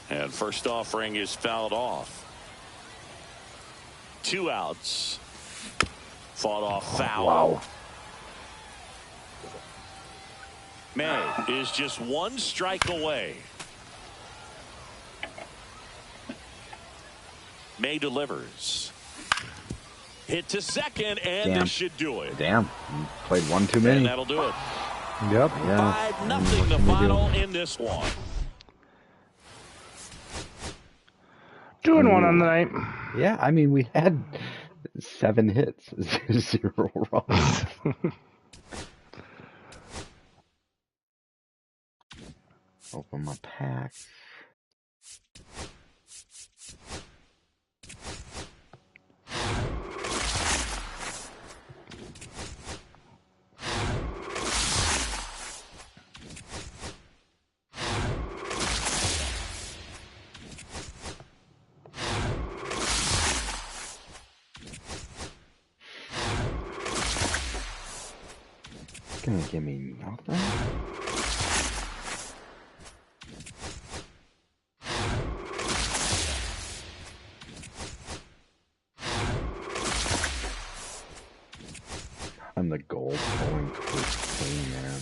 Speaker 2: And first offering is fouled off. 2 outs. Fought off foul.
Speaker 4: Wow.
Speaker 2: May is just 1 strike away. May delivers. Hit to second, and this should do it.
Speaker 4: Damn. Played 1 too many.
Speaker 2: And that'll do it.
Speaker 3: Yep.
Speaker 4: Yeah.
Speaker 2: 5-0 the final in this one.
Speaker 3: 2-1 on the night.
Speaker 4: Yeah, I mean, we had 7 hits, 0 runs. Open my pack. Gonna give me nothing. I'm the gold pulling queen, man.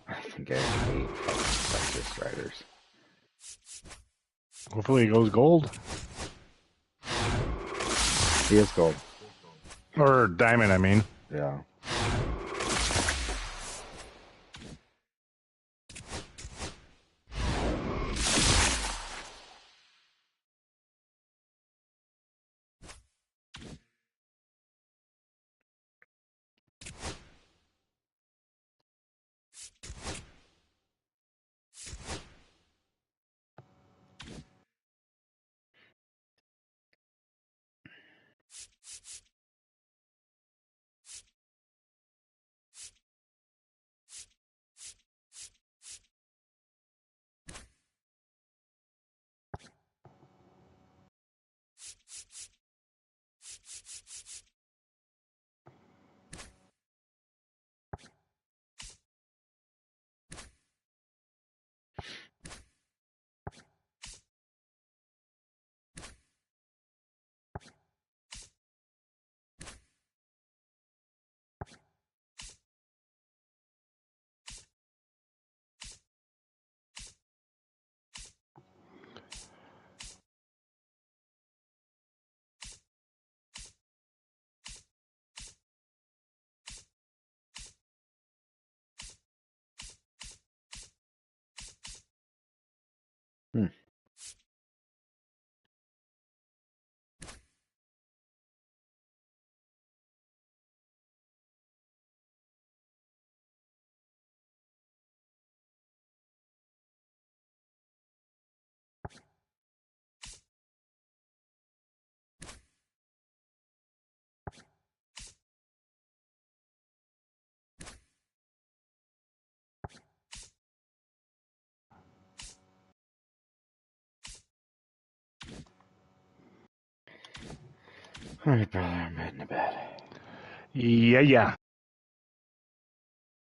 Speaker 4: I think I hate fucking Texas Riders.
Speaker 3: Hopefully he goes gold.
Speaker 4: He is gold.
Speaker 3: Or diamond, I mean.
Speaker 4: Yeah. Hmm. All right, brother, I'm heading to bed.
Speaker 3: Yeah, yeah.